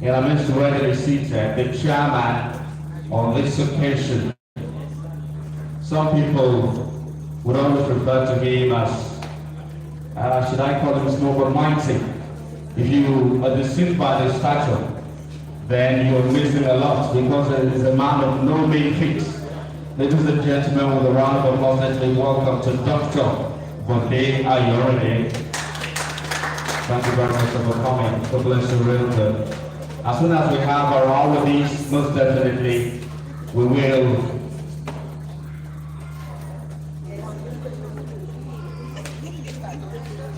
and I'm ready seated, the chairman on this occasion. Some people would always refer to him as, should I call him small mighty? If you are deceived by the stature, then you're missing a lot because it is a man of no mean feat. Ladies and gentlemen, with a round of applause, let me welcome to Dr. Bode Ayorene. Thank you very much for coming. God bless you real good. As soon as we have our all of these, most definitely, we will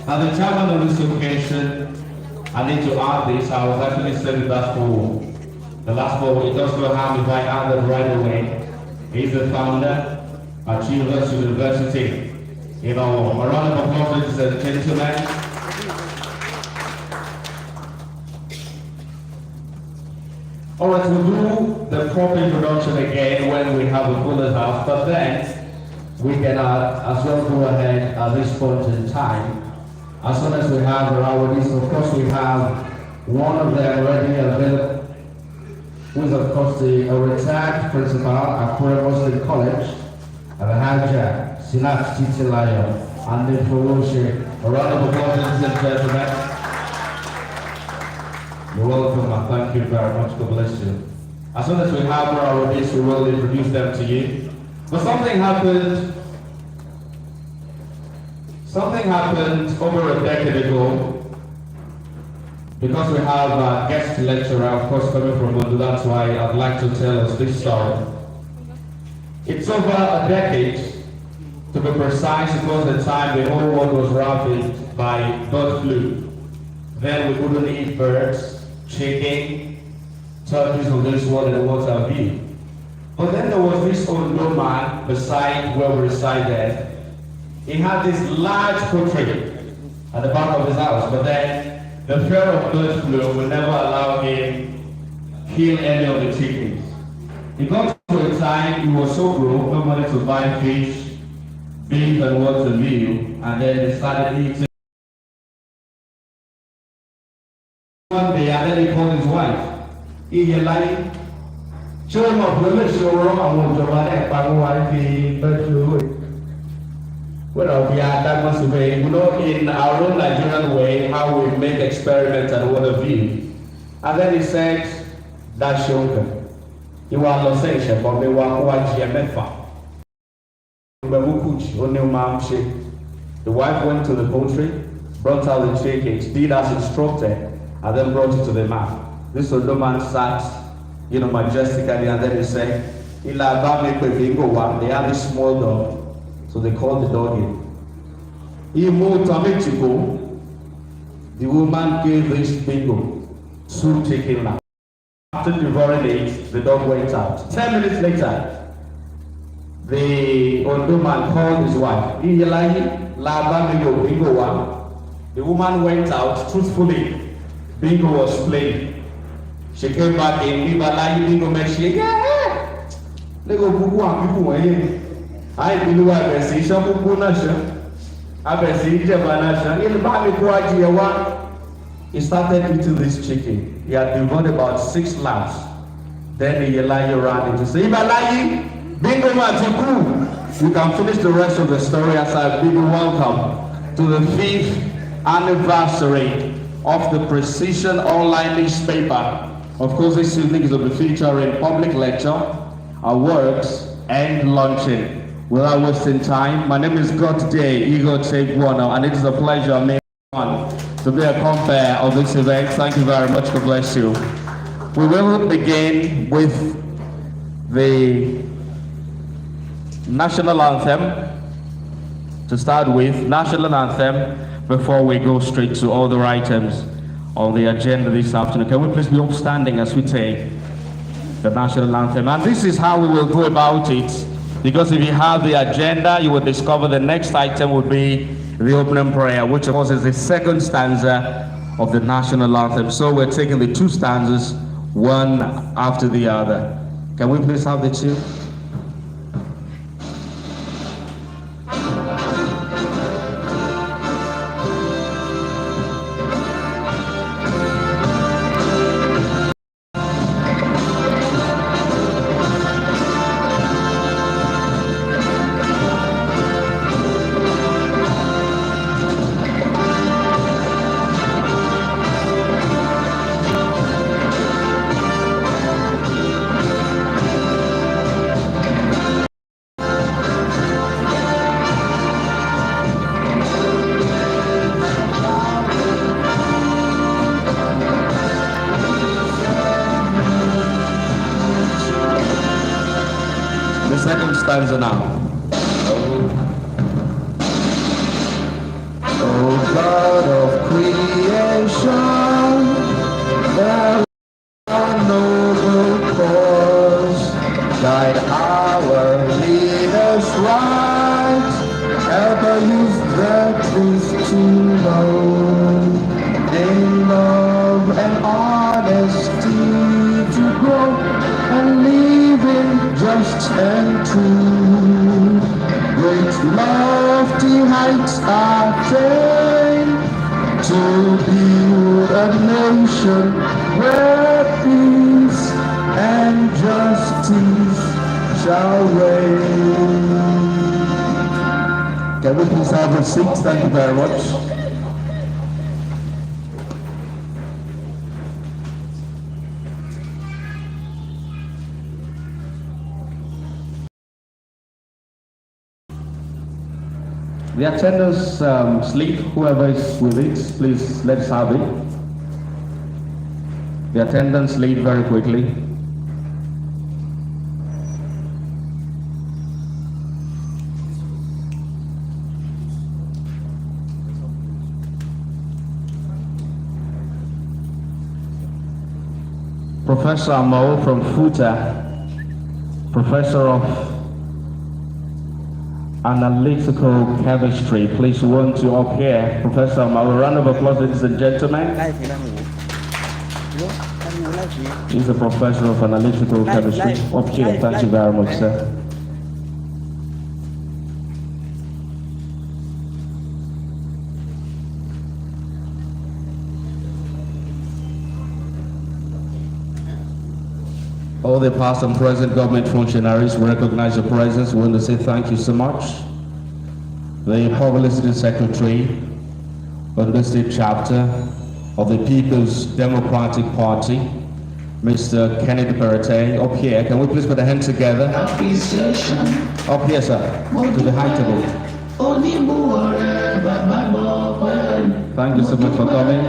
As the chairman of this occasion, I need to add this. I was actually saying that for the last four. It does not harm if I add it right away. He's the founder at Children's University. You know, a round of applause, ladies and gentlemen. All right, we'll do the proper introduction again when we have a fuller house, but then we can as well go ahead at this point in time. As soon as we have our list, of course we have one of them already available, who is of course the retired principal at Akure Muslim College, Alhaja Sinat Titilayo, and the Furoshe. A round of applause, ladies and gentlemen. You're welcome and thank you very much. God bless you. As soon as we have our list, we will introduce them to you. But something happened over a decade ago, because we have a guest lecturer, of course, coming from Ondo. That's why I'd like to tell us this story. It's over a decade, to be precise, it was the time the whole world was ravaged by bird flu. Then we couldn't eat birds, chicken, turkeys of this world and what have you. But then there was this Ondo man beside where we resided. He had this large poultry at the back of his house, but then the fear of bird flu would never allow him to kill any of the chickens. It got to a time he was so broke, no money to buy fish, beef and what to live, and then he started eating. One day, and then he called his wife. He like, show him up, let's show him I want to buy that wife, the bird flu. Well, we are that much away. You know, in our own Nigerian way, how we make experiments and what have you. And then he said, that's sugar. You are not saying, but we want to GMFA. The wife went to the poultry, brought out the chickens, did as instructed, and then brought it to the man. This Ondo man sat, majestically, and then he said, they have this small dog. So they called the dog in. He moved to Mexico. The woman gave this bingo 2 chicken now. After devouring it, the dog went out. 10 minutes later, the Ondo man called his wife. The woman went out, truthfully. Bingo was playing. She came back in, bingo made she, yeah. They go buku and people I believe I can see some nation. I can see Japan. He started eating this chicken. He had devoured about 6 lambs. Then the Elijah ran in to say, bingo man, you can finish the rest of the story as I bid you welcome to the 5th anniversary of the Precision Online newspaper. Of course, this evening is going to be featuring public lecture, awards, and launching. Without wasting time, my name is God Day Igor Tegwana, and it is a pleasure to be a compere of this event. Thank you very much. God bless you. We will begin with the national anthem. To start with, national anthem before we go straight to other items on the agenda this afternoon. Can we please be upstanding as we take the national anthem? And this is how we will go about it. Because if you have the agenda, you will discover the next item will be the opening prayer, which of course is the second stanza of the national anthem. So we're taking the 2 stanzas, one after the other. Can we please have the 2? second stanza now. Oh God of creation, thou noble cause, guide our leaders right, help us use the truth to know, in love and honesty to grow, and live in just and true. Great lofty heights are attained, to build a nation where peace and justice shall reign. Can we please have a seat? Thank you very much. The attendance slip, whoever is with it, please let's have it. The attendance slip very quickly. Professor Amo from FUTA, Professor of Analytical Chemistry. Please want to up here. Professor Amo, a round of applause, ladies and gentlemen. He's a professor of analytical chemistry. Up here, thank you very much, sir. All the past and present government functionaries recognize your presence. We want to say thank you so much. The Publicity Secretary, Ondo State Chapter of the People's Democratic Party, Mr. Kennedy Perete, up here. Can we please put a hand together? Appreciation. Up here, sir, to the high table. Thank you so much for coming.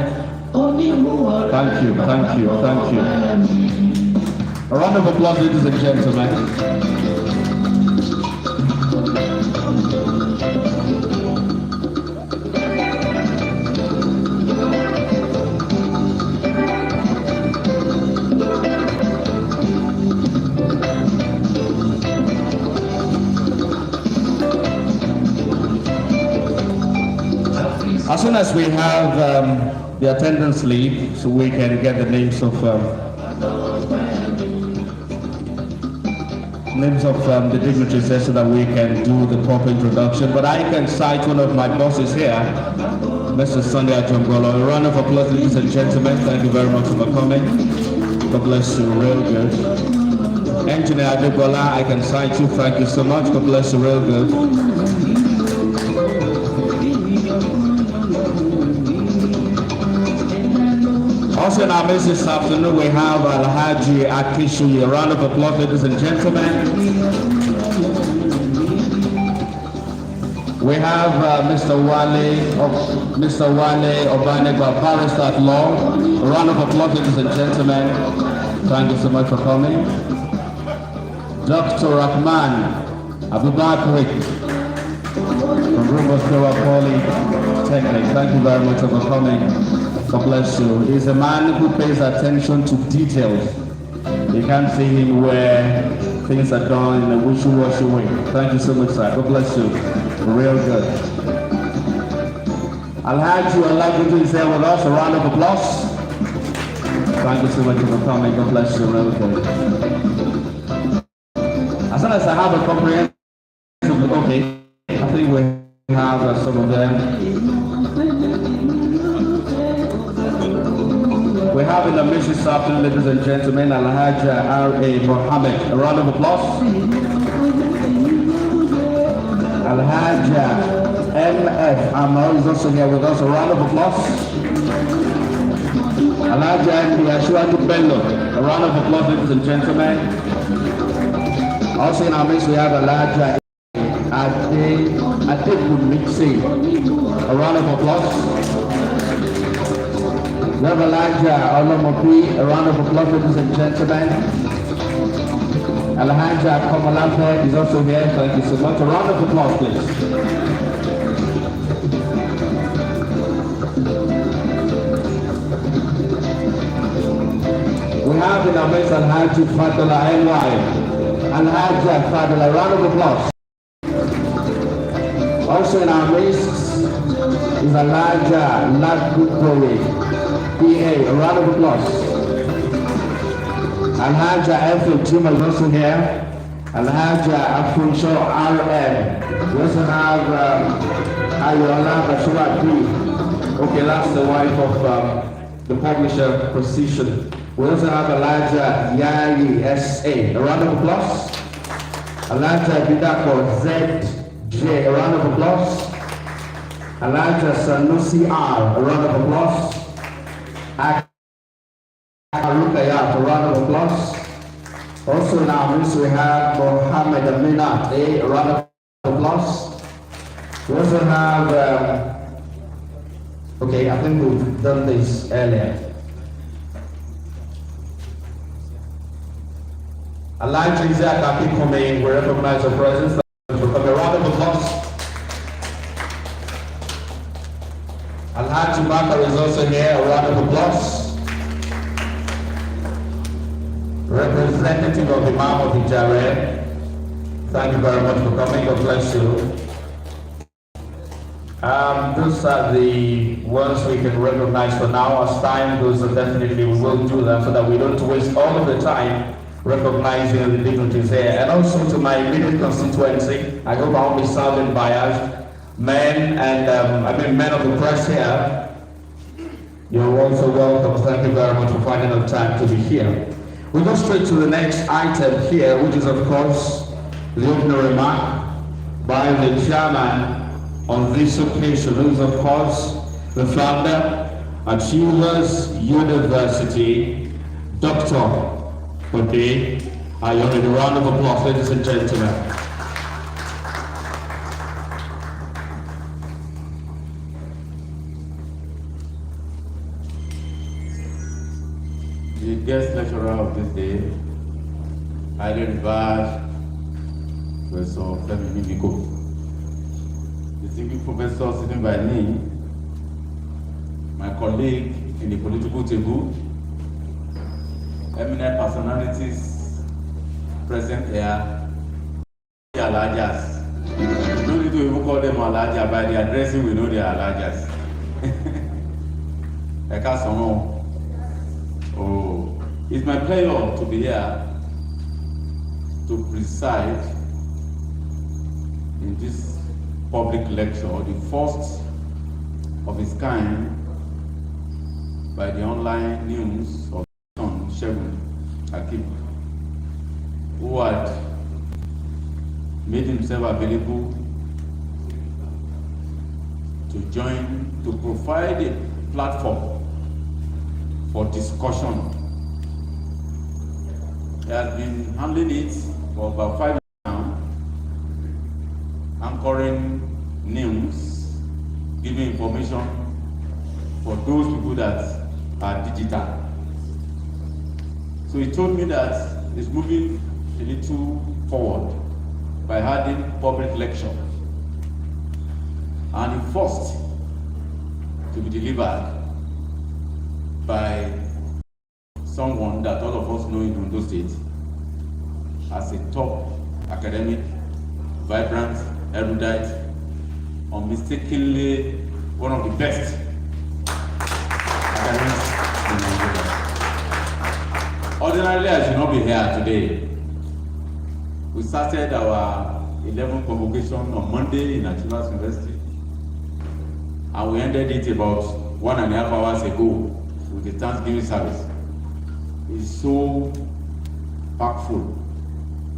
Thank you, thank you, thank you. A round of applause, ladies and gentlemen. As soon as we have the attendance leave, so we can get the names of the dignitaries there so that we can do the proper introduction. But I can cite one of my bosses here, Mr. Sunday Ajongolo. A round of applause, ladies and gentlemen. Thank you very much for coming. God bless you, real good. Engineer Adegola, I can cite you. Thank you so much. God bless you, real good. Also in our midst this afternoon, we have Alhaji Akishu. A round of applause, ladies and gentlemen. We have Mr. Wale Obanegba, barrister at law. A round of applause, ladies and gentlemen. Thank you so much for coming. Dr. Rahman Abubakar from Rufus Polytechnic. Thank you very much for coming. God bless you. He's a man who pays attention to details. You can't see him where things are done in a wishy-washy way. Thank you so much, sir. God bless you. Real good. Alhaji Olagunju is here with us. A round of applause. Thank you so much for coming. God bless you. Real good. As soon as I have a comprehensive, okay, I think we have some of them. We have in the midst this afternoon, ladies and gentlemen, Alhaji R.A. Mohammed. A round of applause. Alhaji M.F. Amar is also here with us. A round of applause. Alhaji M.D. Ashwadu Bello. A round of applause, ladies and gentlemen. Also in our midst, we have Alhaji Adebunmitse. A round of applause. We have Elijah Olomopi, a round of applause, ladies and gentlemen. Alhaja Komalafe is also here. Thank you so much. A round of applause, please. We have in our midst Alhaji Fadula NY. Alhaja Fadula, round of applause. Also in our midst is Alhaja Lagupore, PA, a round of applause. Alhaja F. Juma is also here. Alhaja Afuncho RM. We also have Ayola Bashura P. Okay, that's the wife of the publisher Precision. We also have Alhaja Yari S.A. A round of applause. Alhaja Bidako Z.J. A round of applause. Alhaja Sanusi R. A round of applause. Arukayat, a round of applause. Also in our midst we have Mohammed Aminat, a round of applause. We also have, okay, I think we've done this earlier. Elijah Isaac Akikome, we recognize your presence. A round of applause. Alhaji Bakar is also here, a round of applause. Representative of the Imam of Ijare, thank you very much for coming. God bless you. Those are the ones we can recognize for now. As time goes, definitely we will do that so that we don't waste all of the time recognizing the dignitaries here. And also to my immediate constituency, I hope I won't be sounding biased. Men and men of the press here, you're also welcome. Thank you very much for finding the time to be here. We go straight to the next item here, which is of course the opening remark by the chairman on this occasion, who is of course the founder at Achievers University, Dr. Ode Ayoni. A round of applause, ladies and gentlemen. The guest lecturer of this day, highly revered Professor Femi Mimiko. Distinguished professor sitting by me, my colleague in the political table, eminent personalities present here, the Alajas. We don't need to even call them Alaja, by the addressing we know they are Alajas. Oh, it's my pleasure to be here to preside in this public lecture, the first of its kind by the online news of Shegun Akim, who had made himself available to join, to provide a platform for discussion. He has been handling it for about 5 years now, anchoring news, giving information for those people that are digital. So he told me that he's moving a little forward by having public lecture, and the first to be delivered by someone that all of us know in Ondo State as a top academic, vibrant, erudite, unmistakably one of the best academics in Nigeria. Ordinarily, I should not be here today. We started our 11th convocation on Monday in Achievers University, and we ended it about 1.5 hours ago with the Thanksgiving service. It's so packful.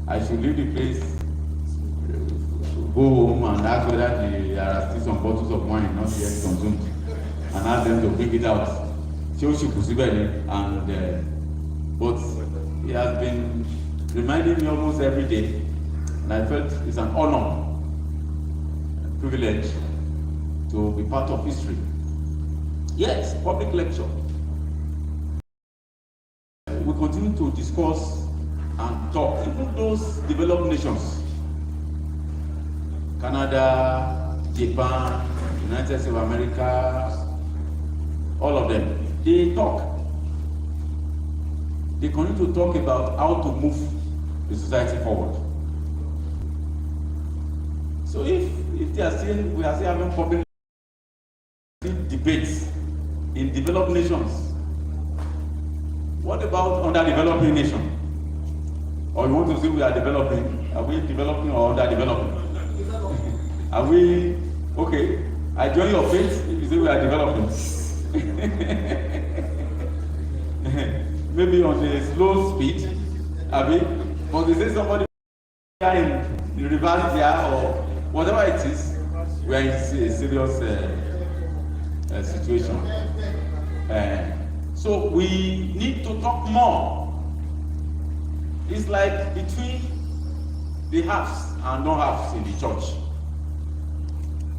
I should leave the place, go home and ask whether there are still some bottles of wine not yet consumed, and ask them to bring it out. But he has been reminding me almost every day, and I felt it's an honor, a privilege to be part of history. Yes, public lecture. We continue to discuss and talk. Even those developed nations, Canada, Japan, United States of America, all of them, they talk. They continue to talk about how to move the society forward. So if we are still having public debates in developed nations, what about underdeveloping nation? Or you want to say we are developing? Are we developing or underdeveloping? Are we okay? I join your faith if you say we are developing. Maybe on the slow speed, but they say somebody in the reverse there or whatever it is, we are in a serious situation. So we need to talk more. It's like between the haves and non-haves in the church.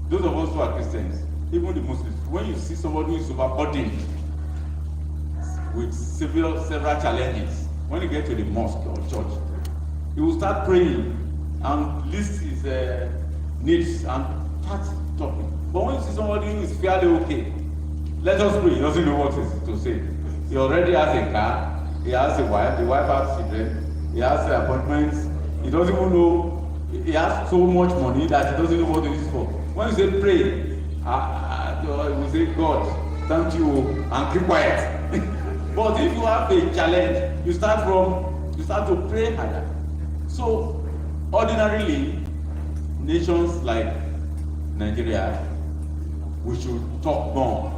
Those of us who are Christians, even the Muslims, when you see somebody who is overburdened with several challenges, when you get to the mosque or church, he will start praying and list his needs and start talking. But when you see somebody who is fairly okay, let us pray, he doesn't know what to say. He already has a car, he has a wife, the wife has children, he has appointments, he doesn't even know, he has so much money that he doesn't know what to use for. When you say pray, we say, God, thank you, and keep quiet. But if you have a challenge, you start to pray harder. So, ordinarily, nations like Nigeria, we should talk more.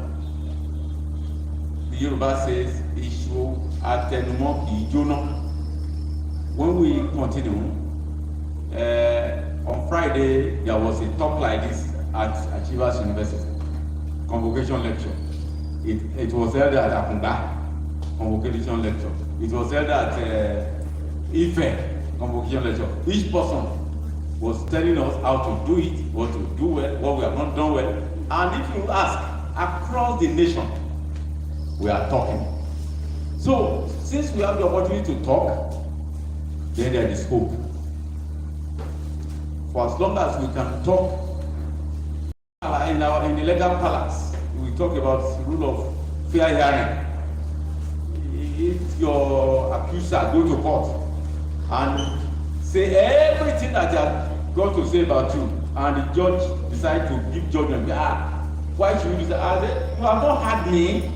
The Yoruba says, "Ishu atenumo ijono." When we continue, on Friday there was a talk like this at Achievers University, convocation lecture. It was held at Akungba, convocation lecture. It was held at Ife, convocation lecture. Each person was telling us how to do it, what to do well, what we have not done well. And if you ask, across the nation, we are talking. So, since we have the opportunity to talk, then there is hope. For as long as we can talk in the legal palace, we talk about the rule of fair hearing. If your accuser go to court and say everything that you have got to say about you, and the judge decide to give judgment, why should you do that? You have not had me.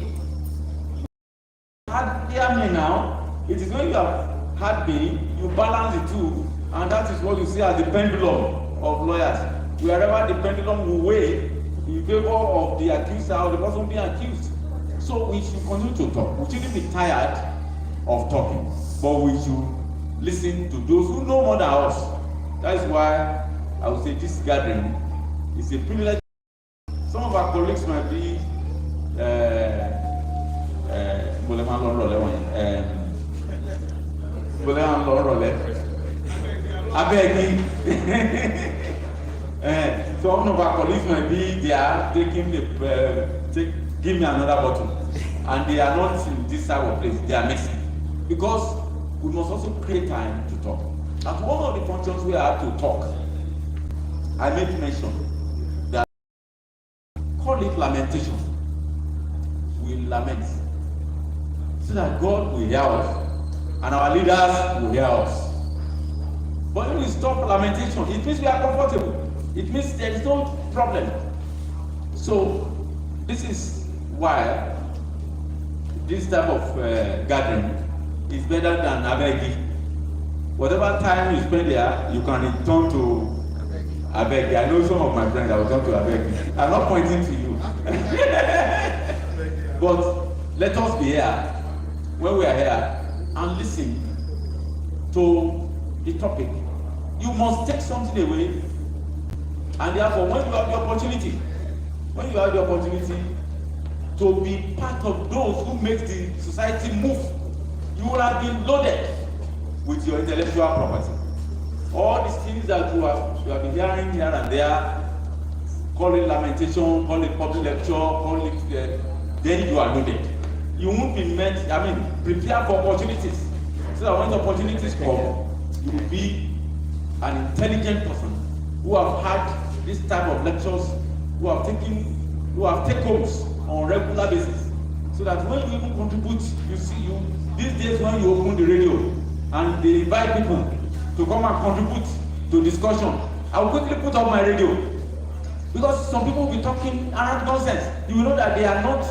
Hear me now. It is when you have had me, you balance the two, and that is what you see as the pendulum of lawyers. Wherever the pendulum will weigh in favor of the accuser or the person being accused. So we should continue to talk. We shouldn't be tired of talking, but we should listen to those who know more than us. That is why I would say this gathering is a privilege. Some of our colleagues might be some of our colleagues might be there taking give me another bottle, and they are not in this type of place, they are missing. Because we must also create time to talk. At one of the functions we have to talk, I made mention that call it lamentation. We lament so that God will hear us and our leaders will hear us. But when we stop lamentation, it means we are comfortable. It means there is no problem. So this is why this type of gathering is better than Abegi. Whatever time you spend there, you can return to Abegi. I know some of my friends that will turn to Abegi. I'm not pointing to you. But let us be here when we are here and listen to the topic. You must take something away, and therefore when you have the opportunity to be part of those who make the society move, you will have been loaded with your intellectual property. All these things that you have been hearing here and there, call it lamentation, call it public lecture, call it then you are loaded. You won't be prepare for opportunities So that when the opportunities come, you will be an intelligent person who have had this type of lectures, who have take homes on regular basis. So that when you even contribute, these days when you open the radio and they invite people to come and contribute to discussion, I will quickly put on my radio. Because some people will be talking around nonsense. You will know that they are not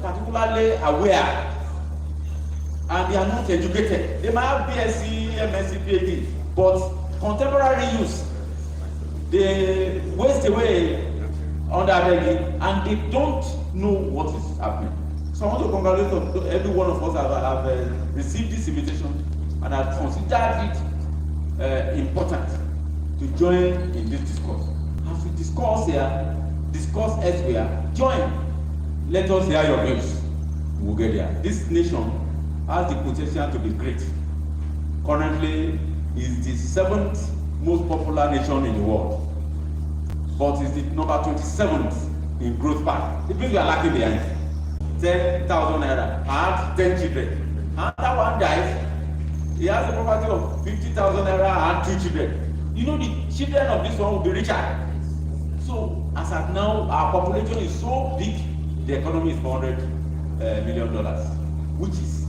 particularly aware and they are not educated. They might have BSc, MSc, PhD, but contemporary use, they waste away on that and they don't know what is happening. So I want to congratulate every one of us have received this invitation and have considered it important to join in this discourse. As we discuss here, discuss elsewhere, join. Let us hear your views. We'll get there. This nation has the potential to be great. Currently, is the 7th most popular nation in the world, but is the number 27th in growth path. It means we are lacking behind. 10,000 naira. I have 10 children. And that one dies. He has a property of 50,000 naira and 2 children. You know, the children of this one will be richer. So, as at now, our population is so big, the economy is $400 million, which is,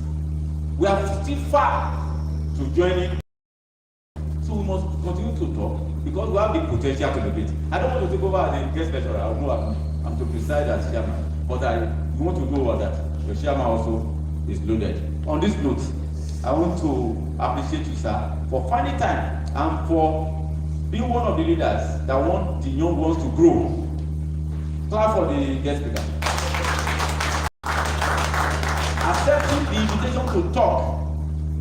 we are still far to joining. So we must continue to talk because we have the potential to debate. I don't want to take over as a guest lecturer. I know I'm to preside as chairman, but I want to know that the chairman also is loaded. On this note, I want to appreciate you, sir, for finding time and for being one of the leaders that want the young ones to grow. Clap for the guest speaker. Accepting the invitation to talk,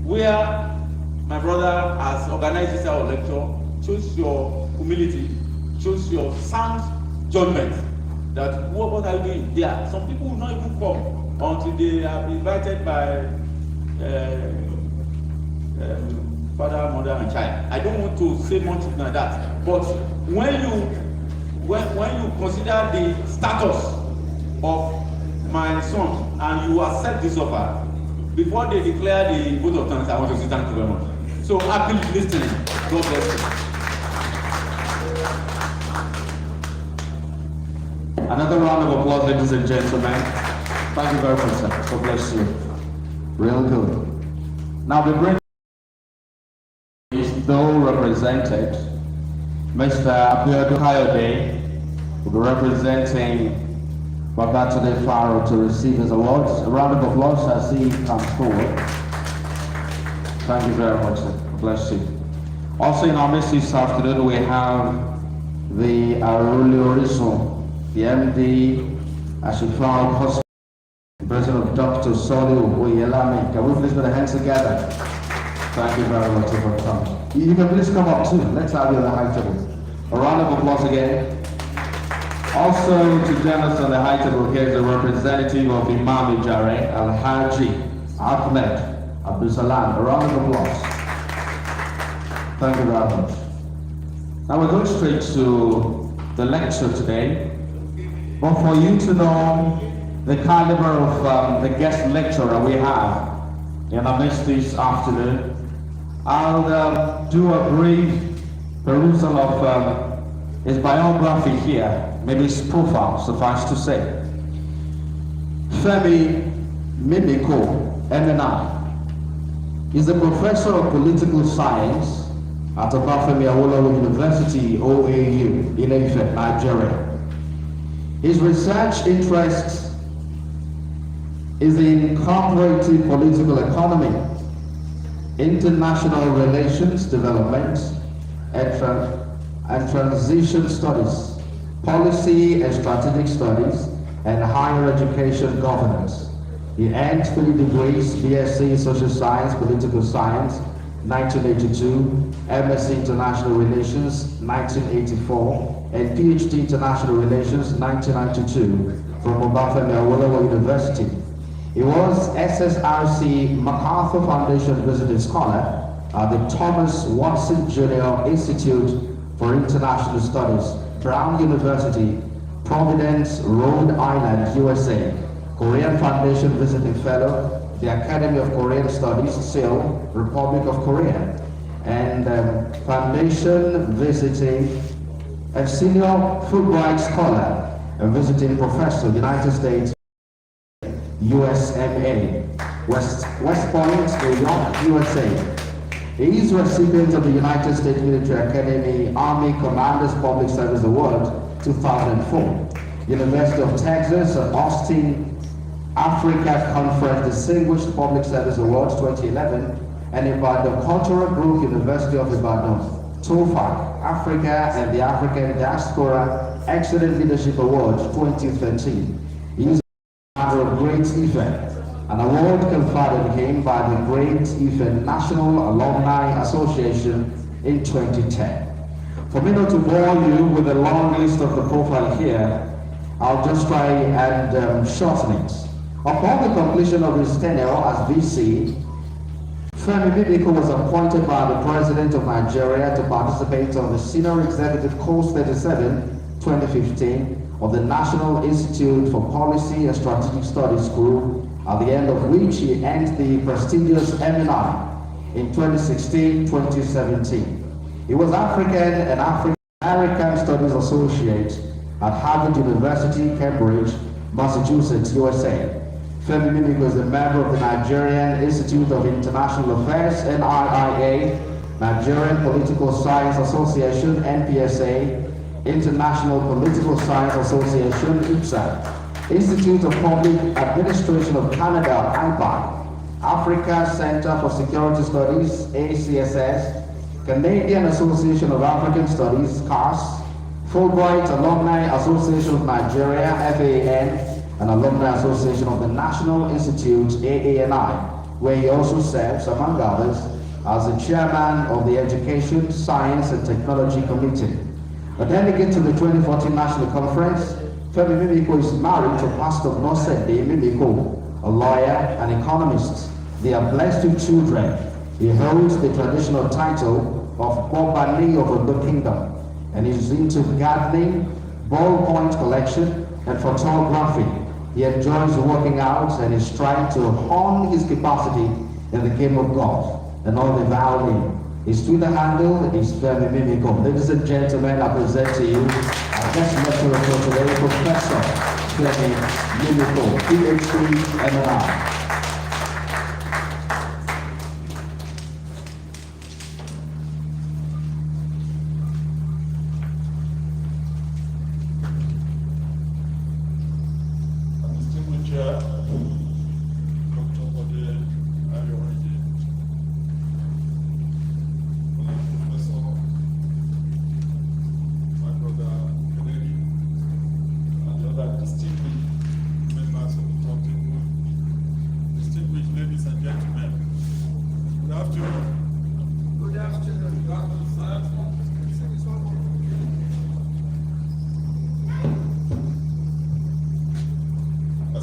where my brother has organized this our lecture, shows your humility, shows your sound judgment. That what are you doing there? Some people will not even come until they are invited by father, mother, and child. I don't want to say much than that. But when you consider the status of my son and you accept this offer, before they declare the vote of thanks, I want to say thank you very much. So happy listening. God bless you. Another round of applause, ladies and gentlemen. Thank you very much, sir. God bless you. Real good. Now the great is though represented. Mr. Abiodun Kayode will be representing Babatunde Faro to receive his awards. A round of applause as he comes forward. Thank you very much, sir. Bless you. Also in our midst this afternoon, we have the Aruli Orisun, the MD, Ashifao Hospital, the President of Dr. Soli Oyelami. Can we please put our hands together? Thank you very much for coming. You can please come up too. Let's have you on the high table. A round of applause again. Also to join us on the high table here is a representative of Imam Ijare, Al-Haji Ahmed Abdusalam. A round of applause. Thank you very much. Now we're going straight to the lecture today. But for you to know the caliber of the guest lecturer we have in our midst this afternoon, I'll do a brief perusal of his biography here, maybe his profile, suffice to say. Femi Mimiko, eminent, is a professor of political science at Obafemi Awolowo University, OAU, in Ife, Nigeria. His research interest is in comparative political economy, international relations development, and transition studies, policy and strategic studies, and higher education governance. He earned 3 degrees, BSc Social Science, Political Science, 1982, MSc International Relations, 1984, and PhD International Relations, 1992, from Obafemi Awolowo University. He was SSRC MacArthur Foundation Visiting Scholar at the Thomas Watson Junior Institute for International Studies, Brown University, Providence, Rhode Island, USA. Korean Foundation Visiting Fellow, the Academy of Korean Studies, Seoul, Republic of Korea, and foundation visiting a senior Fulbright scholar and visiting professor, United States, USMA, West Point, New York, USA. He is recipient of the United States Military Academy Army Commanders Public Service Award 2004, University of Texas at Austin Africa Conference Distinguished Public Service Awards 2011, and Ibadan Cultural Group, University of Ibadan, TOFAC, Africa and the African Diaspora Excellent Leadership Award 2013. He is a member of Great Ife, an award conferred on him by the Great Ife National Alumni Association in 2010. For me not to bore you with a long list of the profile here, I'll just try and shorten it. Upon the completion of his tenure as VC, Femi Mimiko was appointed by the President of Nigeria to participate on the Senior Executive Course 37, 2015 of the National Institute for Policy and Strategic Studies School, at the end of which he earned the prestigious eminent in 2016-2017. He was African and African American Studies Associate at Harvard University, Cambridge, Massachusetts, USA. Femi Mimiko is a member of the Nigerian Institute of International Affairs, NIIA, Nigerian Political Science Association, NPSA, International Political Science Association, IPSA, Institute of Public Administration of Canada, IPAC, Africa Center for Security Studies, ACSS, Canadian Association of African Studies, CAS, Fulbright Alumni Association of Nigeria, FAN, and Alumni Association of the National Institute, AANI, where he also serves, among others, as the chairman of the Education, Science and Technology Committee. A delegate to the 2014 National Conference, Femi Mimiko is married to Pastor Ondo State Mimiko, a lawyer and economist. They are blessed with children. He holds the traditional title of Bobani of Ondo Kingdom, and is into gardening, ballpoint collection, and photography. He enjoys working out and is trying to hone his capacity in the game of golf and all the violin. His Twitter handle is Femi Mimiko. Ladies and gentlemen, I present to you our guest lecturer for today, Professor Femi Mimiko, PhD, eminent.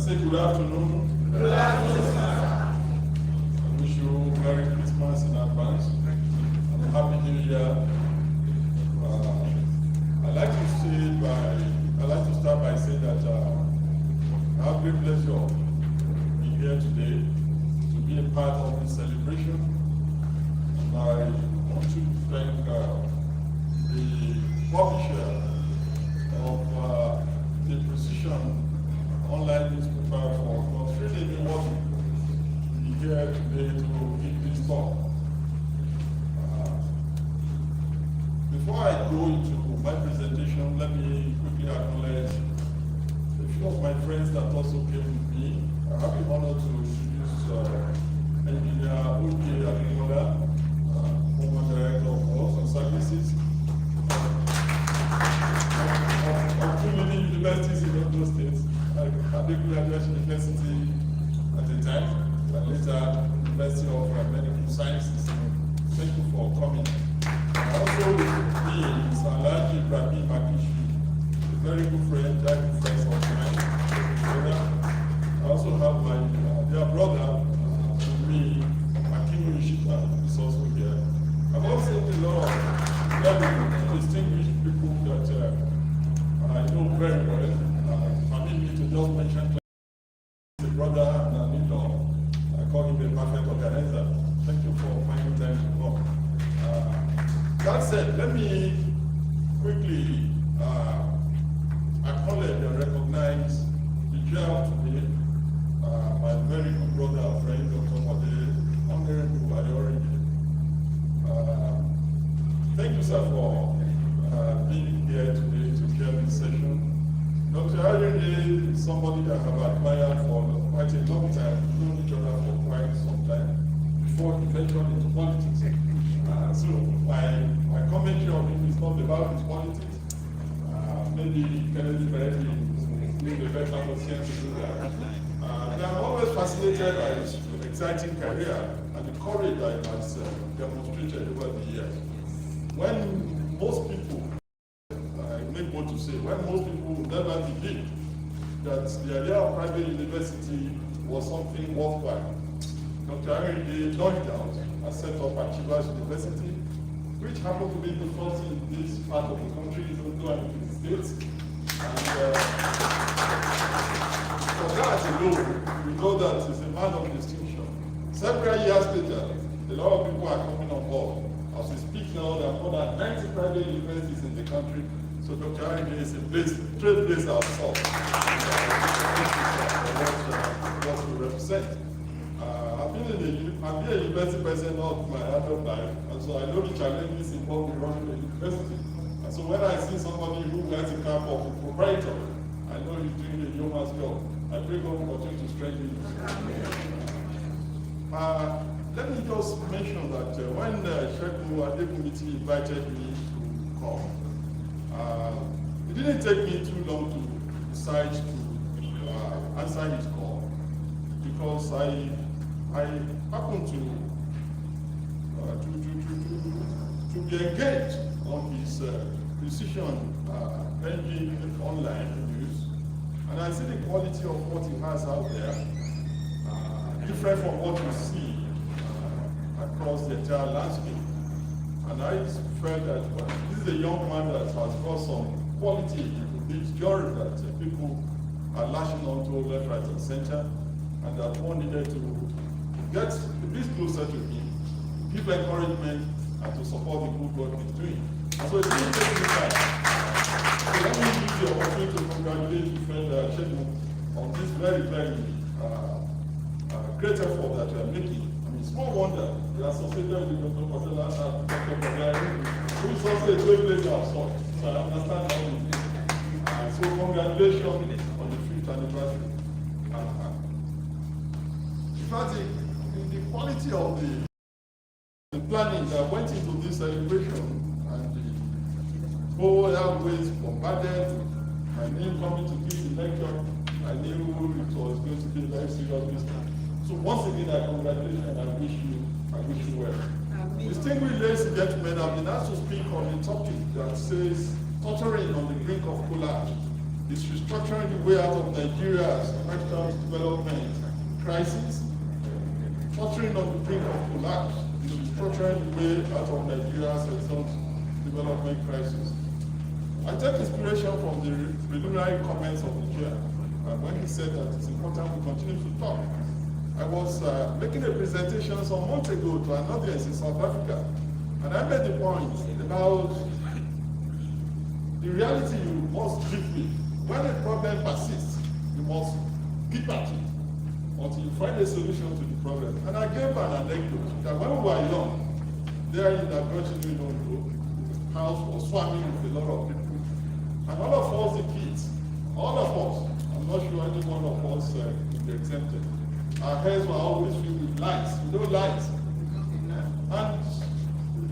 Good afternoon. Good afternoon, sir. I wish you Merry Christmas in advance and a Happy New Year. I'd like to start by saying that I have great pleasure being here today to be a part of this celebration. And I want to thank the publisher of the Precision online newspaper for treating me what to be here today to give this talk. Before I go into my presentation, let me quickly acknowledge a few of my friends that also came with me. I have the honor to introduce Engineer Oke Ademola, former Director of Laws and Services of two leading universities in Ondo State. I graduated University at the time, and later University of Medical Sciences. Thank you for coming. Also with me is Alaji Ibrahim Makishi, a very good friend, of mine. I also have my dear brother with me, Akimu Ishita, is also here. I've also a lot of very distinguished people that I know very well. Permit me to just mention a brother and an in-law. I said, let me quickly acknowledge and recognize the chair of today, my very good brother and friend, Dr. Honorable Adeoriji. Thank you, sir, for being here today to chair this session. Dr. Adeoriji is somebody that I have admired for quite a long time. We've known each other for quite some time before he ventured into politics. So my commentary on him is not about his politics. Maybe Kennedy Berry is a better person to do that. I'm always fascinated by his exciting career and the courage that he has demonstrated over the years. When most people, I make bold to say, when most people never believed that the idea of private university was something worthwhile, Dr. Adeoriji launched out and set up Achievers University, which happened to be the first in this part of the country, in Ondo and the States. And for that alone, we know that he's a man of distinction. Several years later, a lot of people are coming on board. As we speak now, there are more than 90 private universities in the country. So Dr. Adeoriji is a trailblazer of sorts. What we represent. I've been a university president all my adult life, and so I know the challenges involved in running a university. And so when I see somebody who wears the cap of a proprietor, I know he's doing a yeoman's job. I pray God will continue to strengthen him. Let me just mention that when Sheikh Adebumiti invited me to come, it didn't take me too long to decide to answer his call, because I happen to be engaged on his decision engine online news, and I see the quality of what he has out there, different from what you see across the entire landscape. And I felt that this is a young man that has got some quality into this journey that people are lashing onto left, right, and center, and that one needed to get a bit closer to him, give encouragement, and to support the good work he's doing. And so it didn't take me time. So let me use the opportunity to congratulate the friend Sheikh on this very, very great effort that you are making. I mean, small wonder you are associated with Dr. Pasela and Dr. Bagari, who is also a trailblazer of sorts. So I understand how it is. So congratulations on the 5th anniversary. In fact, the quality of the planning that went into this celebration and the whole airways bombarded, my name coming to give the lecture, I knew it was going to be a very serious business. So once again, I congratulate you and I wish you well. Distinguished ladies and gentlemen, I've been asked to speak on a topic that says tottering on the brink of collapse is restructuring the way out of Nigeria's national development crisis. Tottering on the brink of collapse is restructuring the way out of Nigeria's development crisis. I take inspiration from the preliminary comments of the chair when he said that it's important we continue to talk. I was making a presentation some months ago to an audience in South Africa, and I made the point about the reality you must live with. When a problem persists, you must keep at it until you find a solution to the problem. And I gave an anecdote that when we were young, there in that virtually the house was swarming with a lot of people. And all of us, the kids, all of us, I'm not sure any one of us will be exempted. Our heads were always filled with lights, lights. And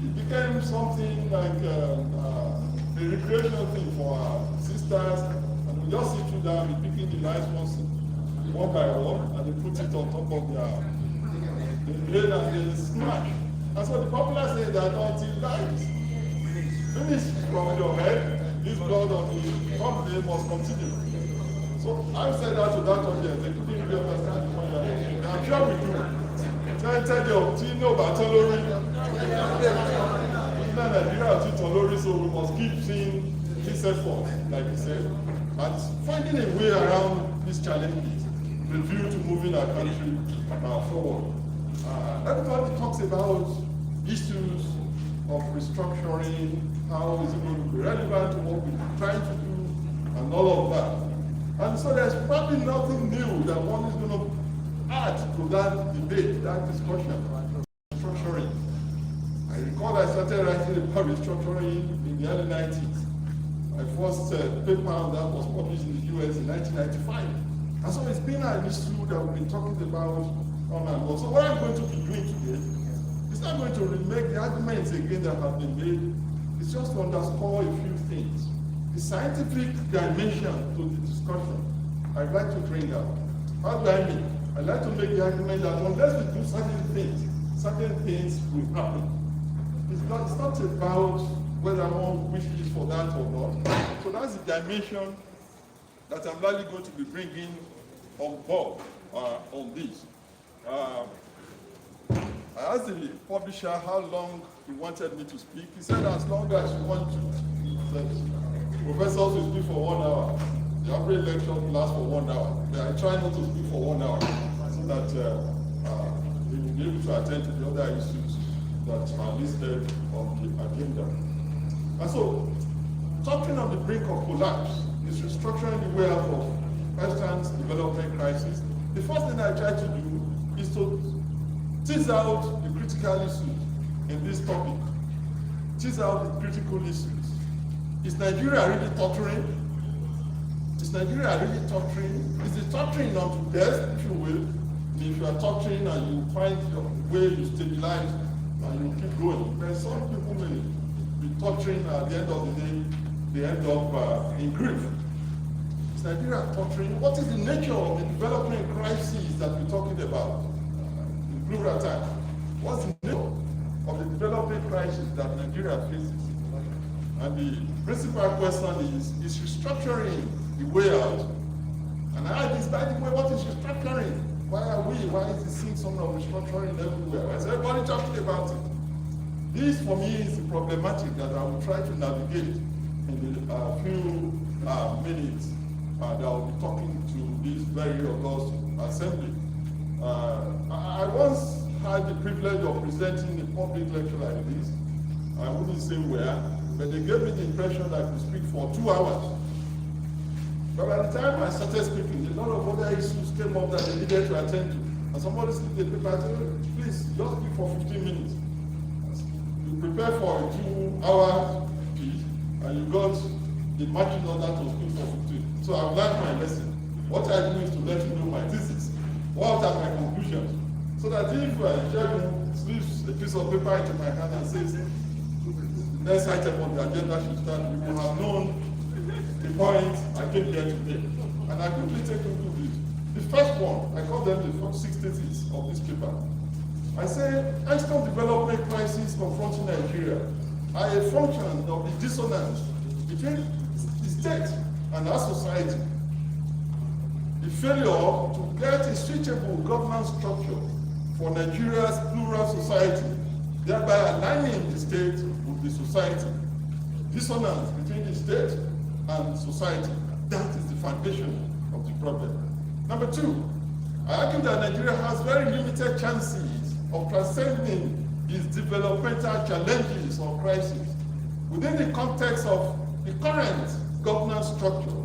it became something like a recreational thing for our sisters. And we just sit through that, we picking the lights one by one, and they put it on top of the blade and they smash. And so the popular say that until lights finish from your head, this blood on the top blade must continue. So I said that to that audience, they couldn't really understand the point. I'm sure we do. Tell you, Tino Batolori. Nigeria is Tolori, so we must keep seeing this effort, like you said, and finding a way around these challenges with view to moving our country forward. Everybody talks about issues of restructuring, how is it going to be relevant to what we're trying to do, and all of that. And so there's probably nothing new that one is going to add to that debate, that discussion. Restructuring. I recall I started writing about restructuring in the early 90s. My first paper on that was published in the US in 1995. And so it's been an issue that we've been talking about on and on. So what I'm going to be doing today is not going to remake the arguments again that have been made. It's just to underscore a few things. The scientific dimension to the discussion I'd like to bring out. How do I mean? I'd like to make the argument that unless we do certain things will happen. It's not about whether one wishes for that or not. So that's the dimension that I'm likely going to be bringing on board on this. I asked the publisher how long he wanted me to speak. He said as long as you want to. He said, professors will speak for 1 hour. The average lecture will last for 1 hour. I try not to speak for 1 hour so that we will be able to attend to the other issues that are listed on the agenda. And so, talking on the brink of collapse is restructuring the way out of Western's development crisis. The first thing I try to do is to tease out the critical issues in this topic. Tease out the critical issues. Is Nigeria really torturing? Is Nigeria really torturing? Is it torturing unto death, if you will? If you are torturing and you find your way, you stabilize and you keep going. But some people may be torturing at the end of the day, they end up in grief. Is Nigeria torturing? What is the nature of the development crisis that we're talking about in plural time? What's the nature of the development crisis that Nigeria faces? And the principal question is restructuring the way out? And I ask this, by the way, what is restructuring? Why is it seeing some of restructuring everywhere? Why is everybody talking about it? This, for me, is the problematic that I will try to navigate in the few minutes that I'll be talking to this very august assembly. I once had the privilege of presenting a public lecture like this. I wouldn't say where, but they gave me the impression that I could speak for 2 hours. But by the time I started speaking, a lot of other issues came up that they needed to attend to. And somebody slipped the paper and said, please, just speak for 15 minutes. You prepare for a 2-hour piece, and you got the marching order to speak for 15. So I've learned my lesson. What I do is to let you know my thesis. What are my conclusions? So that if Chairman slips a piece of paper into my hand and says, the next item on the agenda should start, we will have known the point I came here today. And I quickly take you through this. The first one, I call them the 6 theses of this paper. I say, external development crisis confronting Nigeria are a function of the dissonance between the state and our society. The failure to get a suitable governance structure for Nigeria's plural society, thereby aligning the state with the society. Dissonance between the state and society. That is the foundation of the problem. Number 2, I argue that Nigeria has very limited chances of transcending its developmental challenges or crises within the context of the current governance structure,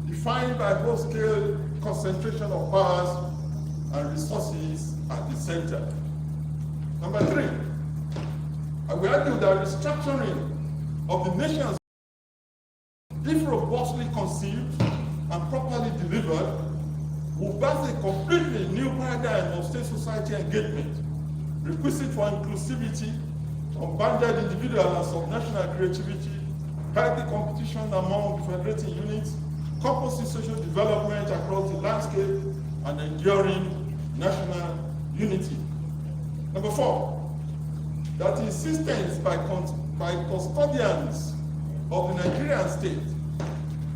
defined by whole-scale concentration of powers and resources at the center. Number 3, I will argue that restructuring of the nation's, if robustly conceived and properly delivered, will birth a completely new paradigm of state-society engagement, requisite for inclusivity, unbounded individual and subnational creativity, healthy competition among federating units, composite social development across the landscape, and enduring national unity. Number 4, that insistence by custodians of the Nigerian state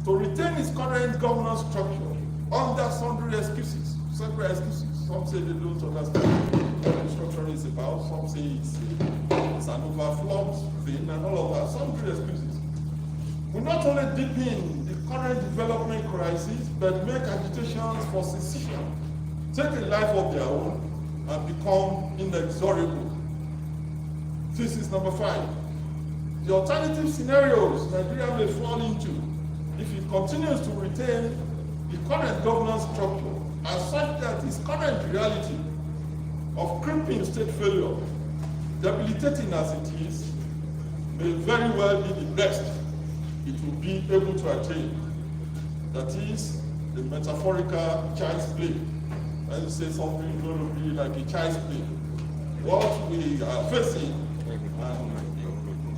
to retain its current governance structure under sundry excuses, several excuses. Some say they don't understand what restructuring is about, some say it's an overflowed thing, and all of that, sundry excuses. We not only deepen the current development crisis, but make agitations for secession take a life of their own and become inexorable. This is number 5. The alternative scenarios Nigeria may fall into if it continues to retain the current governance structure as such that its current reality of creeping state failure, debilitating as it is, may very well be the best it will be able to attain. That is the metaphorical child's play. When you say something is going to be like a child's play, what we are facing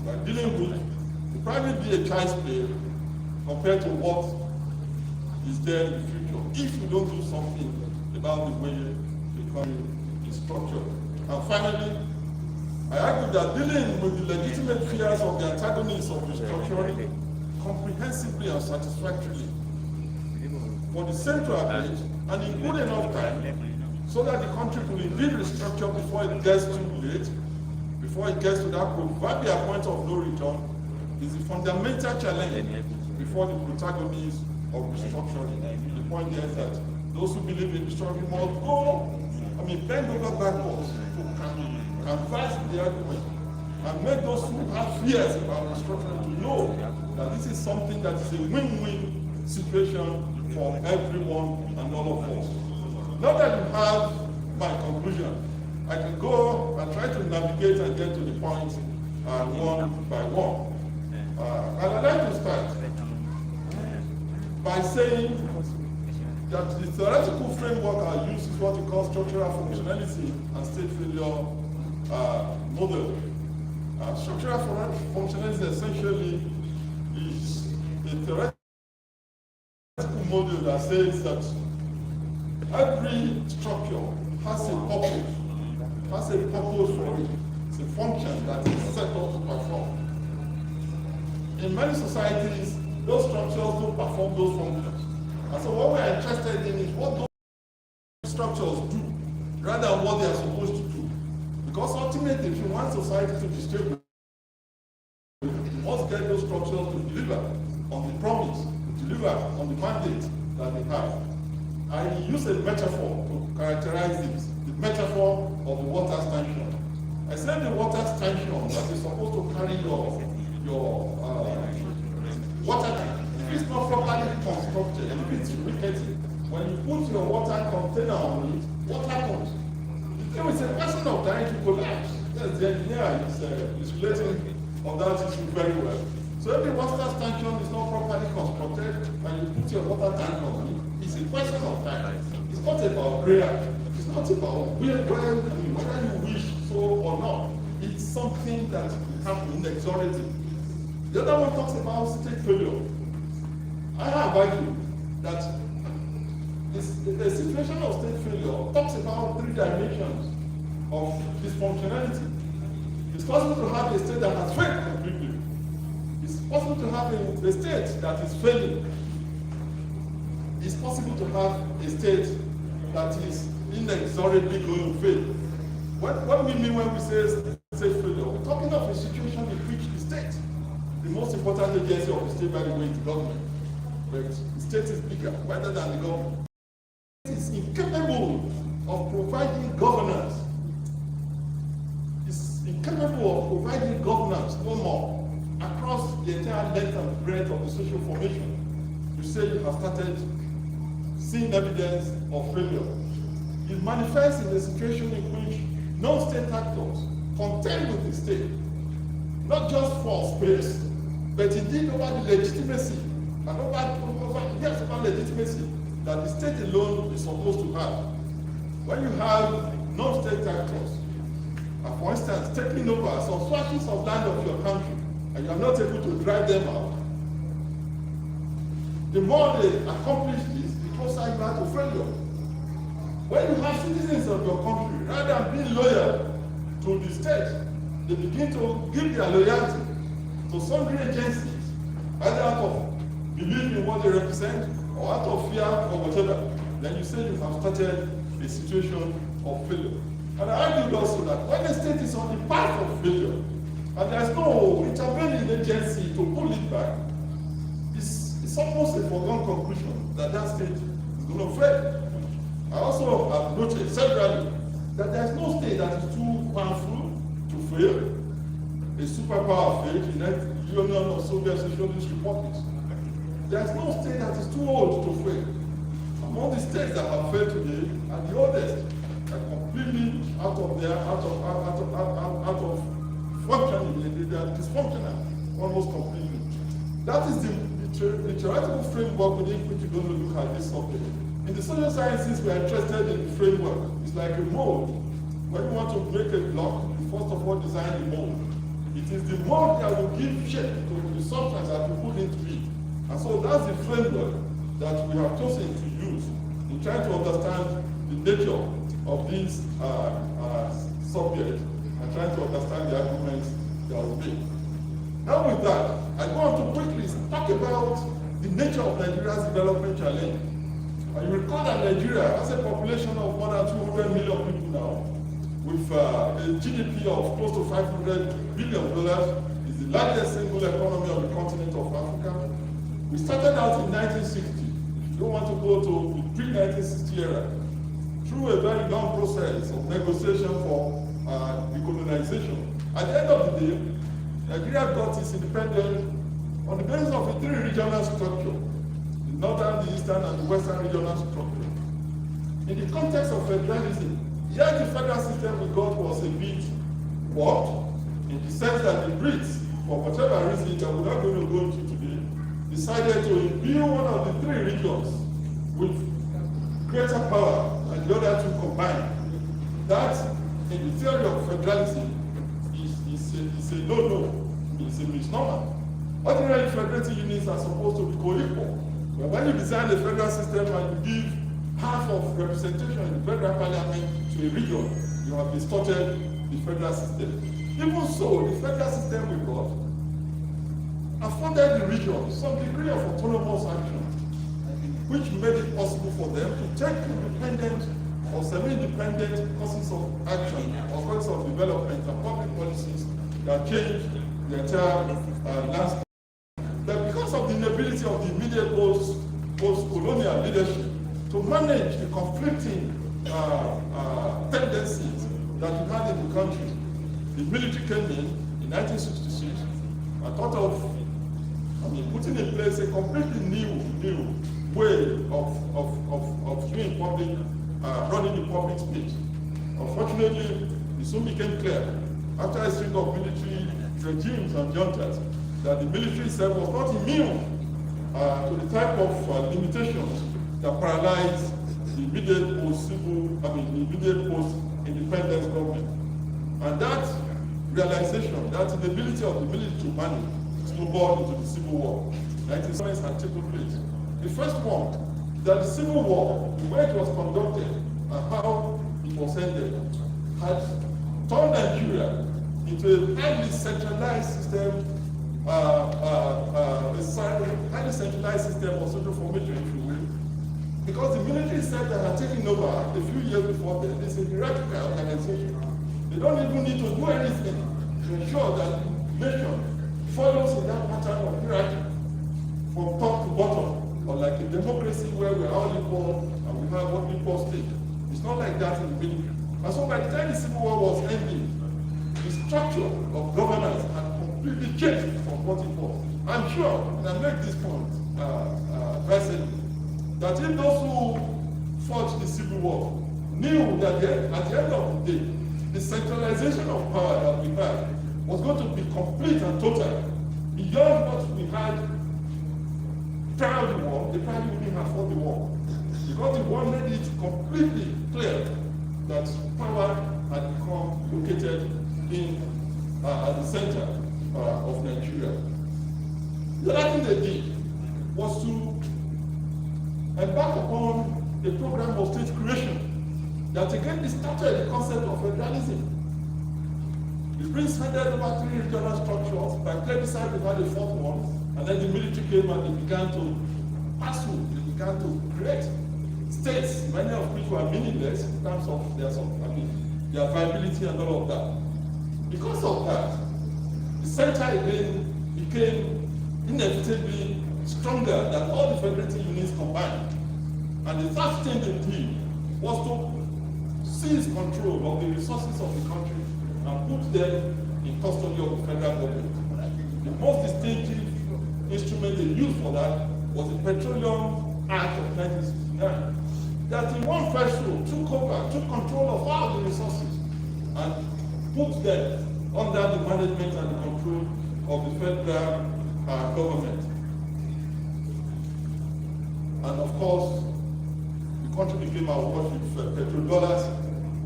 and dealing with will probably be a child's play compared to what is there in the future if we don't do something about the way the economy is structured. And finally, I argue that dealing with the legitimate fears of the antagonists of restructuring comprehensively and satisfactorily for the central approach and in good enough time so that the country will indeed restructure before it gets too late, before it gets to that proverbial point of no return, is a fundamental challenge before the protagonists of restructuring. The point is that those who believe in restructuring must go, bend over backwards to canvass the argument and make those who have fears about restructuring to know that this is something that is a win-win situation for everyone and all of us. Now that you have my conclusion, I can go and try to navigate and get to the point one by one. And I'd like to start by saying that the theoretical framework I use is what we call structural functionality and state failure model. Structural functionality essentially is a theoretical model that says that every structure has a purpose for it. It's a function that is set up to perform. In many societies, those structures don't perform those functions. And so what we are interested in is what those structures do, rather than what they are supposed to do. Because ultimately, if you want society to be stable, you must get those structures to deliver on the promise, to deliver on the mandate that they have. I use a metaphor to characterize this, the metaphor of the water stanchion. I said the water stanchion that is supposed to carry your water tank. If it's not properly constructed, if it's rickety, when you put your water container on it, what happens? It's a question of time to collapse. Yes, the engineer is relating on that issue very well. So if the water stanchion is not properly constructed and you put your water tank on it, it's a question of time. It's not about prayer. It's not about whether you wish so or not. It's something that will happen inexorably. The other one talks about state failure. I have argued that the situation of state failure talks about 3 dimensions of dysfunctionality. It's possible to have a state that has failed completely. It's possible to have a state that is failing. It's possible to have a state that is inexorably going to fail. What we mean when we say state failure, we're talking of a situation in which the state, the most important agency of the state, by the way, is the government. But the state is bigger, rather than the government. It is incapable of providing governance. It's incapable of providing governance no more across the entire length and breadth of the social formation. You say you have started seeing evidence of failure. It manifests in a situation in which non-state actors contend with the state, not just for space, but indeed over the legitimacy and over legitimacy that the state alone is supposed to have. When you have non-state actors, for instance, taking over some swatches of land of your country, and you are not able to drive them out, the more they accomplish this, the closer you are to failure. When you have citizens of your country, rather than being loyal to the state, they begin to give their loyalty to sundry agencies, either out of belief in what they represent or out of fear or whatever. Then you say you have started a situation of failure. And I argued also that when the state is on the path of failure, and there's no intervening agency to pull it back, it's almost a foregone conclusion that that state is going to fail. I also have noted severally that there's no state that is too powerful to fail, a superpower failed, United Union of Soviet Socialist Republics. There's no state that is too old to fail. Among the states that have failed today are the oldest, are completely out of functioning. They are dysfunctional almost completely. That is the theoretical framework within which you're going to look at this subject. In the social sciences, we are interested in the framework. It's like a mold. When you want to make a block, you first of all design the mold. It is the mold that will give shape to the substance that you put into it. And so that's the framework that we have chosen to use in trying to understand the nature of this subject and trying to understand the arguments that will be. Now with that, I go on to quickly talk about the nature of Nigeria's development challenge. And you recall that Nigeria has a population of more than 200 million people now, with a GDP of close to $500 billion, is the largest single economy of the continent of Africa. We started out in 1960. If you don't want to go to the pre-1960 era, through a very long process of negotiation for decolonization. At the end of the day, Nigeria got its independence on the basis of a three regional structure: the northern, the eastern, and the western regional structure. In the context of federalism, here the federal system we got was a bit warped, in the sense that the Brits, for whatever reason that we're not going to go into today, decided to imbue one of the three regions with greater power and the other two combined. That, in the theory of federalism, is a no-no, it's a misnomer. Ordinary federative units are supposed to be co-equal. But when you design a federal system and you give half of representation in the federal parliament to a region, you have distorted the federal system. Even so, the federal system we got afforded the region some degree of autonomous action, which made it possible for them to take independent or semi-independent courses of action or courses of development and public policies that changed the entire landscape. But because of the inability of the immediate post-colonial leadership to manage the conflicting tendencies that we had in the country, the military came in 1966 and thought of putting in place a completely new way of doing public, running the public space. Unfortunately, it soon became clear, after a string of military regimes and juntas, that the military itself was not immune to the type of limitations that paralyzed the immediate post-independence government. And that realization, that inability of the military to manage, snowballed into the Civil War. 1970s had taken place. The first one, that the Civil War, the way it was conducted and how it was ended, had turned Nigeria into a highly centralized system, highly centralized system of social formation, if you will, because the military itself that had taken over a few years before then is a hierarchical organization. They don't even need to do anything to ensure that the nation follows in that pattern of hierarchy from top to bottom, or like a democracy where we're all equal and we have one equal stake. It's not like that in the military. And so by the time the Civil War was ending, the structure of governance had completely changed from what it was. I'm sure, and I make this point presently, that if those who fought the Civil War knew that at the end of the day, the centralization of power that we had was going to be complete and total, beyond what we had prior to the war, they probably wouldn't have fought the war. Because the war made it completely clear that power had become located at the center of Nigeria. The other thing they did was to embark upon a program of state creation that again started the concept of federalism. The Brits handed over 3 regional structures. By plebiscite, we had a 4th one, and then the military came and they began to pursue, they began to create states, many of which were meaningless in terms of their viability and all of that. Because of that, the center again became inevitably stronger than all the federative units combined. And the first thing they did was to seize control of the resources of the country and put them in custody of the federal government. The most distinctive instrument they used for that was the Petroleum Act of 1969, that in one fell swoop took control of all the resources and put them under the management and the control of the federal government. And of course, the country became awash with petrodollars.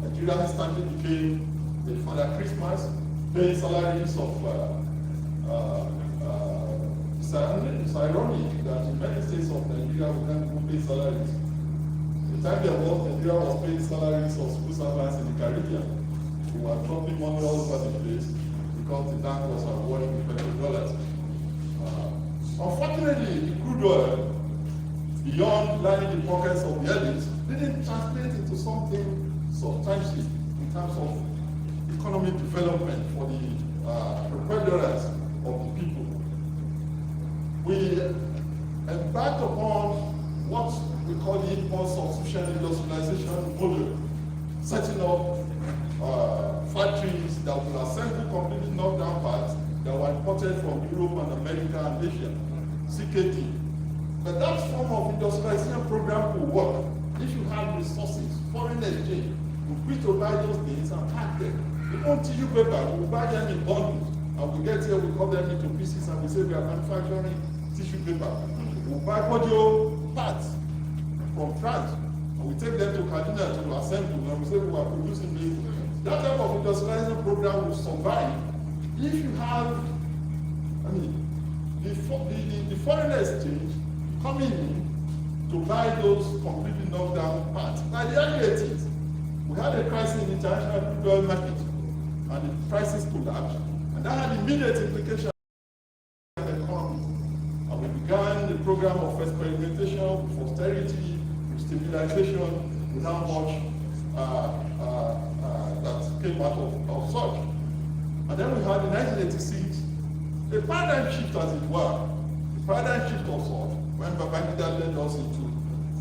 Nigeria instantly became the Father Christmas, paying salaries of it's ironic that in many states of Nigeria we can't even pay salaries. The time there was, Nigeria was paying salaries of school servants in the Caribbean. We were dropping money all over the place because the bank was awash with petrodollars. Unfortunately, the crude oil, beyond lining the pockets of the elites, didn't translate into something substantial in terms of economic development for the preponderance of the people. We embarked upon what we call the import substitution industrialization model, setting up factories that will assemble completely knocked down parts that were imported from Europe and America and Asia, CKD. But that form of industrialization program will work if you have resources, foreign exchange. We quit to buy those things and pack them. We want tissue paper, we buy them in bundles, and we get here, we cut them into pieces, and we say we are manufacturing tissue paper. We buy audio parts from France, and we take them to Kaduna to assemble, and we say we are producing vehicles. That type of industrialization program will survive if you have, the foreign exchange coming in to buy those completely knocked down parts. By the early 80s, we had a crisis in the international crude oil market, and the prices collapsed, and that had immediate implications on the economy. And we began the program of experimentation with austerity, with stabilization, without much that came out of such. And then we had in 1986 a paradigm shift, as it were. The paradigm shift of sorts when Babangida led us into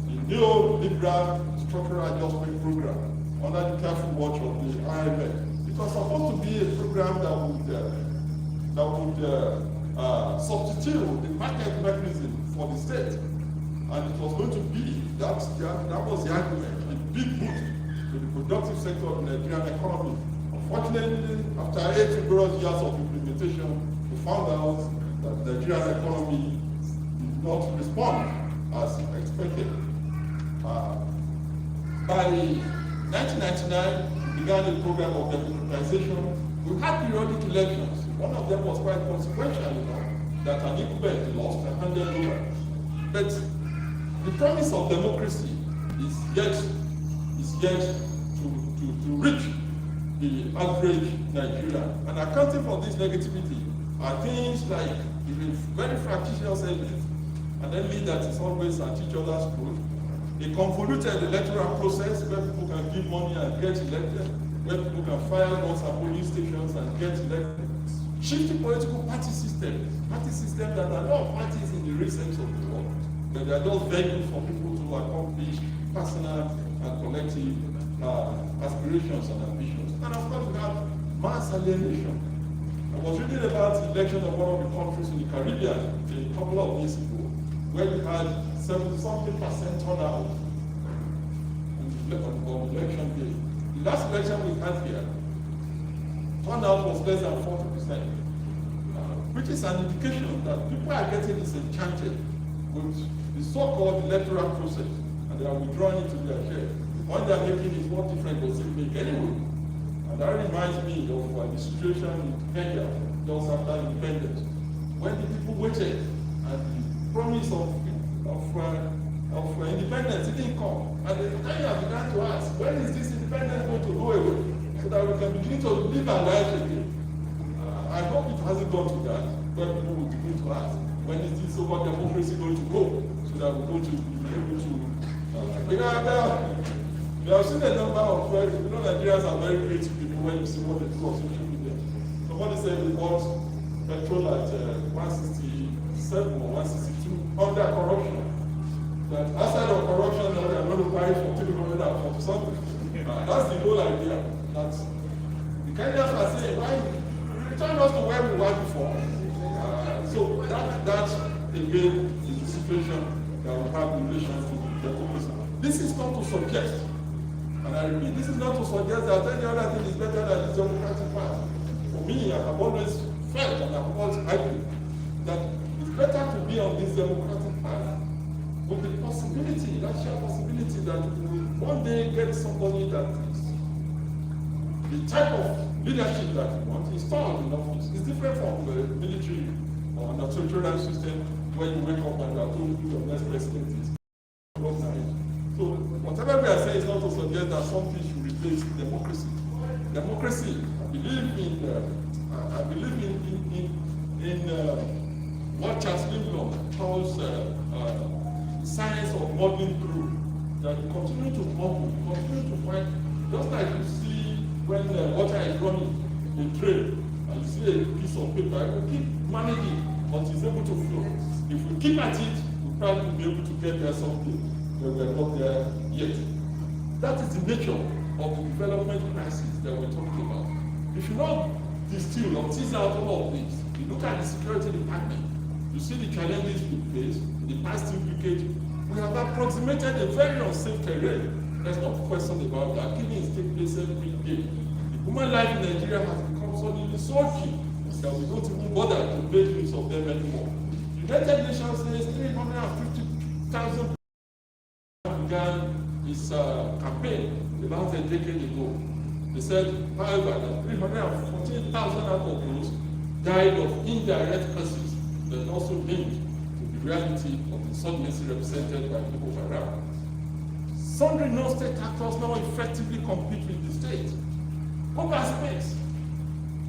the neoliberal structural adjustment program under the careful watch of the IMF. It was supposed to be a program that would substitute the market mechanism for the state, and it was going to be that was the argument, a big boost to the productive sector of the Nigerian economy. Unfortunately, after 8 rigorous years of implementation, we found out that the Nigerian economy did not respond as expected. By 1999, we began a program of democratization. We had periodic elections. One of them was quite consequential, that an incumbent lost and handed over. But the promise of democracy is yet to reach the average Nigerian. And accounting for this negativity are things like a very fractious elite, an elite that is always at each other's throat, a convoluted electoral process where people can give money and get elected, where people can fire guns at police stations and get elected, shifting political party systems that are not parties in the real sense of the word, but they are just vehicles for people to accomplish personal and collective aspirations and ambitions. And of course, we have mass alienation. I was reading about the election of one of the countries in the Caribbean a couple of years ago, where we had 70-something% turnout on election day. The last election we had here, turnout was less than 40%, which is an indication that people are getting disenchanted with the so-called electoral process, and they are withdrawing into their shares. The point they are making is what difference does it make anyway? And that reminds me of the situation in Kenya just after independence, when the people waited and the promise of independence didn't come, and the Kenya began to ask, when is this independence going to go away, so that we can begin to live our lives again? I hope it hasn't gone to that, where people will begin to ask, when is this over democracy going to go, so that we're going to be able to. We have seen a number of Nigerians are very creative people when you see what they do on social media. Somebody said we bought petrol at 167 or 162 under corruption. That outside of corruption, we are going to buy for 340 something. That's the whole idea. That the Kenyans are saying, why return us to where we were before. So that again is the situation that we have in relation to democracy. This is not to suggest, and I repeat, this is not to suggest that any other thing is better than the democratic path. For me, I have always felt and I have always argued that it's better to be on this democratic path with the possibility, that sheer possibility that we will one day get somebody that is the type of leadership that we want installed in office. It's different from the military or an authoritarian system where you wake up and you are told who your next president is. So whatever we are saying is not to suggest that something should replace democracy. Democracy, I believe in what Chancellor calls science of modeling through, that you continue to model, continue to find, just like you see when water is running in train, and you see a piece of paper, you keep managing until it's able to flow. If we keep at it, we'll probably be able to get there someday, but we're not there yet. That is the nature of the development crisis that we're talking about. If you not distill or tease out all of this, you look at the security department, you see the challenges we face, the past implications. We have approximated a very unsafe terrain. There's no question about that. Killings take place every day. The human life in Nigeria has become suddenly so cheap that we don't even bother to make use of them anymore. The United Nations says 350,000 began this campaign about a decade ago. They said, however, that 314,000 out of those died of indirect causes, but also linked to the reality of the insurgency represented by Boko Haram. Sundry non-state actors now effectively compete with the state over space.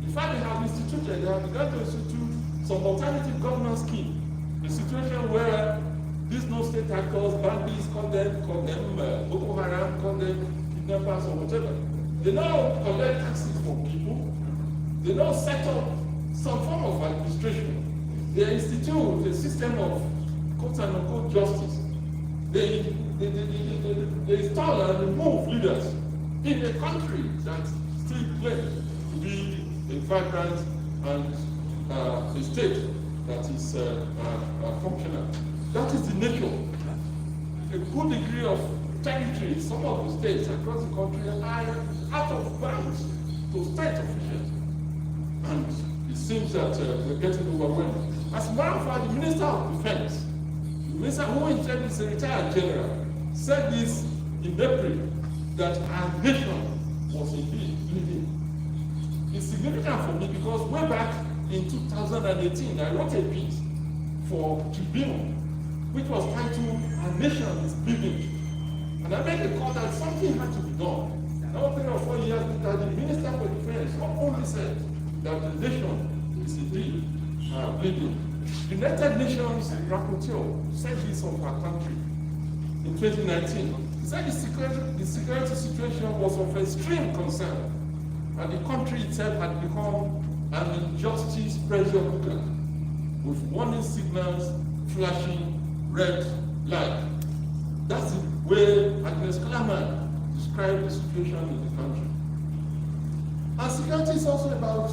In fact, they have begun to institute some alternative governance scheme. A situation where these non-state actors, bandits, call them Boko Haram, call them kidnappers or whatever. They now collect taxes from people. They now set up some form of administration. They institute a system of quote-unquote justice. They install and remove leaders in a country that still claims to be a vibrant and a state that is functional. That is the nature. A good degree of territory in some of the states across the country are out of bounds to state officials. And it seems that we're getting overwhelmed. As a matter of fact, the Minister of Defense, the Minister who is a retired general, said this in April, that our nation was indeed bleeding. It's significant for me because way back in 2018, I wrote a piece for Tribune, which was titled, "Our Nation is Bleeding." And I made the call that something had to be done. Now, 3 or 4 years later, the Minister for Defense not only said that the nation is indeed bleeding. The United Nations rapporteur said this of our country in 2019. He said the security situation was of extreme concern, and the country itself had become an injustice pressure cooker, with warning signals flashing red light. That's the way Agnes Kalaman described the situation in the country. And security is also about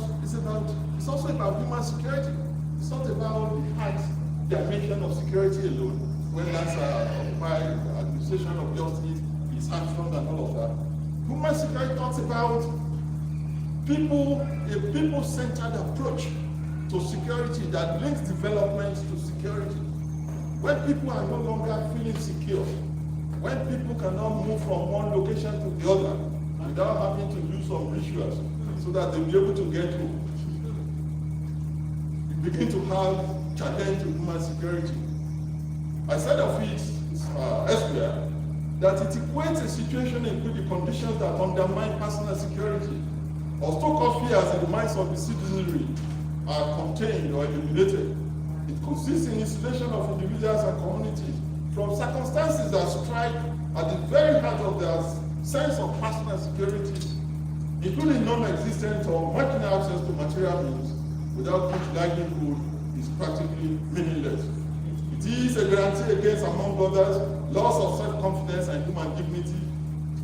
human security. It's not about the hard dimension of security alone, when that's by administration of justice, its actions and all of that. Human security talks about a people-centered approach to security that links development to security. When people are no longer feeling secure, when people cannot move from one location to the other without having to use some rituals so that they'll be able to get through, you begin to have challenge to human security. I said of it elsewhere that it equates a situation in which the conditions that undermine personal security or stoke up fears in the minds of the citizenry are contained or eliminated. It consists in isolation of individuals and communities from circumstances that strike at the very heart of their sense of personal security, including non-existent or marginal access to material means, without which livelihood is practically meaningless. It is a guarantee against, among others, loss of self-confidence and human dignity,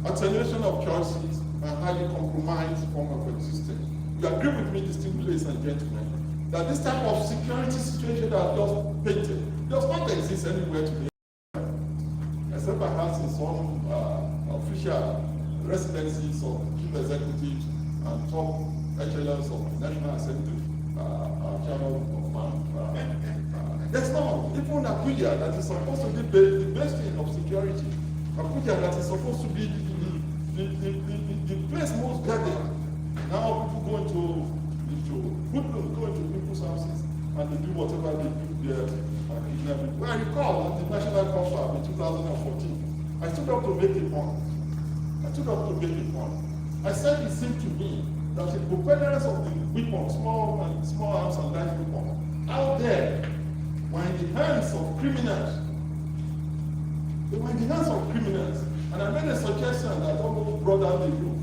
attenuation of choices, and highly compromised form of existence. you agree with me, distinguished ladies and gentlemen, that this type of security situation that I just painted does not exist anywhere today, except perhaps in some official residencies of chief executives and top echelons of the National Assembly, Chairman of there's no, even Abuja that is supposed to be the bastion of security, Abuja that is supposed to be the place most guarded. Now people go into hoodlums, go into people's houses and they do whatever they do there and kidnap people. Well, I recall at the National Conference in 2014, I stood up to make a point. I said it seemed to me that the proponents of the weapons, small arms and light weapons, out there were in the hands of criminals. They were in the hands of criminals. And I made a suggestion that almost brought down the group.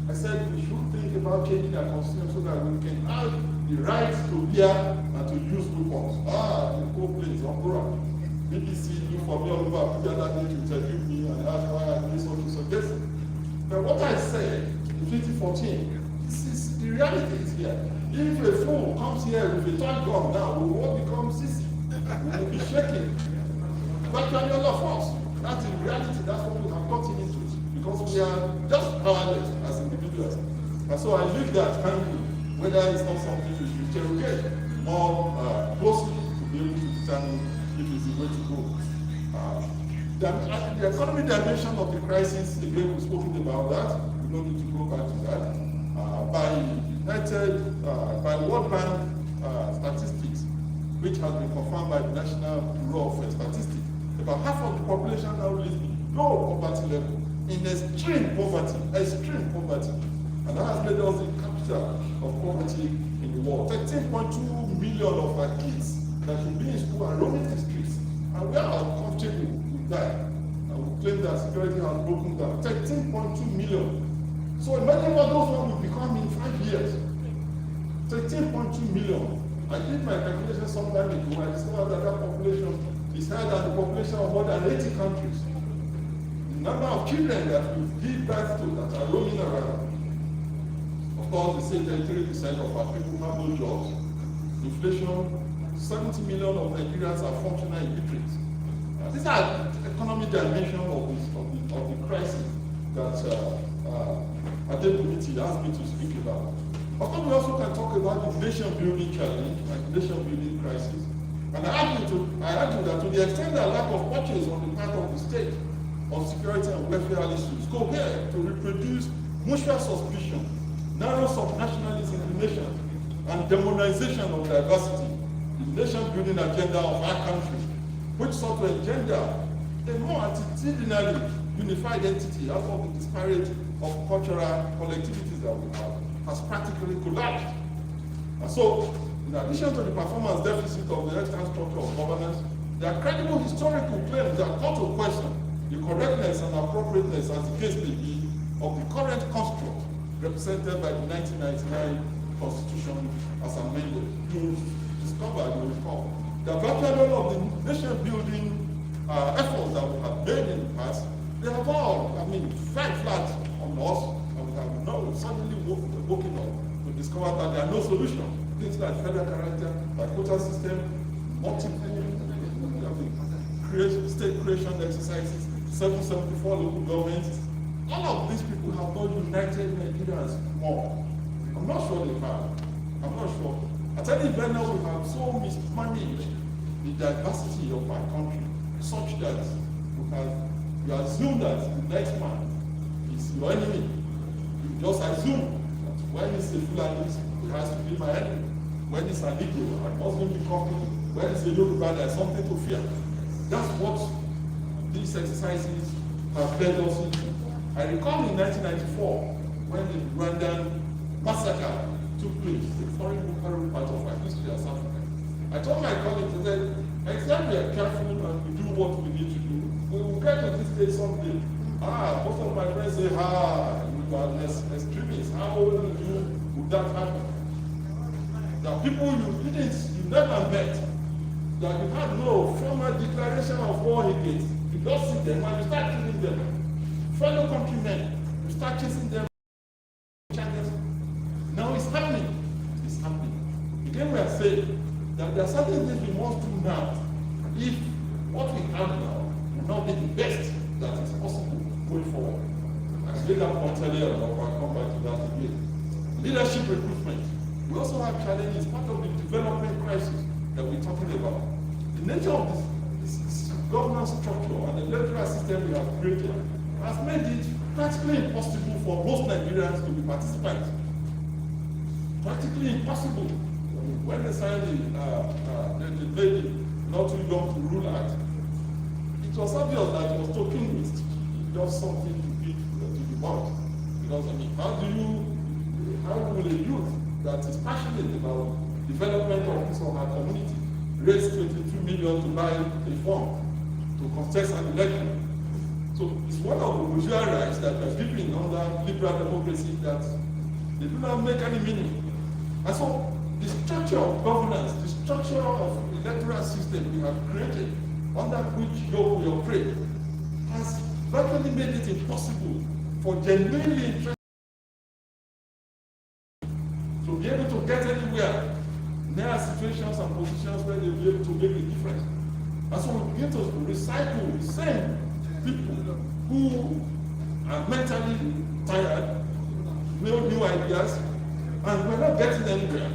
I said we should think about changing our constitution so that we can have the right to bear and to use weapons. The whole place, Opera, BBC, you for me all over Abuja that day to interview me and ask why I made such a suggestion. But what I said in 2014, the reality is here. If a fool comes here with a toy gun now, we will become sissy. We will be shaking. But you are all of us. That's the reality. That's what we have gotten into. Because we are just powerless as individuals. And so I leave that hanging, whether it's not something we should interrogate more closely to be able to determine if it's the way to go. The economic dimension of the crisis, again, we've spoken about that. We don't need to go back to that. By World Bank statistics, which has been confirmed by the National Bureau of Statistics, about half of the population now lives below poverty level, in extreme poverty, and that has made us the capital of poverty in the world. 13.2 million of our kids that should be in school are roaming the streets, and we are comfortable with that. And we claim that security has broken down. 13.2 million. So imagine what those ones will become in 5 years. 13.2 million. I did my calculation some time ago. I discovered that population is higher than the population of more than 80 countries. The number of children that we give birth to that are roaming around. Of course, they say 33% of our people have no jobs. Inflation, 70 million of Nigerians are functional illiterate. These are the economic dimension of the crisis that Adebuniti asked me to speak about. Of course, we also can talk about the nation-building challenge and the nation-building crisis. And I argue that to the extent that lack of purchase on the part of the state on security and welfare issues go here to reproduce mutual suspicion, narrow subnationalism in the nation, and demonization of diversity, the nation-building agenda of our country, which sought to engender a more attitudinally unified entity out of the disparity of cultural collectivities that we have, has practically collapsed. And so, in addition to the performance deficit of the extant structure of governance, there are credible historical claims that call to question the correctness and appropriateness, as the case may be, of the current construct represented by the 1999 Constitution as amended. You discover, you recall, that virtually all of the nation-building efforts that we have made in the past, they have all, fell flat on us, and we have not suddenly woken up to discover that there are no solutions. Things like federal character, like quota system, multiple state creation exercises, 774 local governments. All of these people have not united Nigerians more. I'm not sure they have. I'm not sure. I tell you right now, we have so mismanaged the diversity of our country, such that you assume that the next man is your enemy. You just assume that when it's a Fulani, he has to be my enemy. When it's an Igbo, I must be company. When it's a Yoruba, there's something to fear. That's what these exercises have led us into. I recall in 1994, when the Rwandan massacre took place, the foreign part of our history as Africans. I told my colleagues that except we are careful and we do what we need to do, we will get to this day someday. Most of my friends say, you are extremists. How would that happen? There are people you never met, that you had no formal declaration of war against. You just see them and you start killing them. Fellow countrymen, you start chasing them. Now it's happening. Again, we are saying that there are certain things we must do now. If what we have now will not be the best that is possible going forward. I made that point earlier, but I'll come back to that again. Leadership recruitment. We also have challenges, part of the development crisis that we're talking about. The nature of this governance structure and the electoral system we have created has made it practically impossible for most Nigerians to be participants. Practically impossible. When they signed the lady not too young to rule act, it was obvious that it was tokenist, just something to give to the world. Because I mean, how will a youth that is passionate about development of his or her community raise 22 million to buy a form to contest an election? So it's one of the bourgeois rights that we are giving under liberal democracy that they do not make any meaning. And so the structure of governance, the structure of electoral system we have created under which yoke we operate has virtually made it impossible for genuinely interested to be able to get anywhere. There are situations and positions where they'll be able to make a difference. And so we begin to recycle the same people who are mentally tired, no new ideas, and we're not getting anywhere.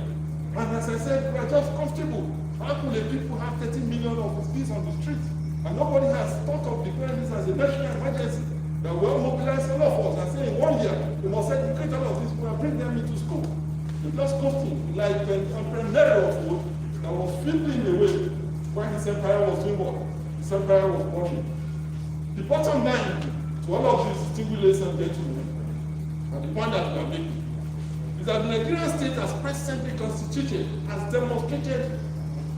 And as I said, we're just comfortable. How can the people have 13 million of these on the street? And nobody has thought of declaring this as a national emergency. That will mobilize all of us and say in 1 year, we must educate all of these people and bring them into school. It's just costing like an entrepreneurial food that was flipping away when his empire was doing what? His empire was working. The bottom line to all of these distinguished ladies and gentlemen, and the point that we are making, is that the Nigerian state as presently constituted has demonstrated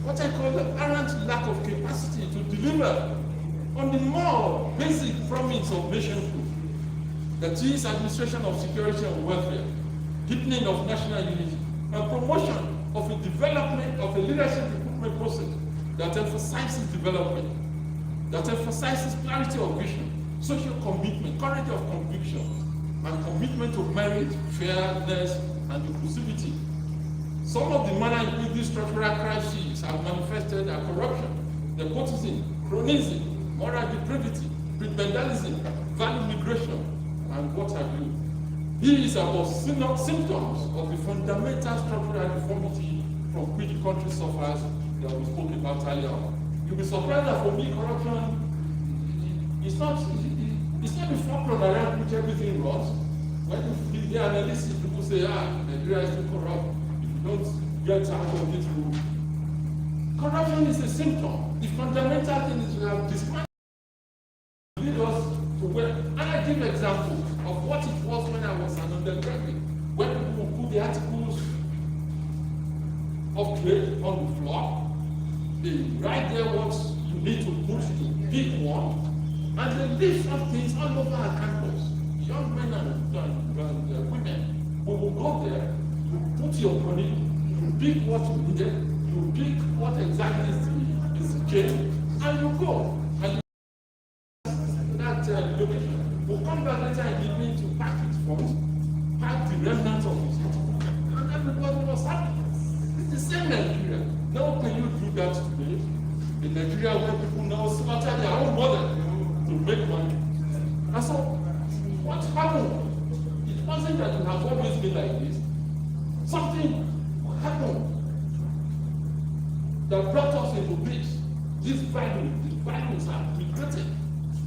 what I call the apparent lack of capacity to deliver on the more basic promise of nationhood, that is administration of security and welfare, deepening of national unity, and promotion of a development of a leadership recruitment process that emphasizes development, that emphasizes clarity of vision, social commitment, courage of conviction, and commitment to merit, fairness, and inclusivity. Some of the manner in which these structural crises have manifested are corruption, nepotism, cronyism, moral depravity, prebendalism, value migration, and what have you. These are but symptoms of the fundamental structural deformity from which the country suffers that we spoke about earlier. You'll be surprised that for me, corruption it's not the fulcrum around which everything runs. When you hear analysis, people say, Nigeria is too corrupt. If you don't get out of this rule. Corruption is a symptom. The fundamental thing is we have dismantled lead us to where. And I give examples of what it was when I was an undergraduate, when people would put the articles of trade on the floor, they write there what you need to put to pick one, and they leave some things all over our campus. Young men and women who will go there, you put your money, you pick what you needed, you pick what exactly is the change, and you go. And you that location will come back later in the evening to pack its funds, pack the remnants of it, and everybody was happy. It's the same Nigeria. Now can you do that today? In Nigeria where people now slaughter their own mother to make money. And so, what happened? It wasn't that you have always been like this. Something happened that brought us into this. These values are regretted.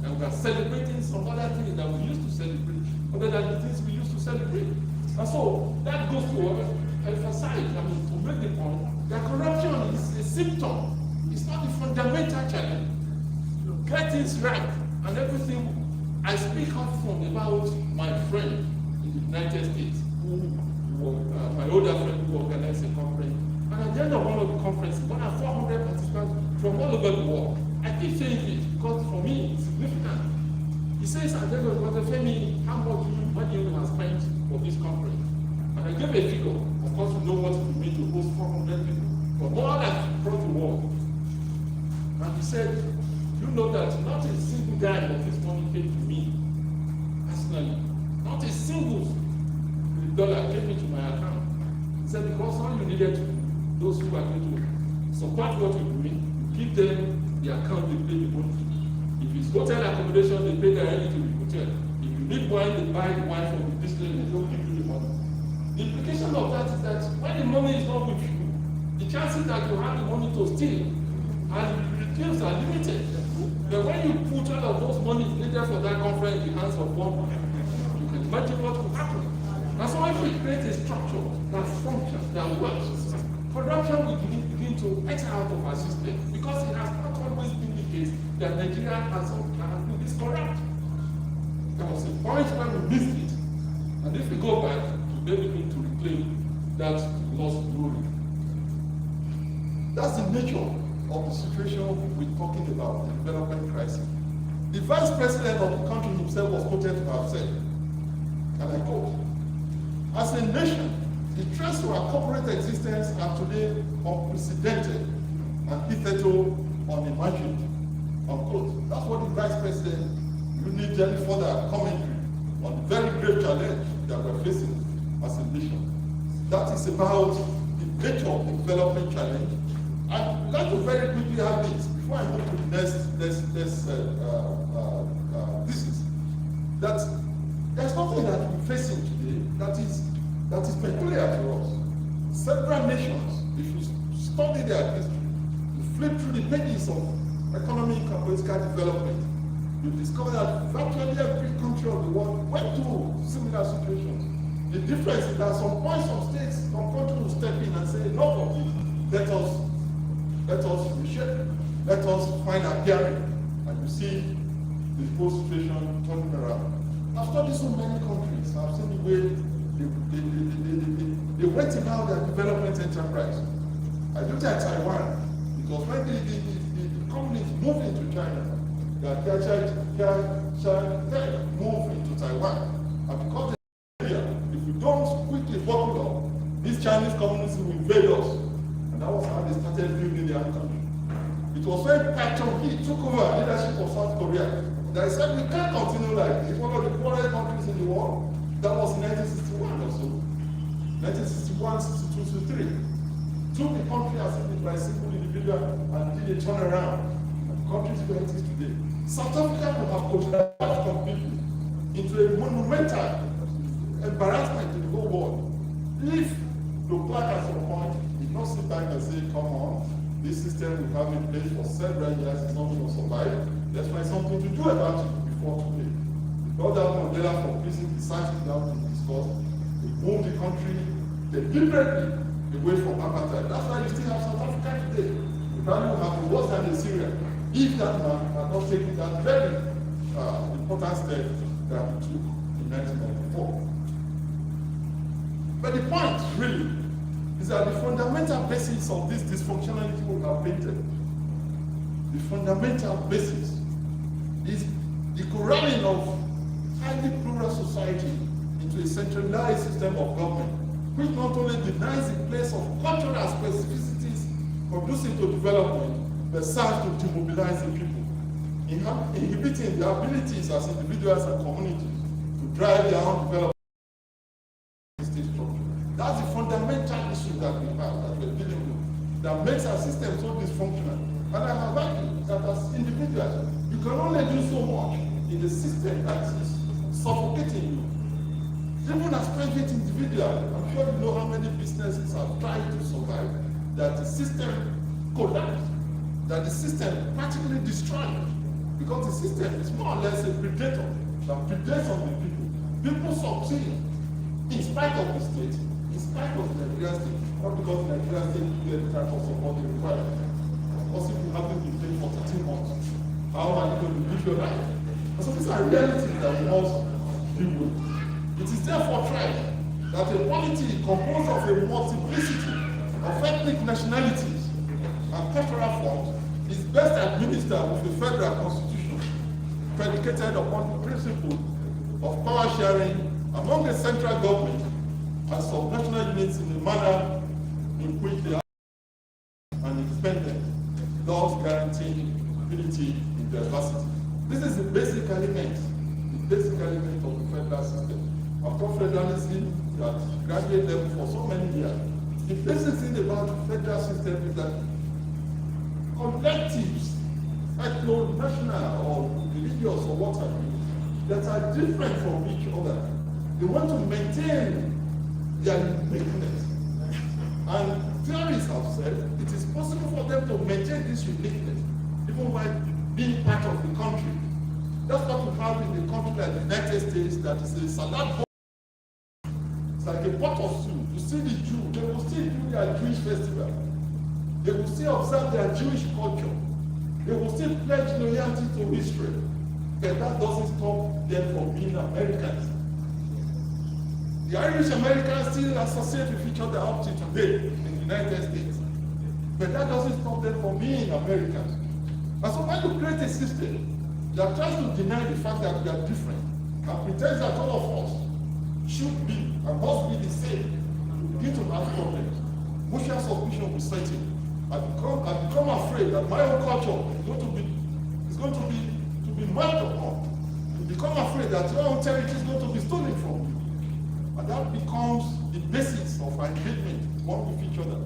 And we are celebrating some other things that we used to celebrate, other than the things we used to celebrate. And so, that goes to emphasize, to make the point, that corruption is a symptom. It's not the fundamental challenge. Get things right, and everything. I speak often about my friend in the United States, my older friend who organized a conference. And at the end of one of the conferences, more than 400 participants from all over the world. I keep saying this because for me it's significant. He says at the end of the conference, Femi, how much money you have spent for this conference? And I gave a figure. Of course, we know what it would mean to host 400 people, but more than across the world. And he said, you know that not a single guy of this money came to me personally. Not a single dollar came into my account. He said, because all you needed to do those who are going to support what you're doing, you give them the account they pay the money. If it's hotel accommodation, they pay directly to the hotel. If you need wine, they buy the wine from the distillery, they don't give you the money. The implication of that is that when the money is not with you, the chances that you have the money to steal and reduce are limited. But when you put all of those money needed for that conference in the hands of one man, you can imagine what will happen. And so if we create a structure that functions, that works, corruption will begin to enter out of our system, because it has not always been the case that Nigeria has been this corrupt. There was a point where we missed it, and if we go back, we begin to reclaim that lost glory. That's the nature of the situation we're talking about, the development crisis. The vice president of the country himself was quoted to have said, and I quote, "As a nation, the threats to our corporate existence are today unprecedented and hitherto unimagined." Unquote. That's what the vice president will need any further commentary on the very grave challenge that we're facing as a nation. That is about the nature of the development challenge. I'd like to very quickly have this before I move to the next thesis. That there's nothing that we're facing today that is peculiar to us. Several nations, if you study their history, you flip through the pages of economic and political development, you discover that virtually every country of the world went through similar situations. The difference is that some points, some states, some countries will step in and say, "Enough of this, let us reshape, let us find a bearing," and you see the whole situation turning around. I've studied so many countries. I've seen the way they went about their development enterprise. I looked at Taiwan, because when the companies moved into China, that China moved into Taiwan, and because if we don't quickly buckle up, these Chinese communists will invade us. And that was how they started building their country. It was when Park Chung-hee took over leadership of South Korea that he said, we can't continue like this. One of the poorest countries in the world. That was in 1961 or so. 1961, 62, 63. Took the country as if by a single individual and did a turnaround. And the country is where it is today. South Africa will have collapsed completely into a monumental embarrassment to the whole world. If the black at some point did not sit back and say, "Come on, this system we have in place for several years is not going to survive. Let's find something to do about it before today." Because that Mandela from prison decided down to discuss, they moved the country deliberately away from apartheid. That's why you still have South Africa today. You probably have the worse than in Syria. If that man had not taken that very important step that he took in 1994. But the point, really, is that the fundamental basis of this dysfunctionality we have painted, the fundamental basis, is the corralling of highly plural society into a centralized system of government, which not only denies the place of cultural specificities conducive to development, but serves to demobilize the people, inhibiting their abilities as individuals and communities to drive their own development. That's the fundamental issue that we have, that we're dealing with, that makes our system so dysfunctional. And I have argued that as individuals, you can only do so much in a system that is suffocating you. Even as private individuals, I'm sure you know how many businesses have tried to survive, that the system collapsed, that the system practically destroyed, because the system is more or less a predator that predates on the people. People succeed in spite of the state, in spite of the Nigerian state, not because the Nigerian state gives the type of support they require. Because if you haven't been paid for 13 months, how are you going to live your life? And so these are realities that we must deal with. It is therefore tried that a polity composed of a multiplicity of ethnic nationalities and cultural forms is best administered with a federal constitution predicated upon the principle of power sharing among the central government and subnational units in a manner in which they are and independent, thus guaranteeing unity in diversity. This is the basic element of the federal system. After federalism that graduated level for so many years The basic thing about the federal system is that collectives, ethno-national or religious or whatever, that are different from each other, they want to maintain their uniqueness. And theorists have said it is possible for them to maintain this uniqueness even while being part of the country. That's what we have in a country like the United States, that is a salad bowl. It's like a pot of soup. You see the Jew, they will still do their Jewish festival. They will still observe their Jewish culture. They will still pledge loyalty to Israel. But that doesn't stop them from being Americans. The Irish Americans still associate with each other up to today in the United States. But that doesn't stop them from being Americans. And so when you create a system that tries to deny the fact that we are different and pretends that all of us should be and must be the same, you begin to have problems. Mutual suspicion will set in. I become afraid that my own culture is going to be marked upon. You become afraid that your own territory is going to be stolen from you. And that becomes the basis of our engagement one with each other.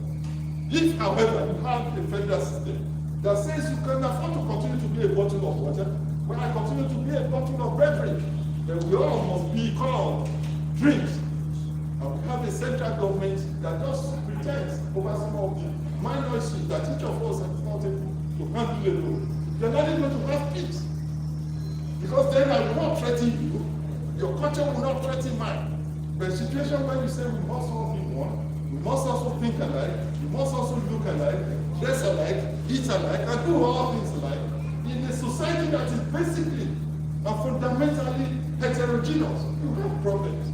If, however, you have a federal system that says you can afford to continue to be a bottle of water, when I continue to be a bottle of beverage, then we all must be called drinks. And we have a central government that just pretends over some of the minor issues that each of us is not able to handle alone. You're not able to have peace. Because then I will not threaten you, your culture will not threaten mine. But a situation where you say we must all be one, we must also think alike, we must also look alike, dress alike, eat alike, and do all things alike, in a society that is basically and fundamentally heterogeneous, you have problems.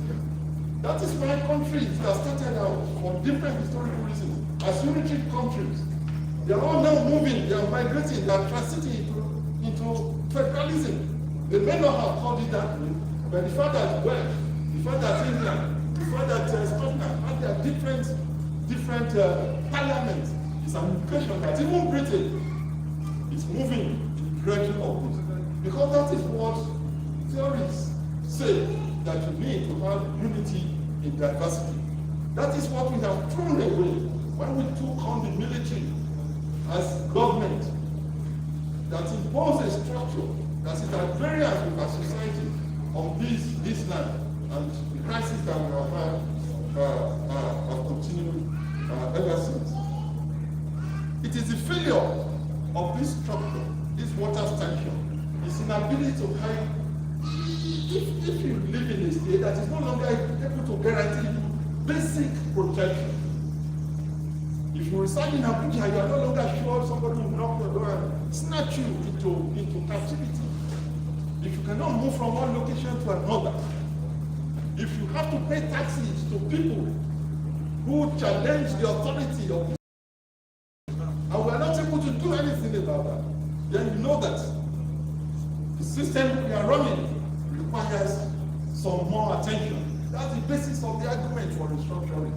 That is why countries that started out for different historical reasons as unitary countries, they are all now moving, they are migrating, they are transiting into federalism. They may not have called it that way, but the fact that Wales, the fact that England, the fact that Scotland have their different parliaments is an indication that even Britain is moving in the direction of this. Because that is what theories say, that you need to have unity in diversity. That is what we have thrown away when we took on the military as government that imposed a structure that is at variance with our society on this land, and the crisis that we have had have continued ever since. It is the failure of this structure, this water stanchion, its inability to help. If you live in a state that is no longer able to guarantee you basic protection, if you reside in Abuja, you are no longer sure somebody will knock your door and snatch you into captivity. If you cannot move from one location to another, if you have to pay taxes to people who challenge the authority of this, and we are not able to do anything about that, then you know that the system we are running requires some more attention. That's the basis of the argument for restructuring.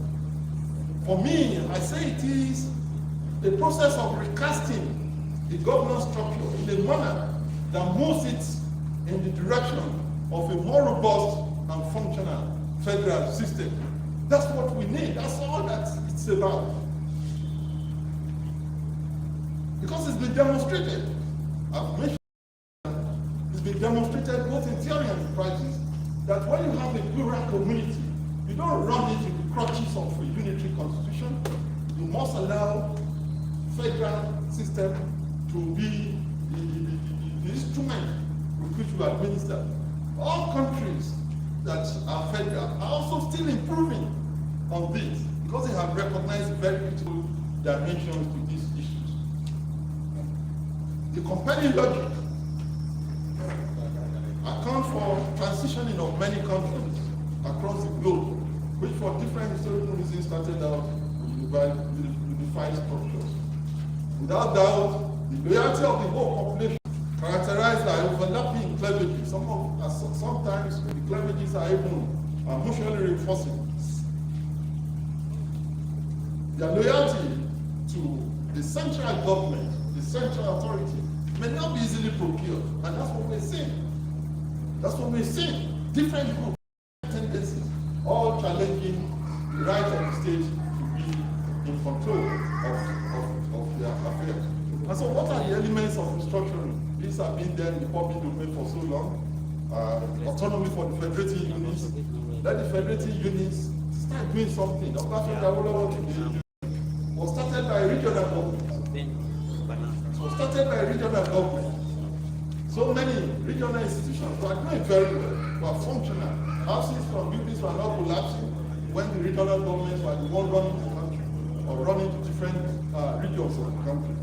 For me, I say it is a process of recasting the governance structure in a manner that moves it in the direction of a more robust and functional federal system. That's what we need. That's all that it's about. Because it's been demonstrated. I've mentioned it's been demonstrated both in theory and in practice that when you have a plural community, you don't run it in the crutches of a unitary constitution. You must allow federal system to be the instrument with which you administer. All countries that are federal are also still improving on this because they have recognized very critical dimensions to these issues. The compelling logic accounts for transitioning of many countries across the globe, which for different historical reasons started out with unified structures. Without doubt, the loyalty of the whole population characterized by overlapping cleavages. Sometimes the cleavages are even mutually reinforcing. Their loyalty to the central government, the central authority, may not be easily procured, and that's what we're seeing. That's what we're seeing. Different groups, tendencies, all challenging the right of the state to be flow of their affairs. And so what are the elements of restructuring? These have been there in the public domain for so long. Autonomy for the federating units. Let the federating units start doing something. The was started by regional government. It was started by regional government. So many regional institutions were doing very well, were functional. Houses from buildings were not collapsing when the regional governments were the one running the country or running to different regions of the country.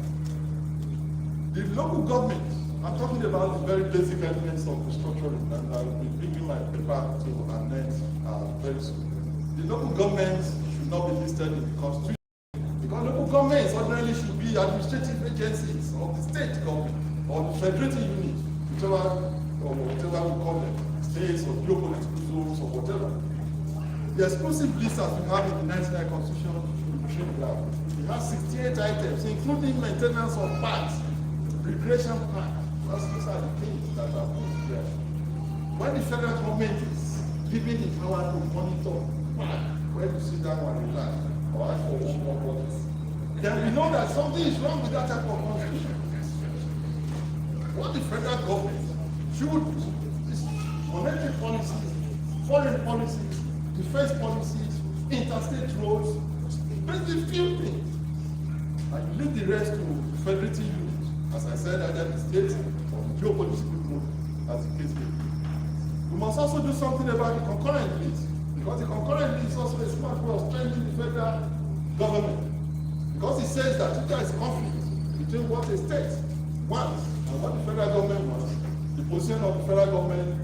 The local government, I'm talking about the very basic elements of restructuring, and I will be bringing my paper to an end very soon. The local governments should not be listed in the constitution because local governments ordinarily should be administrative agencies of the state government or the federating unit, whatever we call them, states or geopolitical zones or whatever. The exclusive list as we have in the 1999 Constitution should be trimmed down. It has 68 items, including maintenance of parks, recreation park. Those are the things that are put there. When the federal government is given the power to monitor park, where you sit down and relax, or ask for more bodies, then we know that something is wrong with that type of constitution. What the federal government should do is monetary policies, foreign policies, defense policies, interstate roads, basically few things. And you leave the rest to the federating units. As I said, either the state or the geopolitical mode, as the case may be. We must also do something about the concurrent list, because the concurrent list is also a smart way of strengthening the federal government. Because it says that if there is conflict between what a state wants and what the federal government wants, the position of the federal government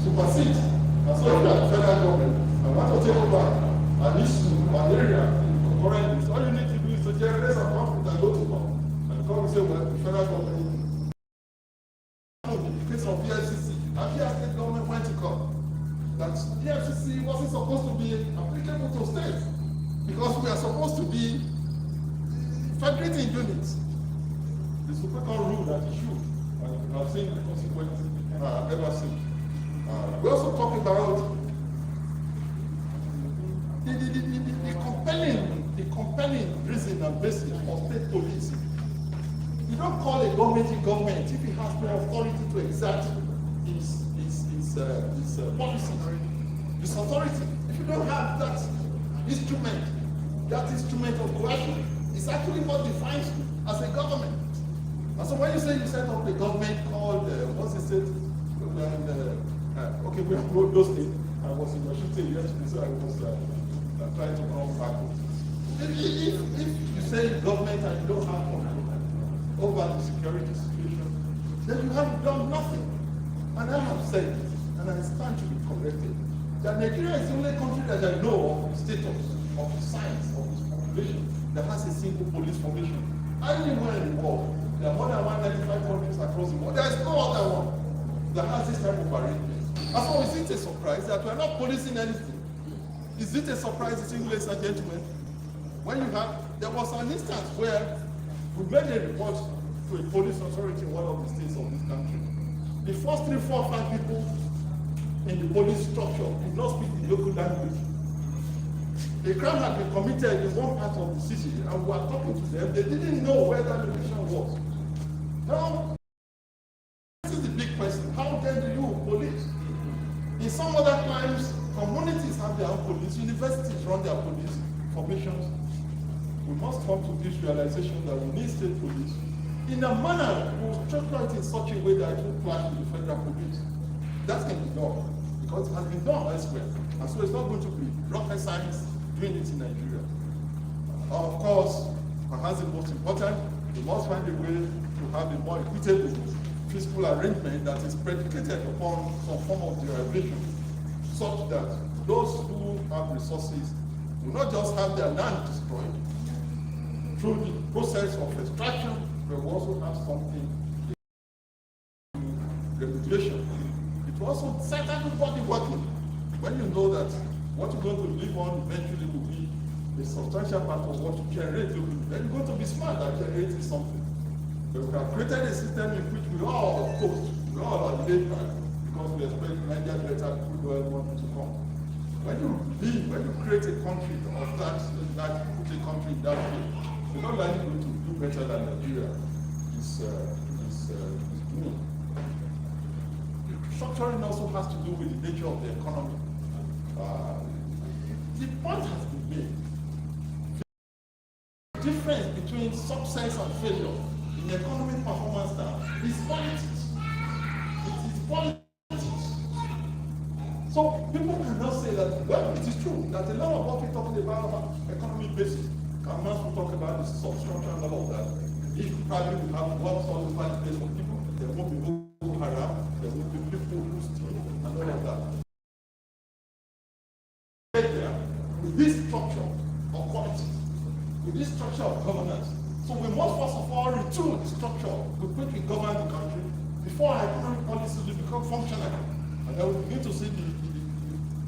supersedes. And so if you are the federal government and want to take over an issue, an area in the concurrent list, all you need to do is to generate some conflict and go to court. Come say, well, the federal government, in the case of EFCC, and the state government went to court, that EFCC wasn't supposed to be applicable to states, because we are supposed to be federating units. The Supreme Court ruled that it should, and we have seen the consequences ever since. We also talk about the compelling reason and basis for state police. You don't call a government a government if it has no authority to exert its policies, its authority. If you don't have that instrument of coercion, it's actually what defines you as a government. And so when you say you set up a government called, what's it said? Okay, we have Ondo State. I was in Washington yesterday, so I was trying to come backwards. If you say government and you don't have control over the security situation, then you have done nothing. And I have said, and I stand to be corrected, that Nigeria is the only country that I know of the status, of the size, of its population, that has a single police formation. Anywhere in the world, there are more than 195 countries across the world. There is no other one that has this type of arrangement. And so is it a surprise that we are not policing anything? Is it a surprise, ladies and gentlemen? When you have, there was an instance where we made a report to a police authority in one of the states of this country. The first 3, 4, 5 people in the police structure did not speak the local language. The crime had been committed in one part of the city, and we were talking to them. They didn't know where that location was. Now, this is the big question. How then do you police? In some other crimes, communities have their own police, universities run their police formations. We must come to this realization that we need state police. In a manner, we will structure it in such a way that it will clash with the federal police. That can be done, because it has been done elsewhere. And so it's not going to be rocket science doing it in Nigeria. Of course, perhaps the most important, we must find a way to have a more equitable fiscal arrangement that is predicated upon some form of derivation, such that those who have resources will not just have their land destroyed through the process of extraction, but will also have something reputation. It will also set everybody working. When you know that what you're going to live on eventually will be a substantial part of what you generate, then you're going to be smart at generating something. But we have created a system in which we all are laid back because we expect Nigeria Delta crude oil money to come. when you create a country of that, put a country in that way, you're not likely going to do better than Nigeria is doing. Structuring also has to do with the nature of the economy. The point has been made. The difference between success and failure in economic performance now is politics. It is politics. So people cannot say that, well, it is true that a lot of what we're talking about economic basis, and once we talk about the substructure and all of that, if probably we have one solid place for people, there won't be Boko Haram, there won't be people who steal and all of that. With this structure of politics, with this structure of governance, so we must first of all retool the structure with which we govern the country before our economic policies will become functional. And then we begin to see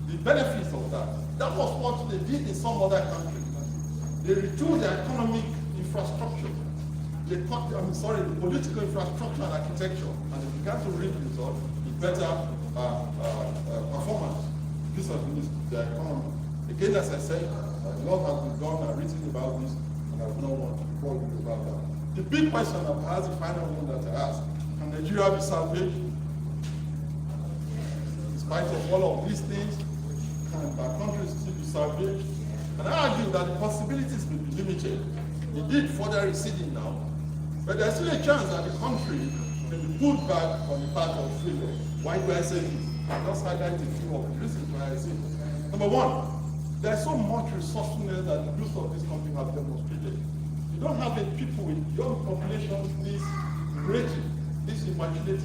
the benefits of that. That was what they did in some other countries. They retooled their economic infrastructure. They cut, the political infrastructure and architecture, and they began to reap results with better performance. This has been the economy. Again, as I said, a lot has been done and written about this, and I do not want to bore you about that. The big question I've asked, the final one that I asked, can Nigeria be salvaged? In spite of all of these things, can our country still be salvaged? And I argue that the possibilities may be limited. Indeed, further receding now, but there's still a chance that the country may be put back on the path of failure. Why do I say this? I just highlight a few of the reasons why I say this. Number one, there's so much resourcefulness that the youth of this country have demonstrated. You don't have a people with young population this raging, this imaginative,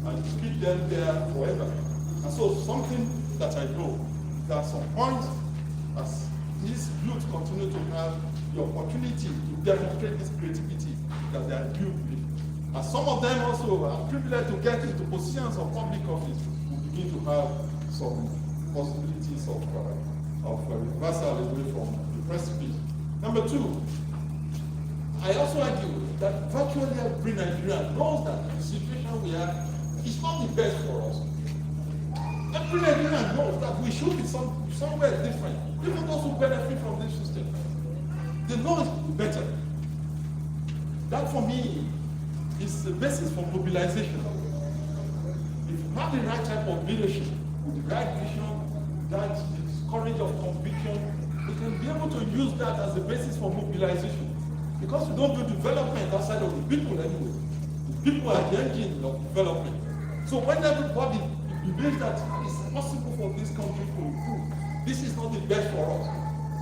and to keep them there forever. And so something that I know, there are some points as these youth continue to have the opportunity to demonstrate this creativity that they are due with. And some of them also are privileged to get into positions of public office who begin to have some possibilities of reversal away from the precipice. Number two, I also argue that virtually every Nigerian knows that the situation we are is not the best for us. Every Nigerian knows that we should be somewhere different. Even those who benefit from this system, they know it's better. That for me is the basis for mobilization. If you have the right type of leadership, with the right vision, that courage of conviction, we can be able to use that as a basis for mobilization. Because we don't do development outside of the people anyway. The people are the engine of development. So when everybody believes that it's possible for this country to improve, this is not the best for us.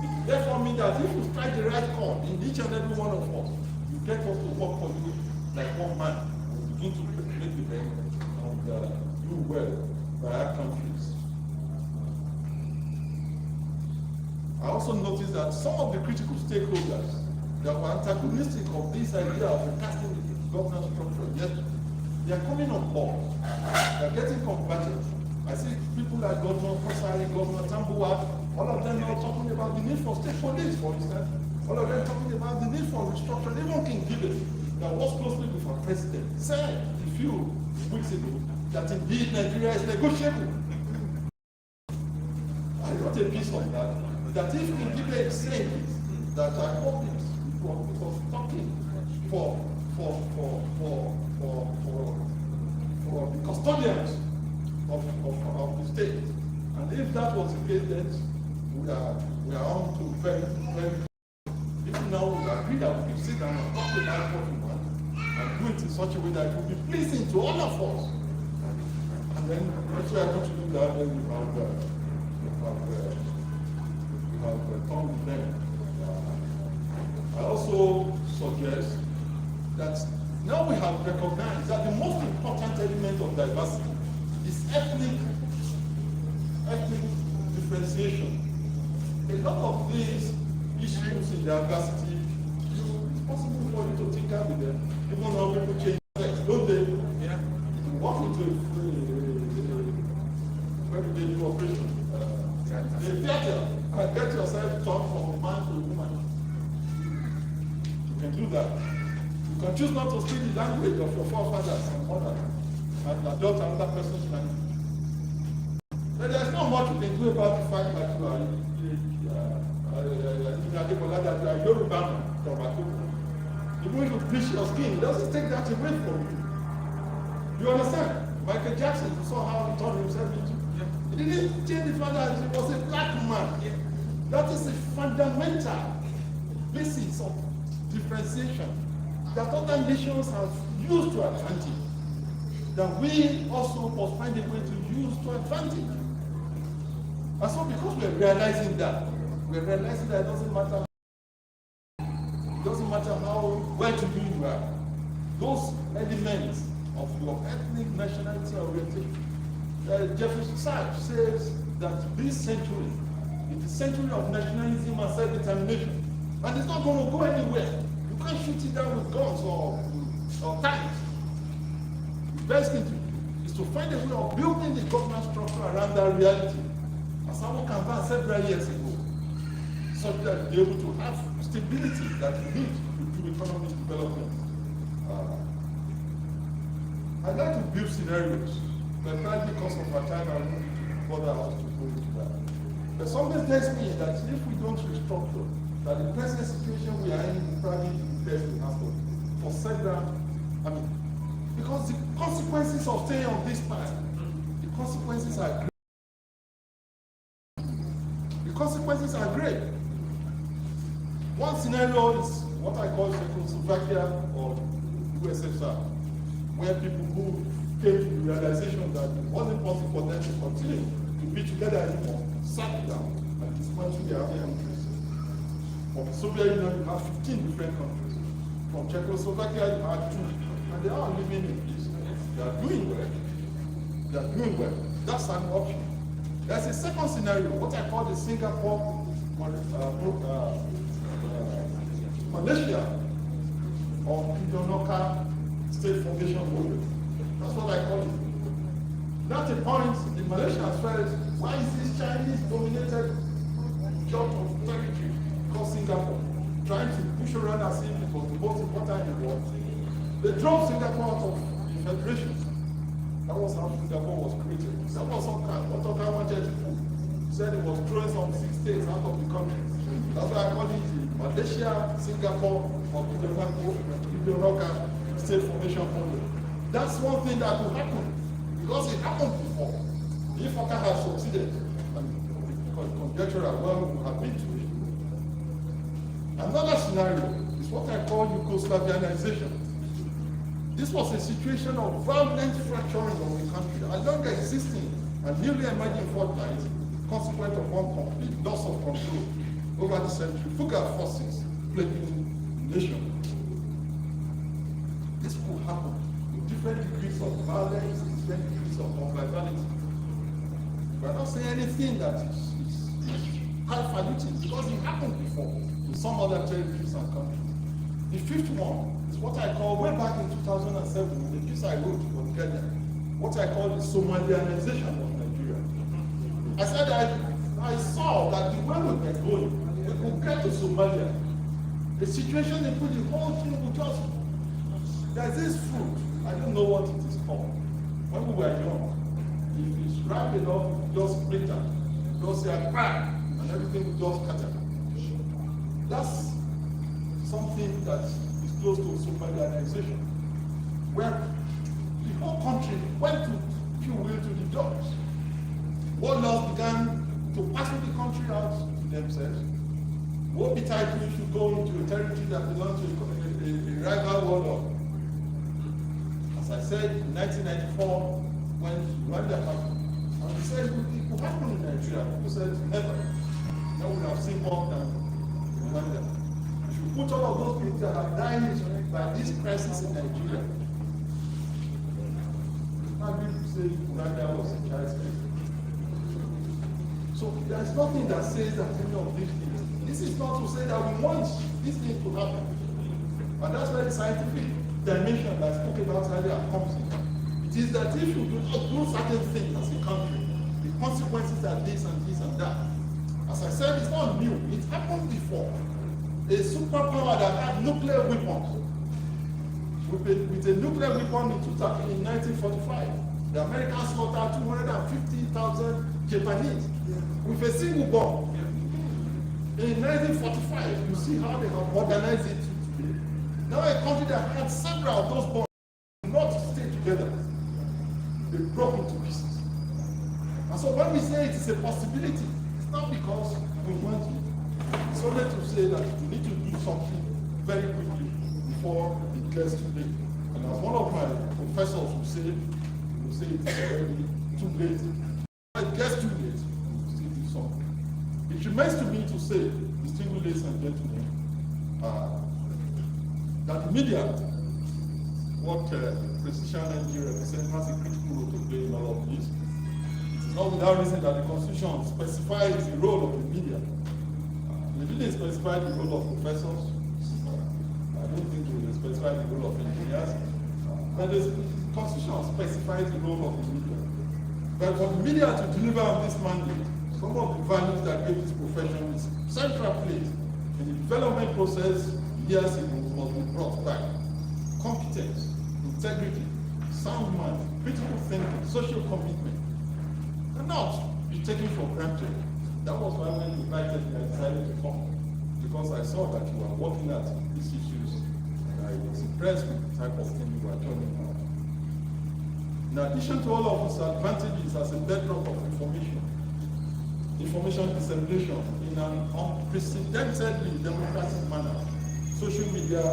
It therefore means that if you strike the right chord in each and every one of us, you get us to work for you like one man, and begin to make the bank and do well by our countries. I also noticed that some of the critical stakeholders that were antagonistic of this idea of recasting the governance structure, yet they are coming on board. They are getting converted. I see people like Governor Kosari, Governor Tambuwa, all of them are talking about the need for state police, for instance. All of them talking about the need for restructuring. Even King Gideon, that works closely with our president, said a few weeks ago that indeed Nigeria is negotiable. I wrote a piece on that. That if King Gideon is saying this, that I hope it was talking for the custodians of the state. And if that was the case, then we are on to very, very. If now we agree that we can sit down and talk about what we want and do it in such a way that it will be pleasing to all of us. And then if we are going to do that, then we have come with them. I also suggest that now we have recognized that the most important element of diversity is ethnic differentiation. A lot of these issues in diversity, it's possible for you to tinker with them, even though people change sex, don't they? Yeah. You walk into where do they do operation? The theater, and get yourself turned from a man to a woman. You can do that. You can choose not to speak the language of your forefathers and mothers and adopt another person's language. But there's not much we can do about the fact that you are Yoruba man from Akoko. Even if you bleach your skin, it doesn't take that away from you. You understand? Michael Jackson, you saw how he turned himself into. He didn't change the fact that he was a black man. That is a fundamental basis of differentiation that other nations have used to advantage. That we also must find a way to use to advantage. And so because we're realizing that it doesn't matter. It doesn't matter how well-to-do you are. Those elements of your ethnic nationality orientation. Jefferson Sachs says that this century is the century of nationalism and self-determination. And it's not going to go anywhere. You can't shoot it down with guns or tanks. The best thing to do is to find a way of building the government structure around that reality. As someone canvassed several years ago, so that you're able to have stability that you need to do economic development. I'd like to build scenarios, but probably because of our time, I won't bother us to go into that. But something tells me that if we don't restructure, that the present situation we are in will probably be the best we have for several, because the consequences of staying on this path, the consequences are great. The consequences are great. One scenario is what I call Czechoslovakia or USSR, where people who came to the realization that it wasn't possible for them to continue to be together anymore, sat down and dismantled their own countries. From the Soviet Union, you have 15 different countries. From Czechoslovakia, you have 2, and they are living in peace. They are doing well. They are doing well. That's an option. There's a second scenario, what I call the Singapore, Malaysia, or Indonesia state formation movement. That's what I call it. At a point, the Malaysians felt, why is this Chinese-dominated chunk of territory called Singapore trying to push around as if it was the most important in the world? They drove Singapore out of the Federation. That was how Singapore was created. That was what Otoka wanted to do. He said it was throwing some 6 states out of the country. That's why I call it the Malaysia, Singapore, or Indonesia state formation model. That's one thing that will happen because it happened before. If Oka had succeeded, conjectural, well, we have been to it. Another scenario is what I call Yugoslavianization. This was a situation of violent fracturing of the country, a longer existing and newly emerging fault lines, consequent of one complete loss of control over the centrifugal forces plaguing the nation. This could happen with different degrees of violence, different degrees of non-violence. We're not saying anything that is highfalutin because it happened before in some other territories and countries. The fifth one is what I call, way back in 2007, the piece I wrote for Kenya, what I call the Somalianization of Nigeria. I said I saw that the way we were going, we could get to Somalia. The situation in which the whole thing would just, there's this fruit, I don't know what it is called. When we were young, if it's ripe enough, just splitter, just say a crack, and everything will just scatter. That's something that is close to Somalianization, where the whole country went to, if you will, to the dogs. Warlords began to parcel the country out to themselves. What be title if you go into a territory that belongs to a rival warlord? As I said in 1994, when Rwanda happened, and we said it could happen in Nigeria. People said never. Now we have seen more than Rwanda. If you put all of those people that have died by this crisis in Nigeria, how do you say Rwanda was a child's play? So there's nothing that says that any of these things. This is not to say that we want these things to happen. And that's where the scientific dimension that I spoke about earlier comes in. It is that if you do not do certain things as a country, the consequences are this and this and that. As I said, it's not new. It happened before. A superpower that had nuclear weapons, with a nuclear weapon in 1945, The Americans slaughtered 250,000 Japanese with a single bomb. In 1945, you see how they have modernized it today. Now a country that had several of those bombs did not stay together. They broke into pieces. And so when we say it is a possibility, it's not because we want it. It's only to say that we need to do something very quickly before it gets too late. And as one of my professors would say it is already too late. When it gets too late, we will still do something. It remains to me to say, distinguished ladies and gentlemen, that the media, what Precision Nigeria represents, has a critical role to play in all of this. It is not without reason that the Constitution specifies the role of the media. It didn't specify the role of professors. I don't think it specifies the role of engineers. But the Constitution specifies the role of the media. But for the media to deliver on this mandate, some of the values that gave this profession is central place in the development process years ago must be brought back. Competence, integrity, sound mind, critical thinking, social commitment, and not be taken for granted. That was why when you invited me, I decided to come, because I saw that you were working at these issues, and I was impressed with the type of thing you were talking about. In addition to all of its advantages as a bedrock of information dissemination in an unprecedentedly democratic manner, social media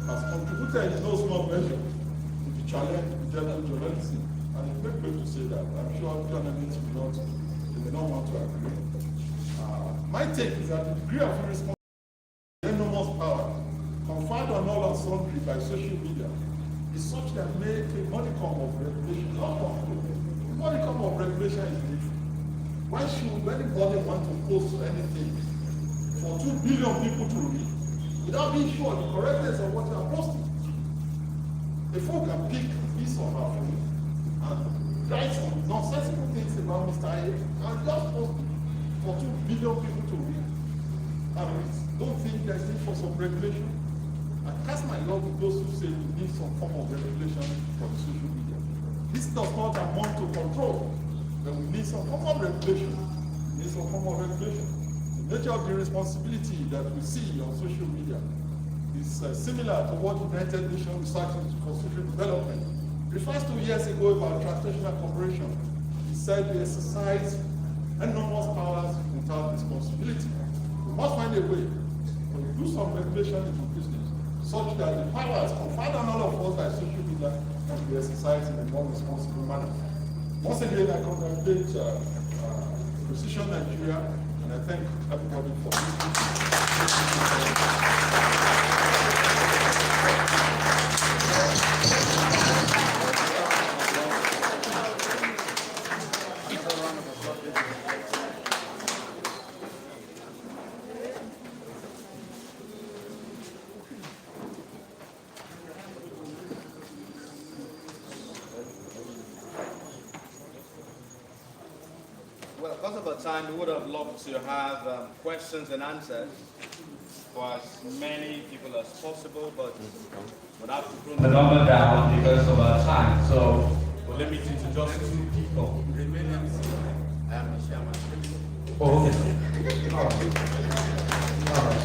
has contributed in no small measure to the challenge of journalism. And it's very good to say that. I'm sure journalists may not want to agree. My take is that the degree of irresponsibility, enormous power, conferred on all and sundry by social media, is such that make a modicum of regulation, not control. A modicum of regulation is needed. Why should anybody want to post anything for 2 billion people to read without being sure the correctness of what you are posting? The folk can pick his or her phone and write some nonsensical things about Mr. A and just post it for 2 billion people to read. And we don't think there's need for some regulation. I cast my love with those who say we need some form of regulation for the social media. This does not amount to control. Then we need some form of regulation. We need some form of regulation. The nature of the responsibility that we see on social media is similar to what United Nations Research for Social Development refers to years ago about transnational cooperation. It said we exercise enormous powers without responsibility. We must find a way to do some regulation in the business such that the powers conferred on all of us by social media can be exercised in a more responsible manner. Once again, I congratulate Precision Nigeria, and I thank everybody for Well, because of our time, we would have loved to have questions and answers for as many people as possible, but we'll have to bring the number down because of our time. So we'll limit it to just 2 people. I am the chairman. Oh, okay. All right.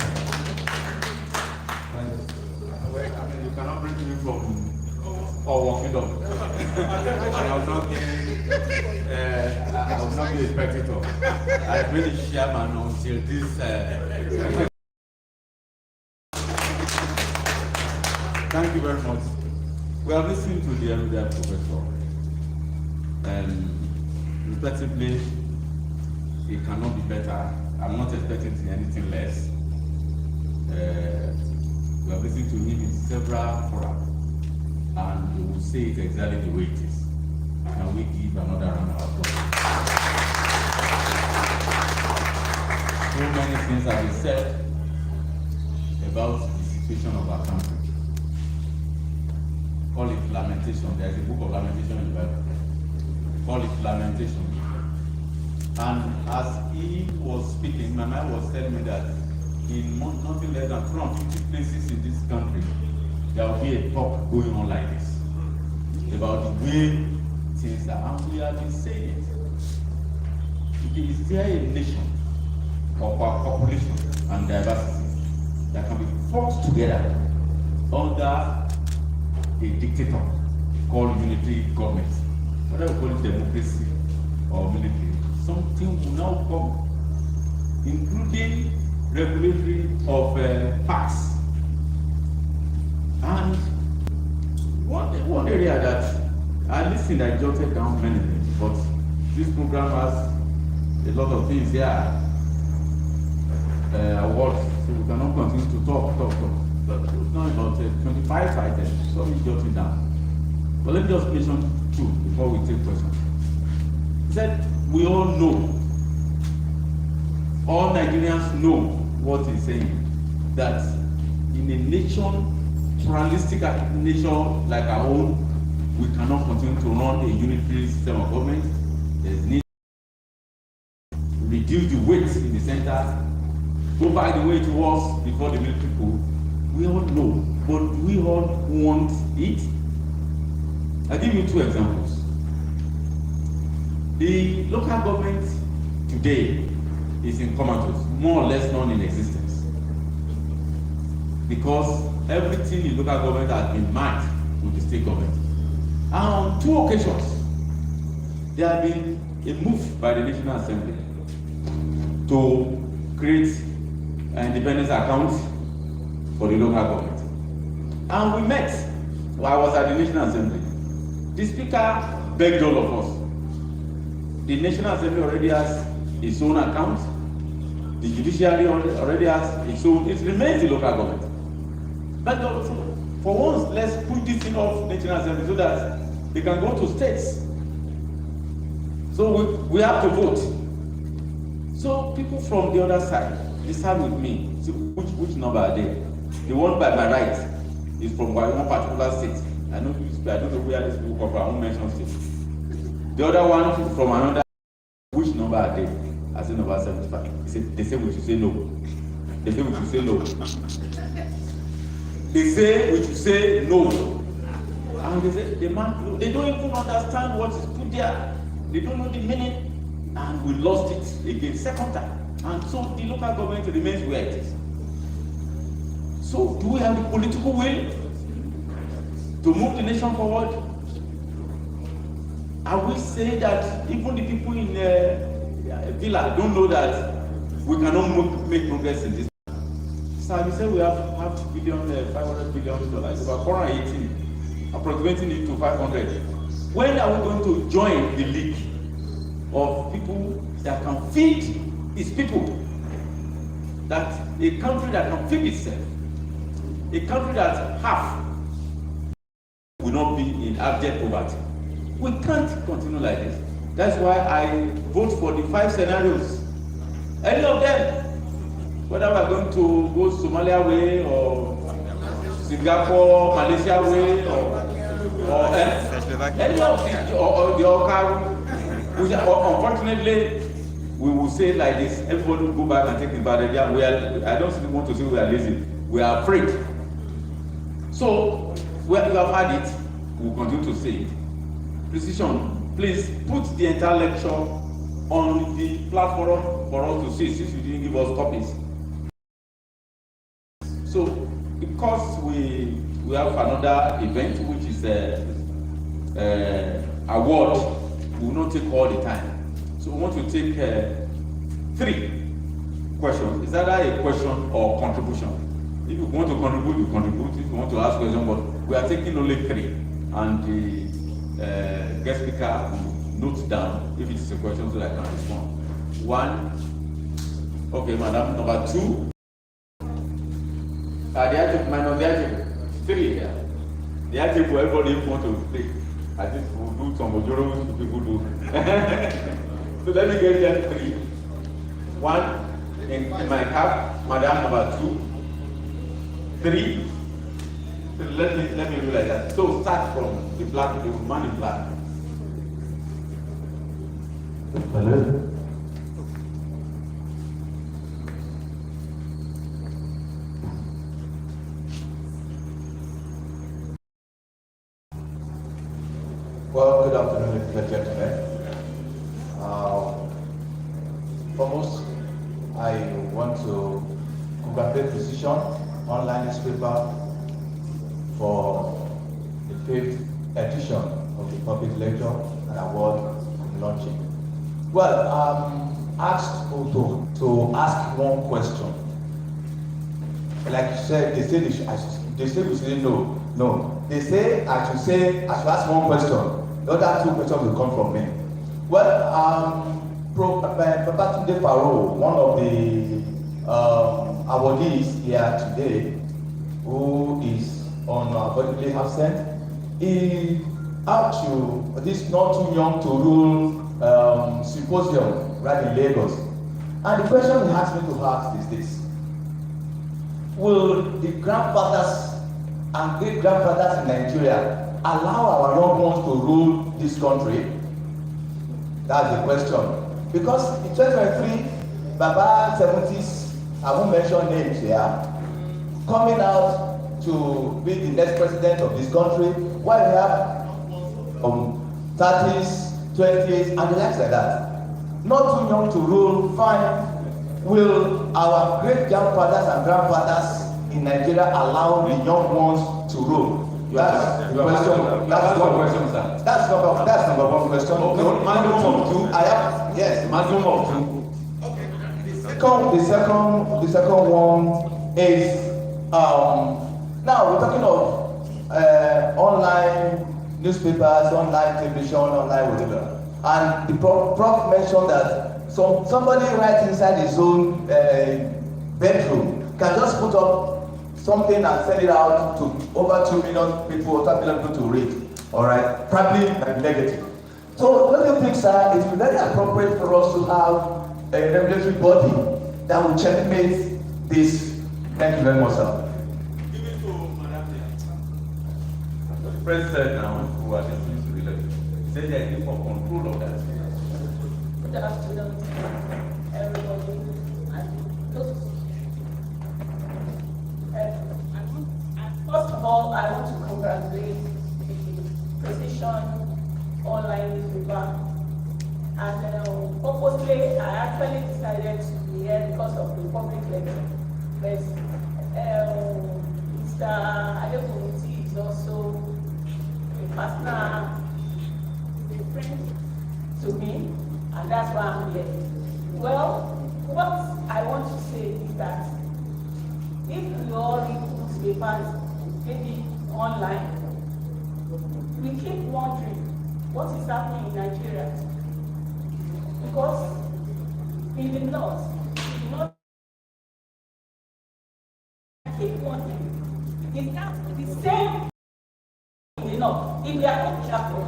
I mean, you cannot bring me from walking up. I will not be a spectator. I've been a chairman until this. Thank you very much. We are listening to the eminent professor, and respectively, it cannot be better. I'm not expecting anything less. We are listening to him in several forums, and we will say it exactly the way it is. Can we give another round of applause? So many things have been said about the situation of our country. Call it lamentation. There is a book of lamentation in the Bible. Call it lamentation. And as he was speaking, my mind was telling me that in nothing less than 250 places in this country, there will be a talk going on like this about the way things are, and we have been saying it. Is there a nation of our population and diversity that can be forced together under a dictator called unitary government? Whether we call it democracy or military, something will now come, including regulatory of parks. And one area that I listened, I jotted down many things, but this program has a lot of things here. Awards, so we cannot continue to talk. But it's not about 25 items, so we jot it down. But let me just mention two before we take questions. He said, we all know, all Nigerians know what he's saying, that in a nation, pluralistic nation like our own, we cannot continue to run a unitary system of government. There's need to reduce the weight in the center, go back the way it was before the military coup. We all know, but we all want it. I'll give you two examples. The local government today is in comatose, more or less non-in-existence, because everything in local government has been merged with the state government. And on two occasions, there has been a move by the National Assembly to create an independence account for the local government. And we met, I was at the National Assembly. The Speaker begged all of us. The National Assembly already has its own account. The judiciary already has its own. It remains the local government. But for once, let's put this thing off National Assembly so that they can go to states. So we have to vote. So people from the other side, they start with me. So which number are they? The one by my right is from one particular state. I don't know where these people come from. I won't mention state. The other one from another. Which number are they? I said number 75. They say we should say no. They say we should say no. They say we should say no. And they say they don't even understand what is put there. They don't know the meaning. And we lost it again, second time. And so the local government remains where it is. So do we have the political will to move the nation forward? Are we saying that even the people in Villa don't know that we cannot make progress in this? So we say we have $500 billion, it's about 480, approximating it to 500. When are we going to join the league of people that can feed its people? That a country that can feed itself, a country that half will not be in abject poverty. We can't continue like this. That's why I vote for the 5 scenarios. Any of them, whether we're going to go Somalia way or Singapore, Malaysia way or any of the or the Oka, which unfortunately we will say like this, everybody will go back and take the bad idea. I don't want to say we are lazy. We are afraid. So where you have had it, we will continue to say it. Precision, please put the entire lecture on the platform for us to see, since you didn't give us copies. So, because we have another event, which is award, we will not take all the time. So we want to take 3 questions. Is either a question or contribution? If you want to contribute, you contribute. If you want to ask questions, but we are taking only 3. And the guest speaker will note down if it is a question so that I can respond. 1, okay, madam. Number 2, the adjective minus the adjective. 3 here. The adjective everybody want to play. I think we'll do some majority which people do. So let me get them 3. 1 in my cap, madam. Number 2, 3. So let me do like that. So start from the black, the man in black. Hello. Well, good afternoon, ladies and gentlemen. Foremost, I want to congratulate Precision online newspaper for the 5th edition of the public lecture and award launching. Well, I'm asked to ask one question. Like you said, they say we say no. No. They say I should ask one question. The other 2 questions will come from me. Well, Babatunde Faro, one of the awardees here today, who is unavoidably absent, he had to this not too young to rule symposium right in Lagos. And the question he asked me to ask is this: will the grandfathers and great-grandfathers in Nigeria allow our young ones to rule this country? That's the question. Because in 2023, Baba 70s, I won't mention names here, coming out to be the next president of this country, while we have 30s, 20s, and the likes like that. Not too young to rule, fine. Will our great-grandfathers and grandfathers in Nigeria allow the young ones to rule? That's the question. That's one question, sir. That's number one question. Okay. Maximum of 2. I have, yes. Maximum of 2. Okay. The second one is now we're talking of online newspapers, online television, online whatever. And the Prof mentioned that somebody right inside his own bedroom can just put up something and send it out to over 2 million people or 3 million people to read. All right, probably negative. So don't you think, sir, it's very appropriate for us to have a regulatory body that will checkmate this? Thank you very much, sir. Give it to Madam. The president now, who are listening to the lecture, said they are looking for control of that. Good afternoon, everybody. First of all, I want to congratulate the Precision online newspaper. And purposely, I actually decided to be here because of the public lecture. But Mr. Adekunti is also a partner, a friend to me, and that's why I'm here. Well, what I want to say is that if we all read newspapers, maybe online, we keep wondering what is happening in Nigeria. Because in the north, keep wondering, is that the same in the north? If we are not careful,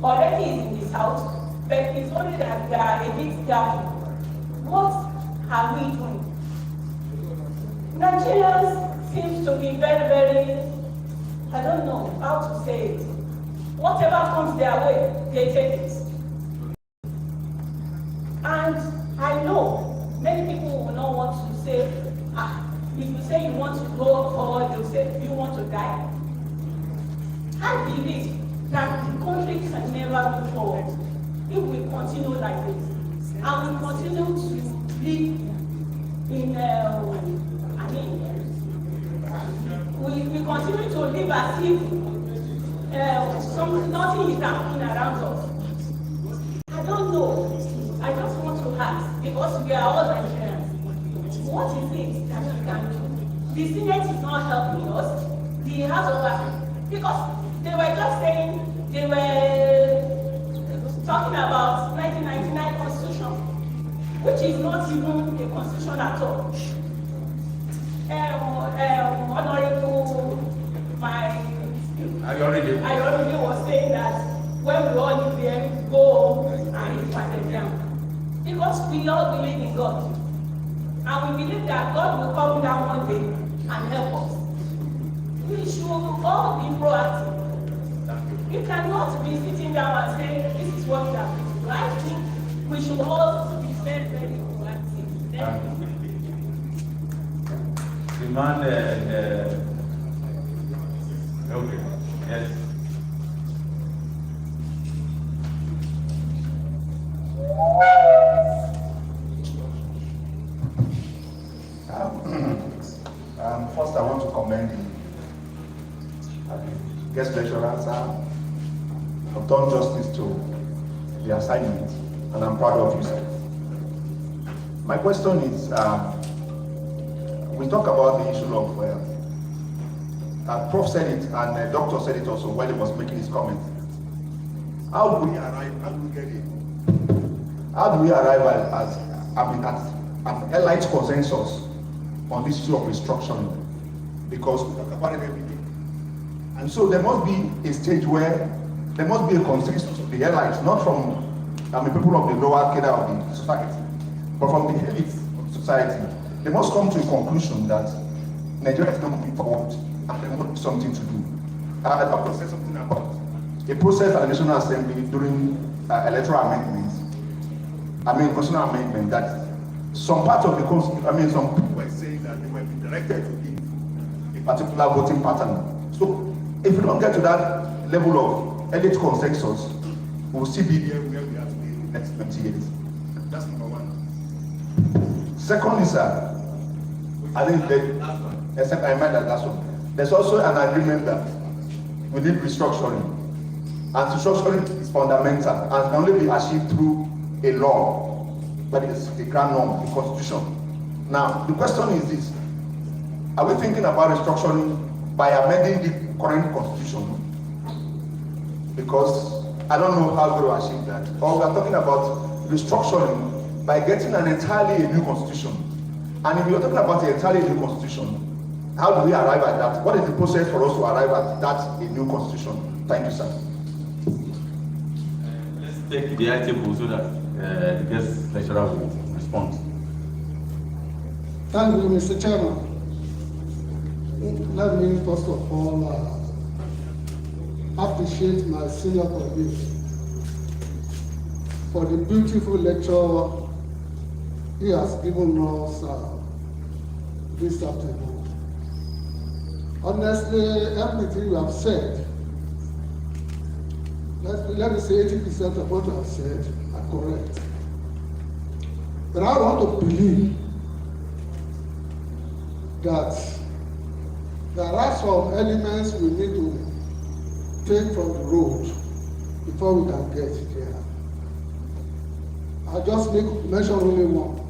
already is in the south, but it's only that we are a bit careful. What are we doing? Nigerians seems to be very, very, I don't know how to say it. Whatever comes their way, they take it. And I know many people will not want to say, if you say you want to go forward, they'll say you want to die. I believe that the country can never move forward if we continue like this. And we continue to live in, we continue to live as if nothing is happening around us. I don't know. I just want to ask, because we are all Nigerians, what is it that we can do? The Senate is not helping us. The House of because they were just saying, they were talking about 1999 Constitution, which is not even a constitution at all. Honorable, I already was saying that when we all live there, go home and read my exam. Because we all believe in God. And we believe that God will come down one day and help us. We should all be proactive. You cannot be sitting down and saying, this is what you have to do. I think we should all be very, very proactive. Demand, okay, yes. guest lecturers have done justice to the assignment, and I'm proud of you, sir. My question is, we talk about the issue of, Prof said it, and Doctor said it also when he was making his comment. How do we arrive, how do we get it? How do we arrive at an elite consensus on this issue of restructuring? Because we talk about it every day. And so there must be a stage where there must be a consensus of the elites, not from people of the lower cadre of the society, but from the elites of society. They must come to a conclusion that Nigeria is not moving forward and they want something to do. I want to say something about a process at the National Assembly during electoral amendments, constitutional amendment, that some part of the constitution, some people were saying that they were directed to give a particular voting pattern. So if we don't get to that level of elite consensus, we'll still be there where we are today in the next 20 years. That's number one. Second is, I think except I mind that last one. There's also an agreement that we need restructuring. And restructuring is fundamental and can only be achieved through a law, that is the grand norm, the constitution. Now, the question is this: are we thinking about restructuring by amending the current constitution? Because I don't know how we're going to achieve that. Or we're talking about restructuring by getting an entirely new constitution. And if you're talking about an entirely new constitution, how do we arrive at that? What is the process for us to arrive at that a new constitution? Thank you, sir. Let's take the item so that the guest lecturer will respond. Thank you, Mr. Chairman. Let me first of all appreciate my senior colleague for the beautiful lecture he has given us this afternoon. Honestly, everything you have said, let me say 80% of what you have said are correct. But I want to believe that there are some elements we need to take from the road before we can get there. I'll just mention only one.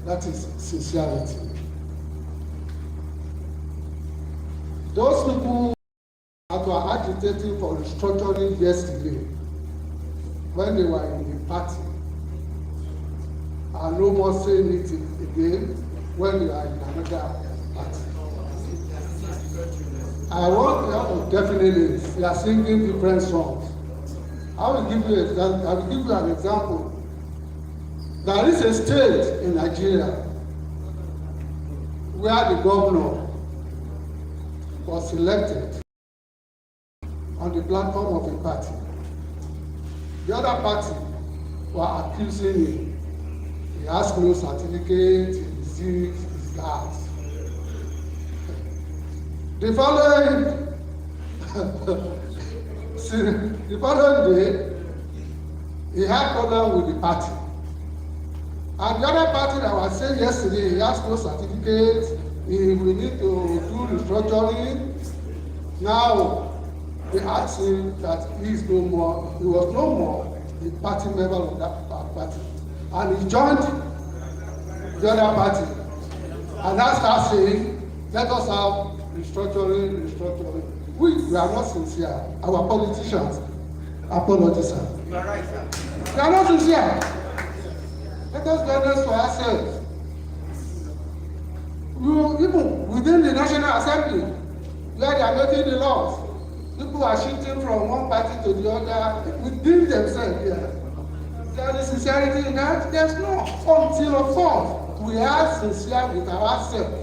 That is sincerity. Those people that were agitating for restructuring yesterday, when they were in the party, are no more saying it again when they are in another party. I want definitely, they are singing different songs. I will give you an example. There is a state in Nigeria where the governor was elected on the platform of a party. The other party were accusing him. He has no certificate, he's this, he's that. The following day, he had problem with the party. And the other party that was saying yesterday, he has no certificate, we need to do restructuring. Now, they asked him that he was no more a party member of that party. And he joined the other party. And that started saying, let us have restructuring. We are not sincere. Our politicians, apologies, sir. You are right, sir. We are not sincere. Let us be honest to ourselves. Even within the National Assembly, where they are making the laws, people are shifting from one party to the other within themselves here. There is sincerity in that? There's no. Until of course, we are sincere with ourselves.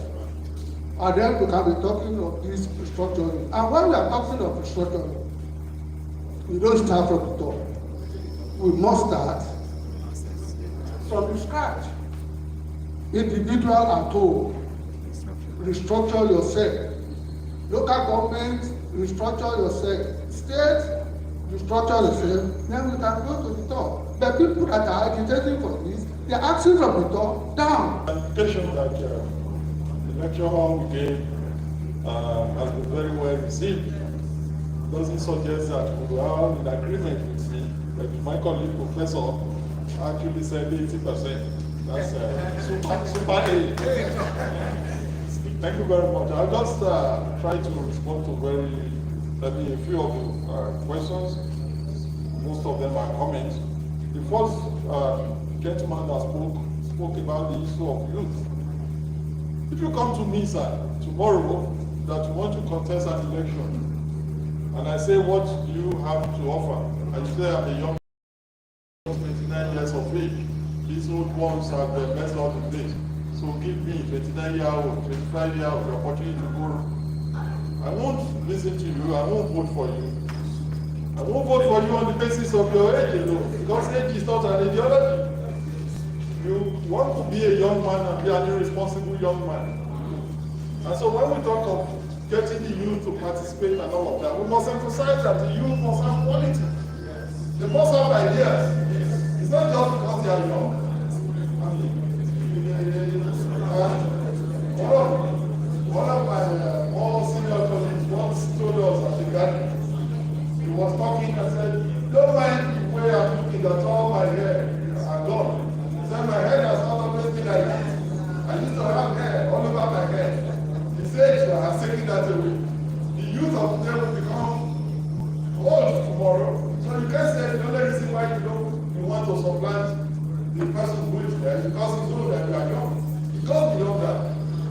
And then we can be talking of this restructuring. And when we are talking of restructuring, we don't start from the top. We must start from the scratch. Individual are told, restructure yourself. Local government, restructure yourself. State, restructure yourself. Then we can go to the top. The people that are agitating for this, they are asking from the top down. The invitation that the lecturer we gave has been very well received. seem doesn't suggest that we are in agreement with me. But my colleague professor actually said 80%. That's super day. Thank you very much. I'll just try to respond to a few of your questions. Most of them are comments. The first gentleman that spoke about the issue of youth. If you come to me, sir, tomorrow that you want to contest an election, and I say, what do you have to offer? And you say, I'm a young 29 years of age. These old ones have messed up the place. So give me 29-year-old, 25-year-old the opportunity to go. I won't listen to you. I won't vote for you. I won't vote for you on the basis of your age alone, because age is not an ideology. You want to be a young man and be an irresponsible young man. And so when we talk of getting the youth to participate and all of that, we must emphasize that the youth must have quality. They must have ideas. It's not just because they are young. One of my more senior colleagues once told us at the gathering. He was talking and said, don't mind the way I'm looking, that all my hair are gone. He said, my hair has not always been like this. I used to have hair all over my head. He said, has taken that away. The youth of today will become old tomorrow. So you can't say the only reason why you want to supplant the person who is there is because he's old and you are young. It goes beyond that.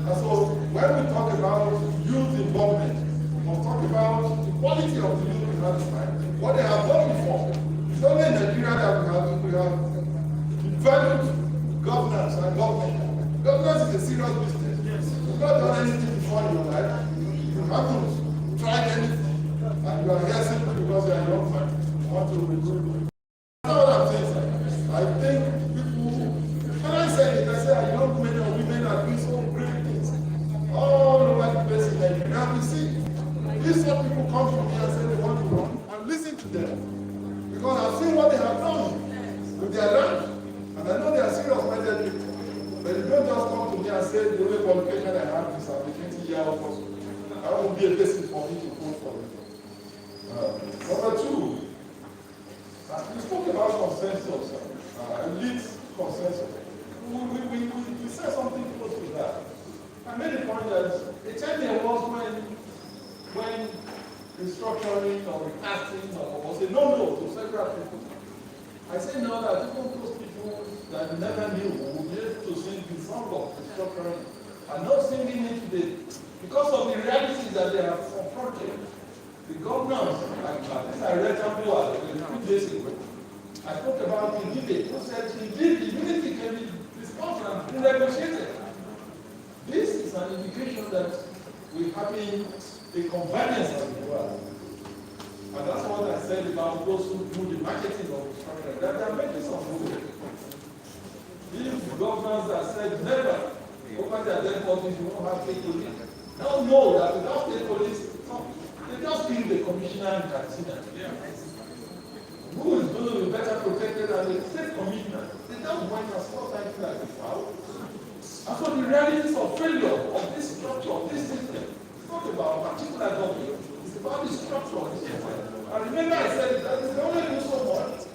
And so when we talk about youth involvement, we must talk about the quality of the youth in that time, what they have done before. It's only in Nigeria that we have developed governance and government. Governance is a serious business. You've not done anything before in your life. You haven't tried anything. And you are here simply because you are a young man. You want to recruit. That's what I'm saying, sir. I think people, when I say it, I say young men and women are doing so great things. All over the place in Nigeria, we see. These some people come to me and say they want to run, and listen to them. Because I've seen what they have done with their land. And I know they are serious-minded people. But you don't just come to me and say the only qualification I have is I'm a 20-year-old person. That won't be a basis for me to vote for it. Number two, we spoke about consensus, elite consensus. We said something close to that. I made the point that a time there was when restructuring or recasting was a no-no to several people. I say now that even those people that never knew would be able to sing the song of restructuring are not singing it today because of the realities that they have confronted. The governors, like this I read something a few days ago. I spoke about the debate who said indeed the unity can be discussed and renegotiated. This is an indication that we're having a convergence of the world. And that's what I said about those who do the marketing of structure, that they are making some movement. These governors that said never over their dead bodies you won't have state police. Now know that without state police, they just give the commissioner in Katsina. Who is going to be better protected than the state commissioner? They just went and saw something like this out. And so the realities of failure of this structure, of this system, it's not about particular government, it's about the structure of the system. And remember I said that it's only do so much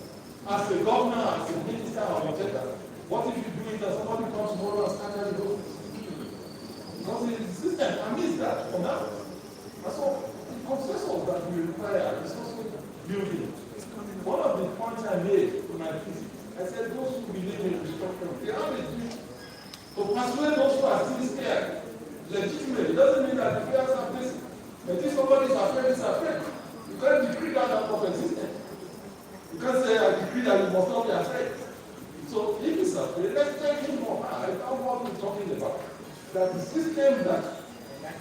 as a governor, as a minister, or whatever. What if you do it and somebody comes tomorrow and scatter the whole because the system permits that for now. And so the consensus that we require is also building. One of the points I made in my thesis, I said those who believe in restructuring, they have a duty to persuade those who are still scared. Legitimately, it doesn't mean that the fears are placed. But if somebody is afraid, it's afraid. You can't decree that out of existence. You can't say, I decree that you must not be afraid. So if it's afraid, let's take him more. I know what we're talking about. That the system that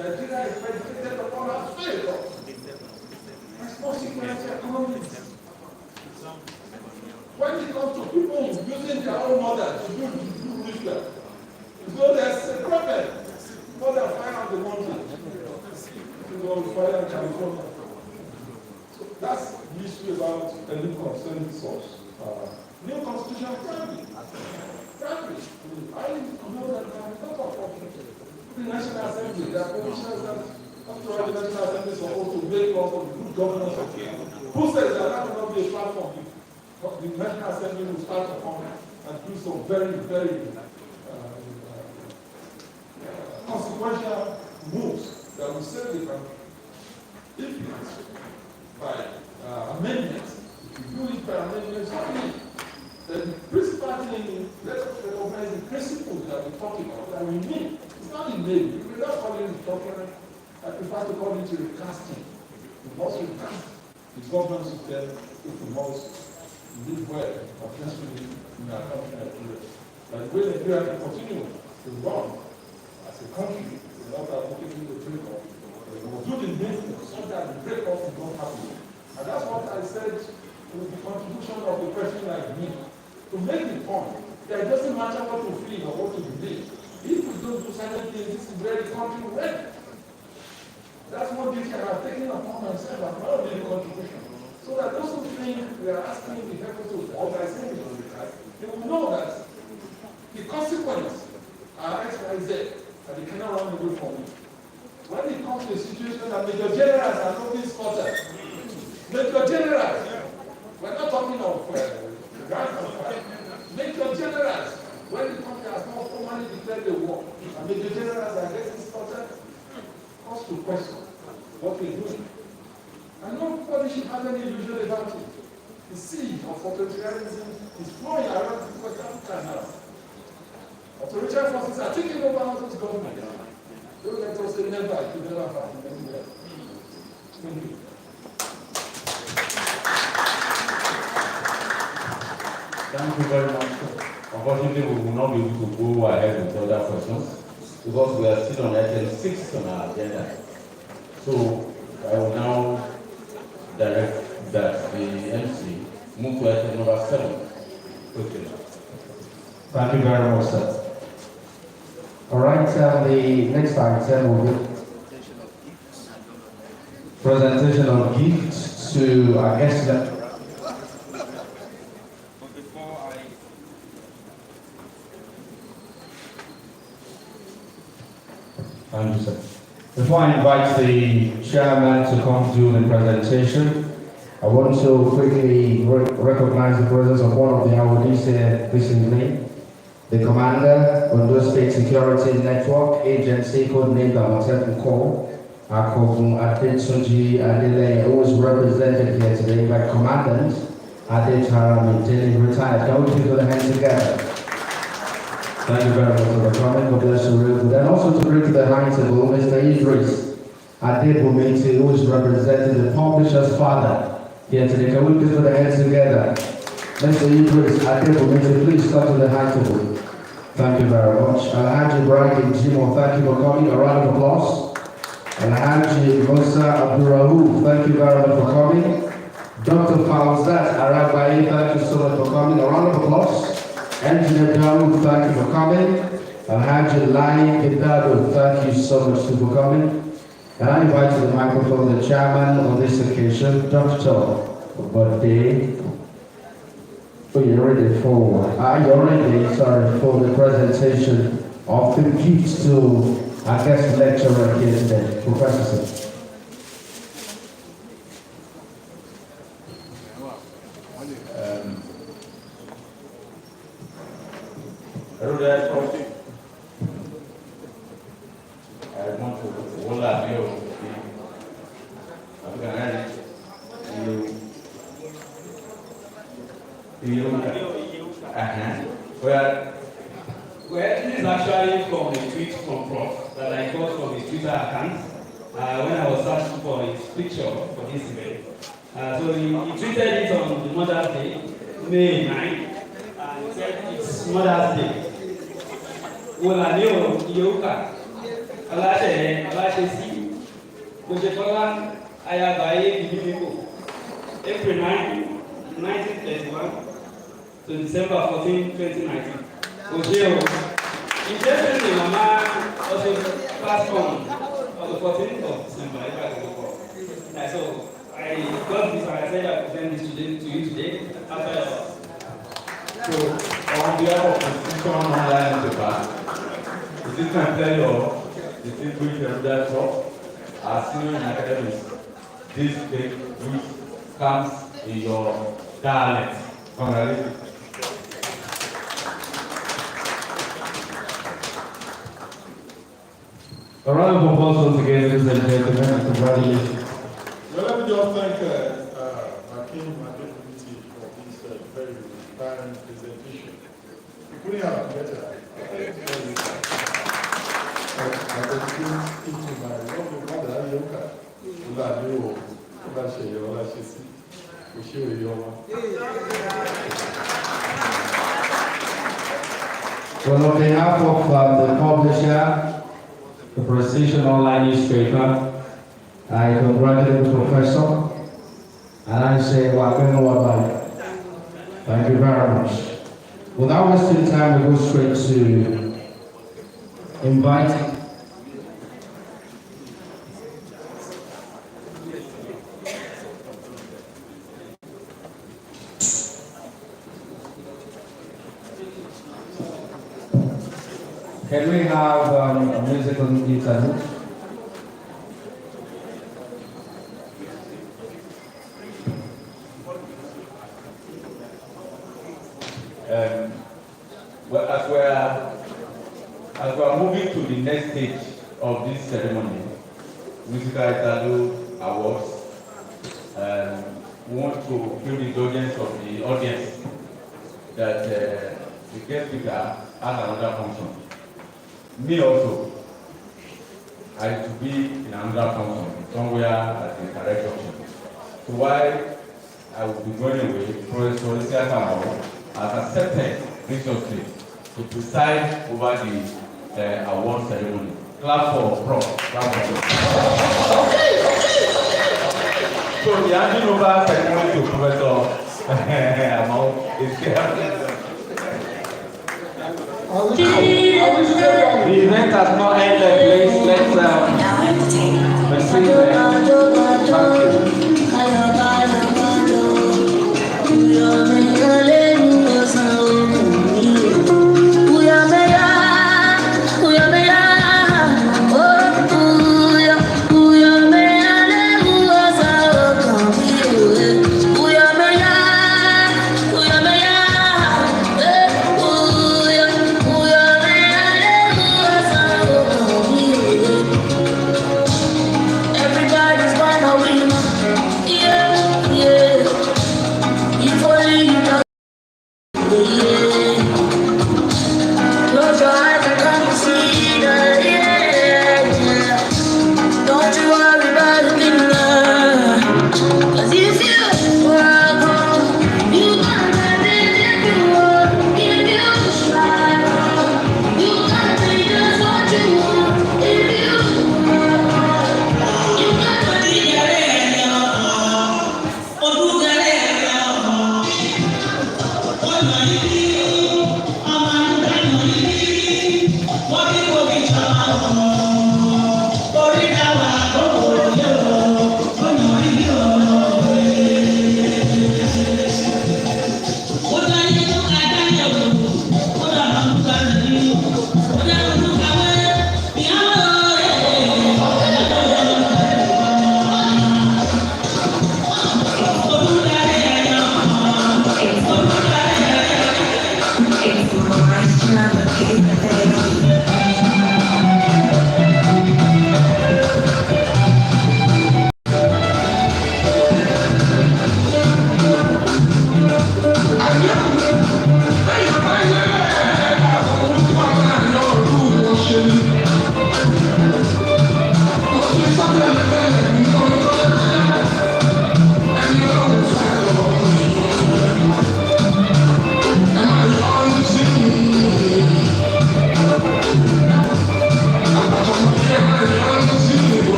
Nigeria is predicated upon has failed. Responsibility economy. When it comes to people using their own mother to do ritual, so there's a problem. More than 500 women. Fire in California. So that's the issue about the new consensus. New constitution frankly. I know that there are a lot of the National Assembly, there are commissioners that After all, the National Assembly is supposed to make laws for the good governance of the country. Who says that that cannot be a platform? The National Assembly will start upon and do some very, very consequential moves that will save the country. If it's by amendments, if you do it by amendments only, then the principal thing, let us recognize the principles that we're talking about, that we mean. It's not in name. We're not calling it document. I prefer to call it recasting. We must recast the governance system if we must live well, potentially in our country, Nigeria. But the way Nigeria can continue to run as a country, without advocating the break-off, we will do the needful so that the break-off will not happen. And that's what I said with the contribution of a person like me, to make the point that it doesn't matter what you feel or what you believe. If we don't do certain things, this is where the country will end. That's one thing I have taken upon myself as well as the contribution. So that those who think we are asking the people to organize it, they will know that the consequences are X, Y, Z, and they cannot run away from it. When it comes to a situation that Major Generals are not being spotted, Major Generals, we're not talking of grand empire. Major Generals, when the country has not formally declared the war, and Major Generals are getting spotted, calls to question what we're doing. And nobody should have any illusion about it. The seed of authoritarianism is flowing around West Africa now. Authoritarian forces are taking over all those governments. Don't let us say never, it will never happen anywhere. Thank you. Thank you very much. Unfortunately, we will not be able to go ahead with other questions because we are still on item 6 on our agenda. So I will now direct that the MC move to item number 7. Okay. Thank you very much, sir. All right, the next item will be presentation of gifts to our guest lecturer. Thank you, sir. Before I invite the chairman to come do the presentation, I want to quickly recognize the presence of one of the awardees here this evening, the commander, Ondo State Security Network Agency, codenamed Amateku Corps, Akogun Adetunji Adele, who is represented here today by Commandant Adetara Mintini, retired. Can we put the hands together? Thank you very much for coming. God bless you real good. And also to bring to the high table, Mr. Idris Adebumiti, who is representing the publisher's father here today. Can we put the hands together? Mr. Idris Adebumiti, please come to the high table. Thank you very much. Alhaji Ibrahim Jimo, thank you for coming. A round of applause. Alhaji Musa Abdurrahu, thank you very much for coming. Dr. Fauzat Arabai, thank you so much for coming. A round of applause. Engineer Dawood, thank you for coming. Alhaji Lai Gidado, thank you so much for coming. And I invite to the microphone the chairman on this occasion, Dr. Bode. Oh, you're ready for the presentation of the gifts to our guest lecturer here today, Professor. Hello there, Prof. I want to hold up here. I'm going to Well, this is actually from a tweet from Prof that I got from his Twitter account when I was searching for his picture for this event. So he tweeted it on the Mother's Day, May 9, and he said it's Mother's Day. Olanio Yoka, Alashe Si, Ojekola, Ayabaye Mimiko, April 9, 1931 to December 14, 2019. Ojeo, interestingly, Mama also passed on the 14th of December, if I recall. So I got this and I said I present this to you today after. So, on behalf of Constitution Online Paper, is it my pleasure to distinguish that Prof our senior in academics, this big which comes in your dialect. Congratulations. A round of applause once again, ladies and gentlemen, and congratulations. Well, let me just thank our King Committee for this very inspiring presentation. Putting out together, I just into my lovely brother, Yoka, who are new, who are sharing, who are sharing. We show you. Well, on behalf of the publisher, the Precision Online newspaper, I congratulate the professor, and I say, welcome. Thank you very much. Without wasting time, we go straight to invite Can we have a musical interlude? Well, as we are moving to the next stage of this ceremony, Musical Interlude Awards, we want to feel the indulgence of the audience that the guest speaker has another function. Me also, I have to be in another function, somewhere at the correct option. So while I will be going away, Professor Isiaka has accepted graciously to preside over the award ceremony. Clap for Prof. Clap for Prof. So the handing over ceremony to Professor Amao is here. The event has not ended, please. Let's proceed there. Thank you.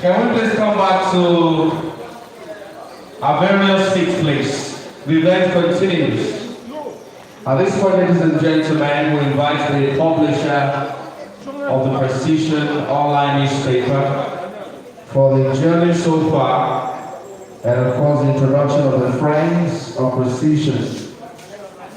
Can we please come back to our various seats, please? The event continues. At this point, ladies and gentlemen, we invite the publisher of the Precision Online newspaper, for the journey so far, and of course the introduction of the Friends of Precision.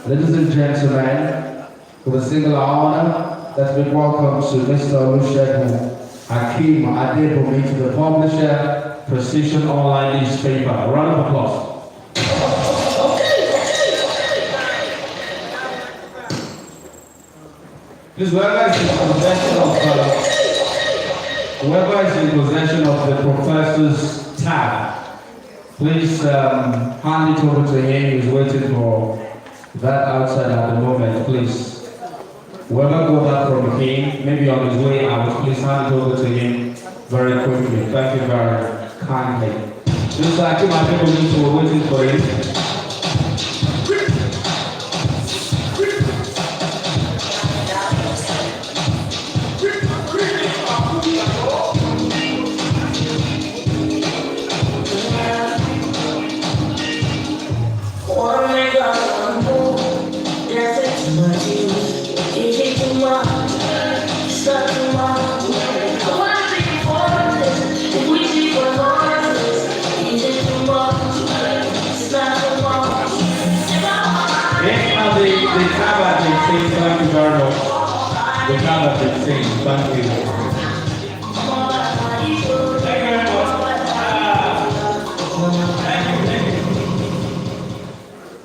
Ladies and gentlemen, with a singular honor, let's make welcome to Mr. Olusegun Hakeem Adebomi, to the publisher, Precision Online Newspaper. A round of applause. Please, whoever is in possession of the professor's tab, please hand it over to him. He's waiting for that outside at the moment, please. Whoever got that from him, maybe on his way out, please hand it over to him very quickly. Thank you very kindly. Just like my people were waiting for you. Thank you very much. The time has been changed. Thank you. Thank you very much.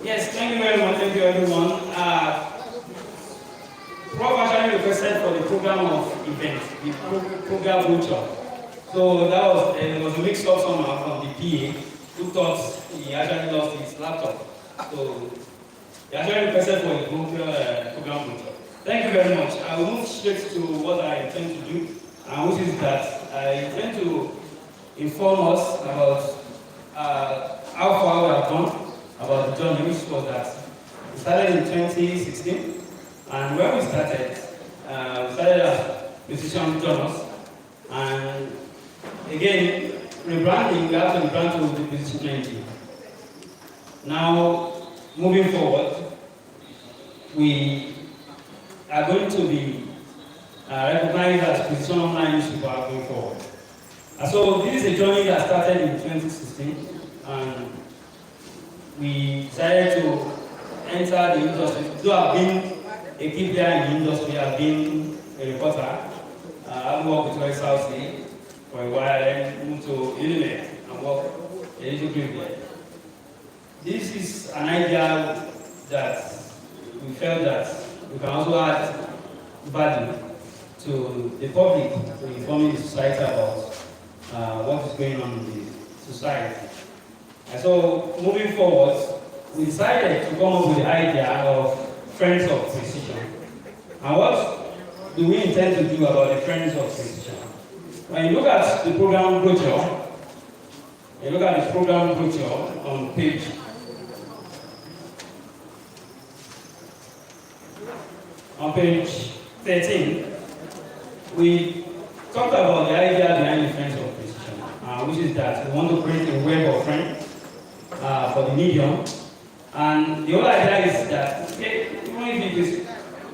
Yes, thank you very much. Thank you, everyone. Prof actually requested for the program of events, the program brochure. So that was it was mixed up somehow from the PA, who thought he actually lost his laptop. So he actually requested for the program brochure. Thank you very much. I will move straight to what I intend to do, which is that I intend to inform us about how far we have gone, about the journey, which was that we started in 2016, and when we started as musician journals, and again, rebranding, we have to rebrand to the musician entity. Now, moving forward, we are going to be recognized as Precision Online Newspaper going forward. So this is a journey that started in 2016, and we decided to enter the industry. Though I've been a key player in the industry, I've been a reporter. I've worked with South Sea for a while, then moved to eminent and worked a little bit there. This is an idea that we felt that we can also add value to the public, to informing the society about what is going on in the society. And so, moving forward, we decided to come up with the idea of Friends of Precision. And what do we intend to do about the Friends of Precision? When you look at the program brochure, on page 13, we talked about the idea behind the Friends of Precision, which is that we want to create a web of friends for the medium. And the whole idea is that even if it is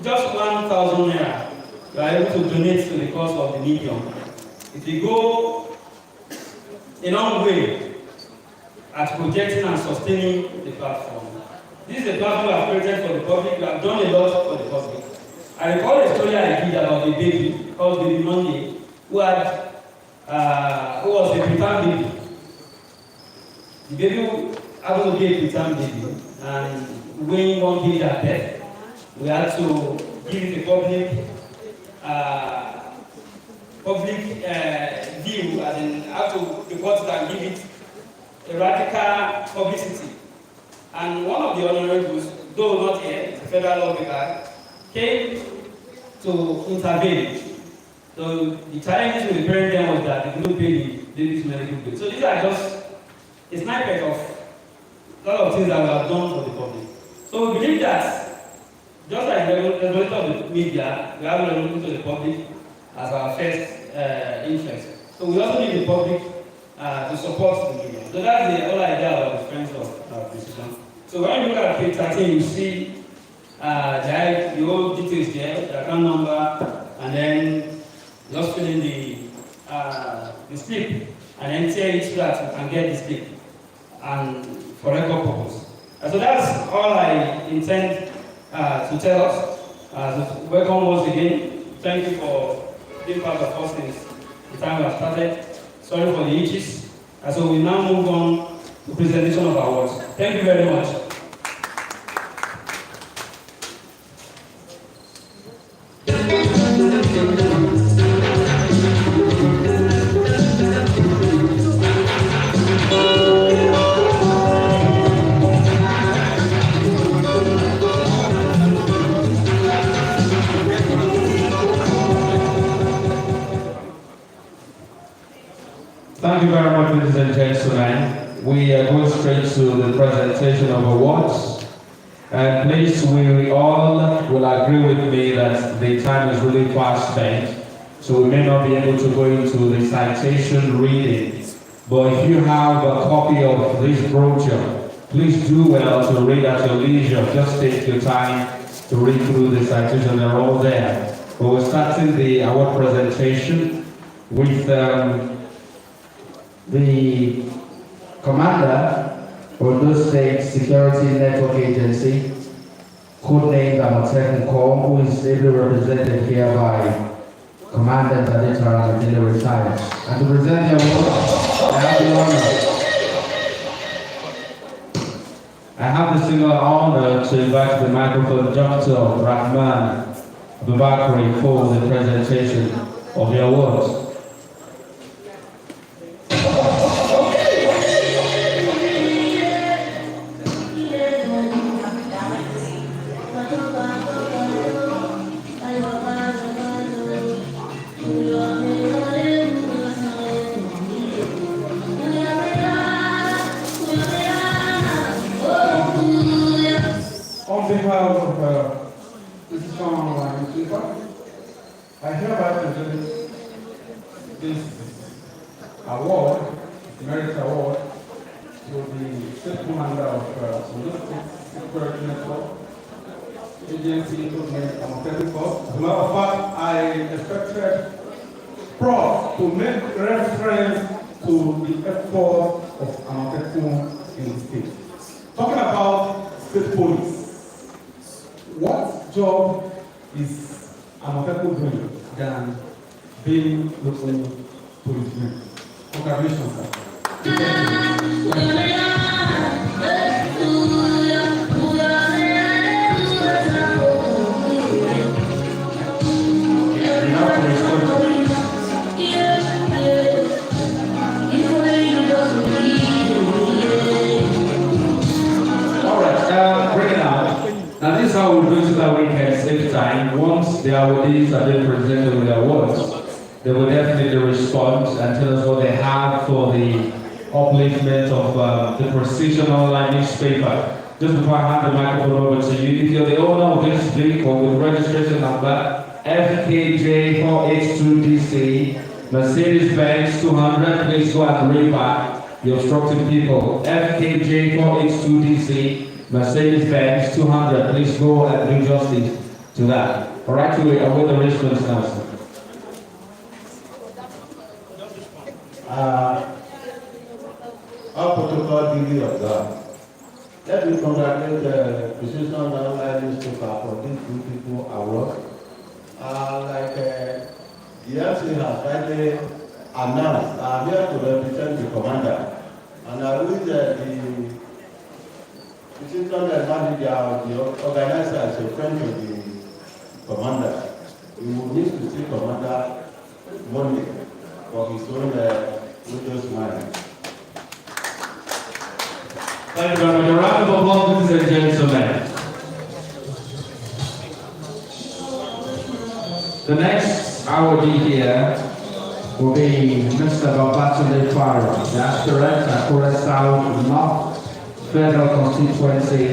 just 1,000 naira, you are able to donate to the cause of the medium. If you go a long way at projecting and sustaining the platform. This is a platform we have created for the public. We have done a lot for the public. I recall a story I did about a baby called Baby Monday, who was a preterm baby. The baby happened to be a preterm baby, and weighing 1 kg at birth, we had to give it a public view, as in how to report it and give it a radical publicity. And one of the honorables, though not here, it's a federal lawmaker, came to intervene. So the challenges with the parent then was that they couldn't pay the baby's medical bill. So these are just a snippet of a lot of things that we have done for the public. So we believe that just like the regulator of the media, we have a regulator to the public as our first interest. So we also need the public to support the media. So that's the whole idea of the Friends of Precision. So when you look at page 13, you see the whole details there, the account number, and then just fill in the slip and then tear it so that we can get this cake and for record purpose. So that's all I intend to tell us. So welcome once again. Thank you for being part of us since the time we have started. Sorry for the hitches. So we now move on to presentation of awards. Thank you very much. Thank you very much, ladies and gentlemen. We are going straight to the presentation of awards. And please, we all will agree with me that the time is really fast spent, so we may not be able to go into the citation reading. But if you have a copy of this brochure, please do well to read at your leisure. Just take your time to read through the citation, they're all there. But we're starting the award presentation with the Commander, Ondo State Security Network Agency, codenamed Amotekun Corps, who is ably represented here by Commandant Aditara Adile retired. And to present the award, I have the honor. I have the singular honor to invite the microphone Dr. Rahman Babakari for the presentation of the awards. On behalf of this online people, I hereby present this award, Merit Award, to the State Commander of Ondo State Security Network Agency, codenamed Amotekun Corps. As a matter of fact, I expected Prof to make reference to the effort of Amotekun in the state. Talking about state police, what job is Amotekun doing than being local policemen? Congratulations, sir. Now this is how we do it so that we can save time. Once the awardees have been presented with the awards, they will definitely respond and tell us what they have for the upliftment of the Precision Online newspaper. Just before I hand the microphone over to you, if you're the owner of this vehicle with registration number FKJ482DC, Mercedes-Benz 200, please go and read back. You're obstructing people. FKJ482DC, Mercedes-Benz 200, please go and do justice to that. All right, we await the response now, sir. Our protocol duly observed. Let me congratulate the Precision Online newspaper for this beautiful award. Like the FC has rightly announced, I'm here to represent the commander. And I wish the Precision manager, the organizer, is a friend of the commander. We will need to see commander Monday for his own religious mind. Thank you very much. A round of applause, ladies and gentlemen. The next awardee here will be Mr. Babatunde Twara, the aspirant at Akure South North Federal Constituency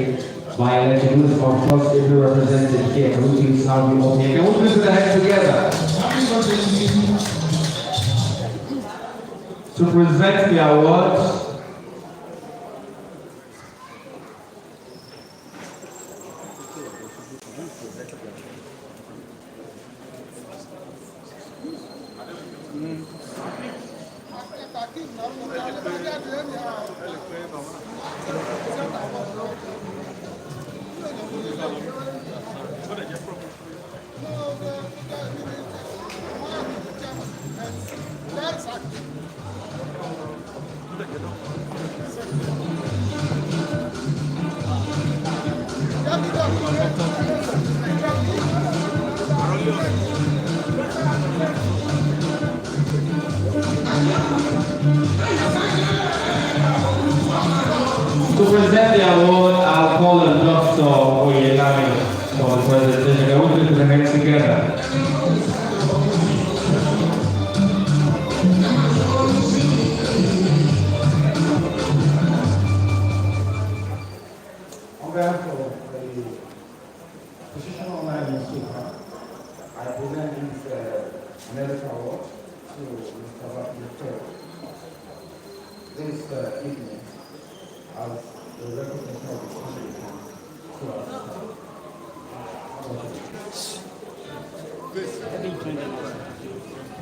by election, who is of course ably represented here, which is how we all here. Can we please put the hands together to present the awards? To present the award, I'll call on Dr. Oyelami for the presentation. I want you to put the hands together. On behalf of the position online newspaper, I present this medical award to Mr. Prof. This evening as the representative of the country to us.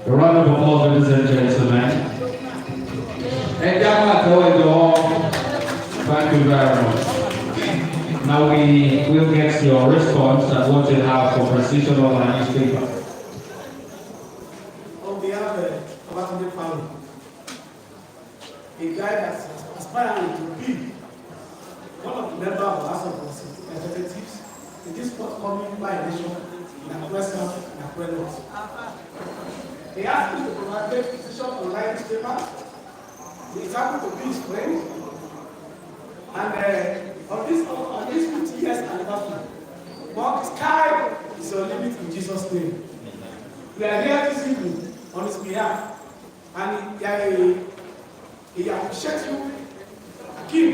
A round of applause, ladies and gentlemen. And thank you very much. Now we will get your response at what you have for Precision Online newspaper. On behalf of our family, a guy that's aspiring to be one of the members of the House of Representatives in this forthcoming by-election in Akure South and Akure North. He asked me to provide a position online newspaper. He is happy to be his friend. And on this 50 years anniversary, but the sky is your limit in Jesus' name. We are here this evening on his behalf, and he appreciates you, Kim,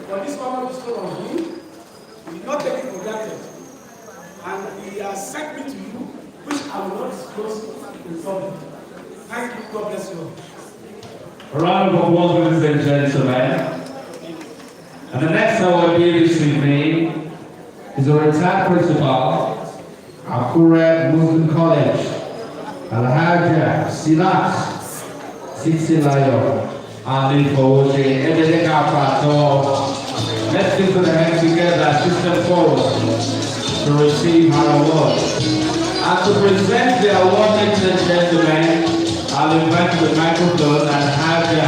for this honor bestowed on him. He did not take it for granted. And he has sent me to you, which I will not disclose in public. Thank you. God bless you. A round of applause, ladies and gentlemen. And the next awardee this evening is a retired principal, Akure Muslim College, Alhaja Silas Sisilayo, Ali Fowoje, Edeka Pato. Let's give the hands together, Sister Force, to receive her award. And to present the award, ladies and gentlemen, I'll invite the microphone and Haja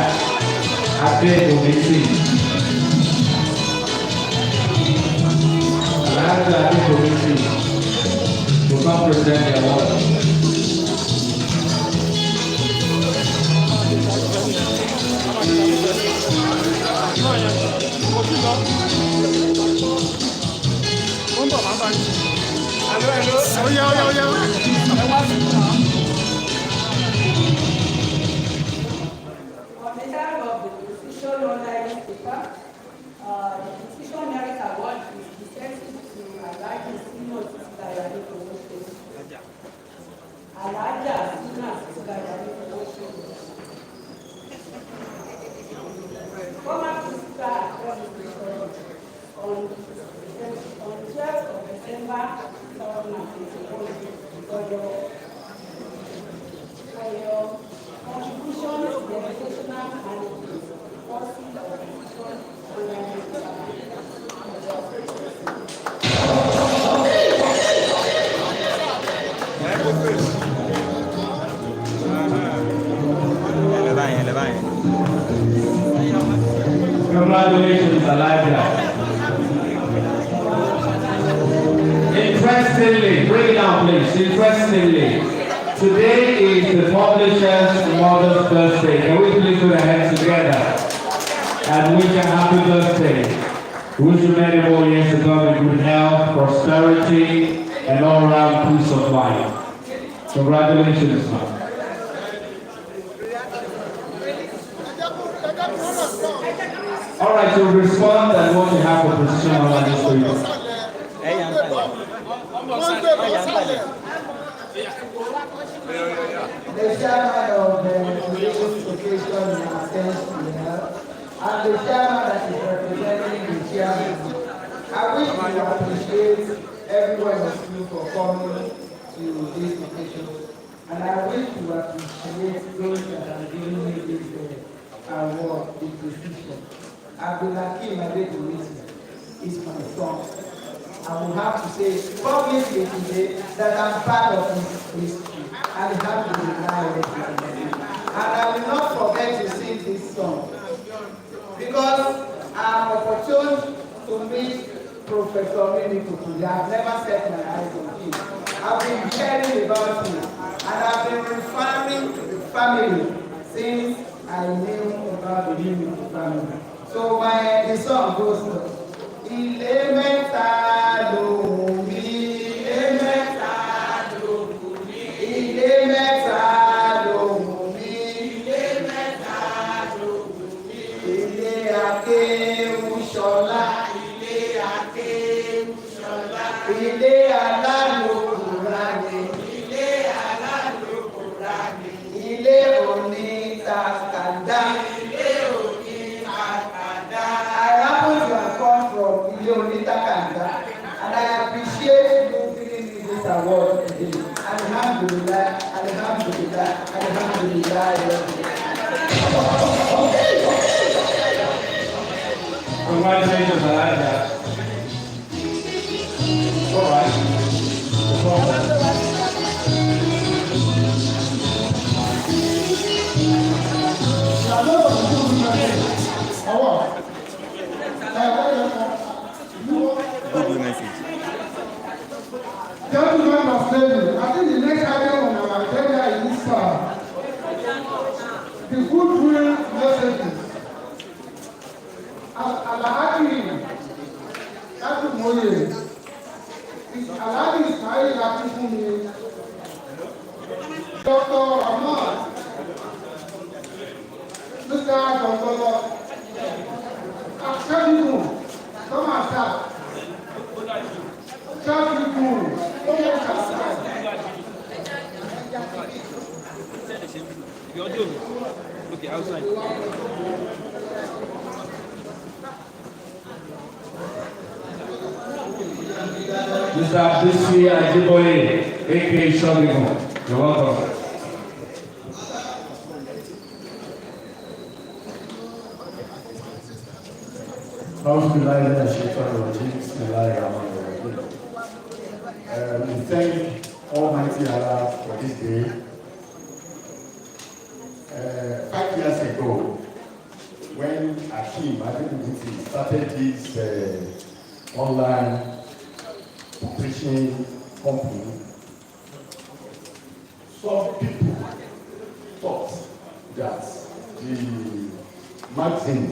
Ade Omisi. Haja Ade Omisi will come present the award. On behalf of the Precision Online newspaper, the Precision Merit Award is presented to Alhaja Sina Sisukayani from Ondo State. Alhaja Sina Sisukayani from Ondo State. Former principal across on 12th of December 2021 for your contribution to the educational and policy of Precision Online Congratulations, Elijah. Interestingly, bring it down please, interestingly, today is the publisher's mother's birthday. Can we please put our hands together and wish a happy birthday? Wish you many more years to come in good health, prosperity, and all-around peace of mind. Congratulations, man. All right, to respond and what you have for Precision Online newspaper. The chairman of the religious occasion in attendance here, and the chairman that is representing the chairman. I wish to appreciate everyone of you for coming to this occasion, and I wish to appreciate those that are giving me this award, this decision. Abdulhakeem Adedumiti is my son. I will have to say publicly today that I'm part of his history. Alhamdulillah. And I will not forget to sing this song because I'm opportune to meet Professor Mimiko today. I've never set my eyes on him. I've been hearing about him and I've been referring to the family since I knew about the Mimiko family. So the song goes on. Ilé mẹ́ta ló wù mí, ilé mẹ́ta ló wù mí, ilé mẹ́ta ló wù mí, ilé mẹ́ta ló wù mí. Ilé Akéwúṣọlá, ilé Akéwúṣọlá, ilé Alálùkùránì, ilé Alálùkùránì, ilé onítakàdá, ilé onítakàdá. I happen to have come from Ilé Onítakàdá, and I appreciate you giving me this award today. Alhamdulillah, alhamdulillah, alhamdulillah. Congratulations, Elijah. All right. Good message. Gentlemen of ladies, I think the next item on our agenda is the good will messages. Alhaji Moye, Alhaji Ismail Akifumi, Dr. Ahmad, Mr. Dongolo, Akshadiku, Thomas, Shadiku, Look outside. Mr. Abdisi Ajiboye, a.k.a. Shadiku. You're welcome. We thank Almighty Allah for this day. 5 years ago, when Akim Adedumiti started this online preaching company, some people thought that the magazine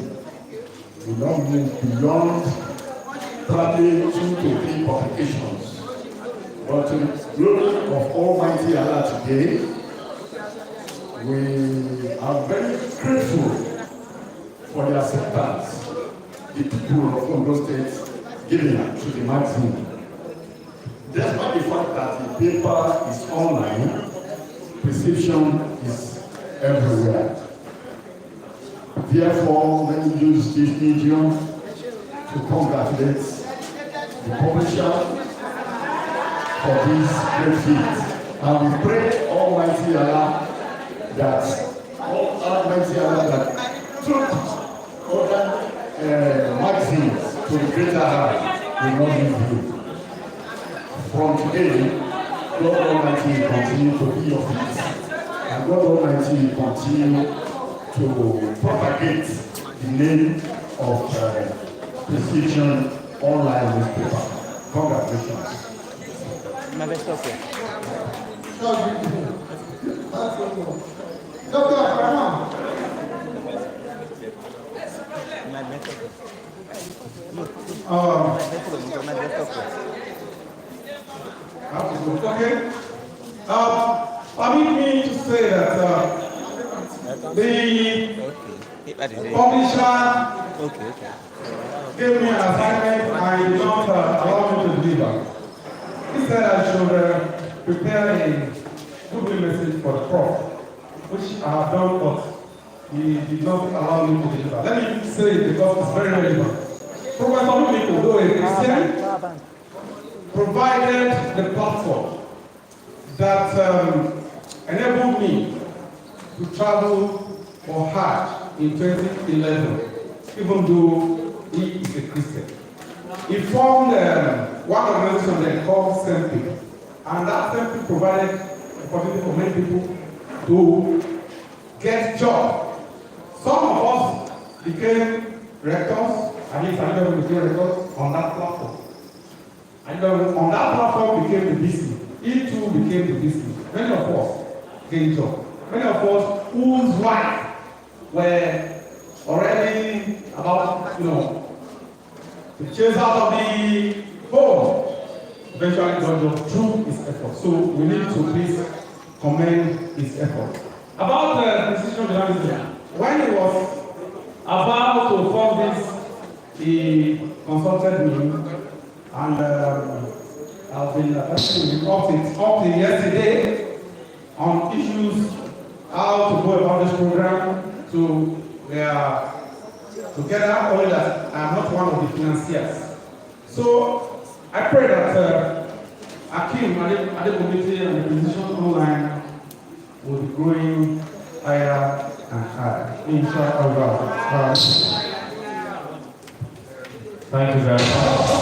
will not move beyond probably 2 to 3 publications. But to the glory of Almighty Allah today, we are very grateful for the acceptance the people of Ondo State giving to the magazine. Despite the fact that the paper is online, prescription is everywhere. Therefore, let me use this medium to congratulate the publisher for this great feat. And we pray Almighty Allah that took other magazines to the greater height will not leave you. From today, God Almighty will continue to be your feet. And God Almighty will continue to propagate the name of prescription online newspaper. Congratulations. Dr. Abraham. Okay. Permit me to say that the publisher gave me an assignment and did not allow me to deliver. He said I should prepare a good message for the Prof, which I have done, but he did not allow me to deliver. Let me say it because it's very relevant. Professor Mimiko, though a Christian, provided the platform that enabled me to travel for Hajj in 2011. even though he is a Christian. He formed one organization they called SEMPI, and that SEMPI provided opportunity for many people to get jobs. Some of us became rectors, at least I never became rectors on that platform. And on that platform became the business. He too became the business. Many of us gained jobs. Many of us whose wives were already about, to chase out of the home, eventually got job through his effort. So we need to please commend his effort. About the precision journalism, when he was about to form this, he consulted me, and I've been up to yesterday on issues, how to go about this program, together, only that I am not one of the financiers. So I pray that Akim, Ade Committee, and the position online will be growing higher and higher. Inshallah. Thank you very much.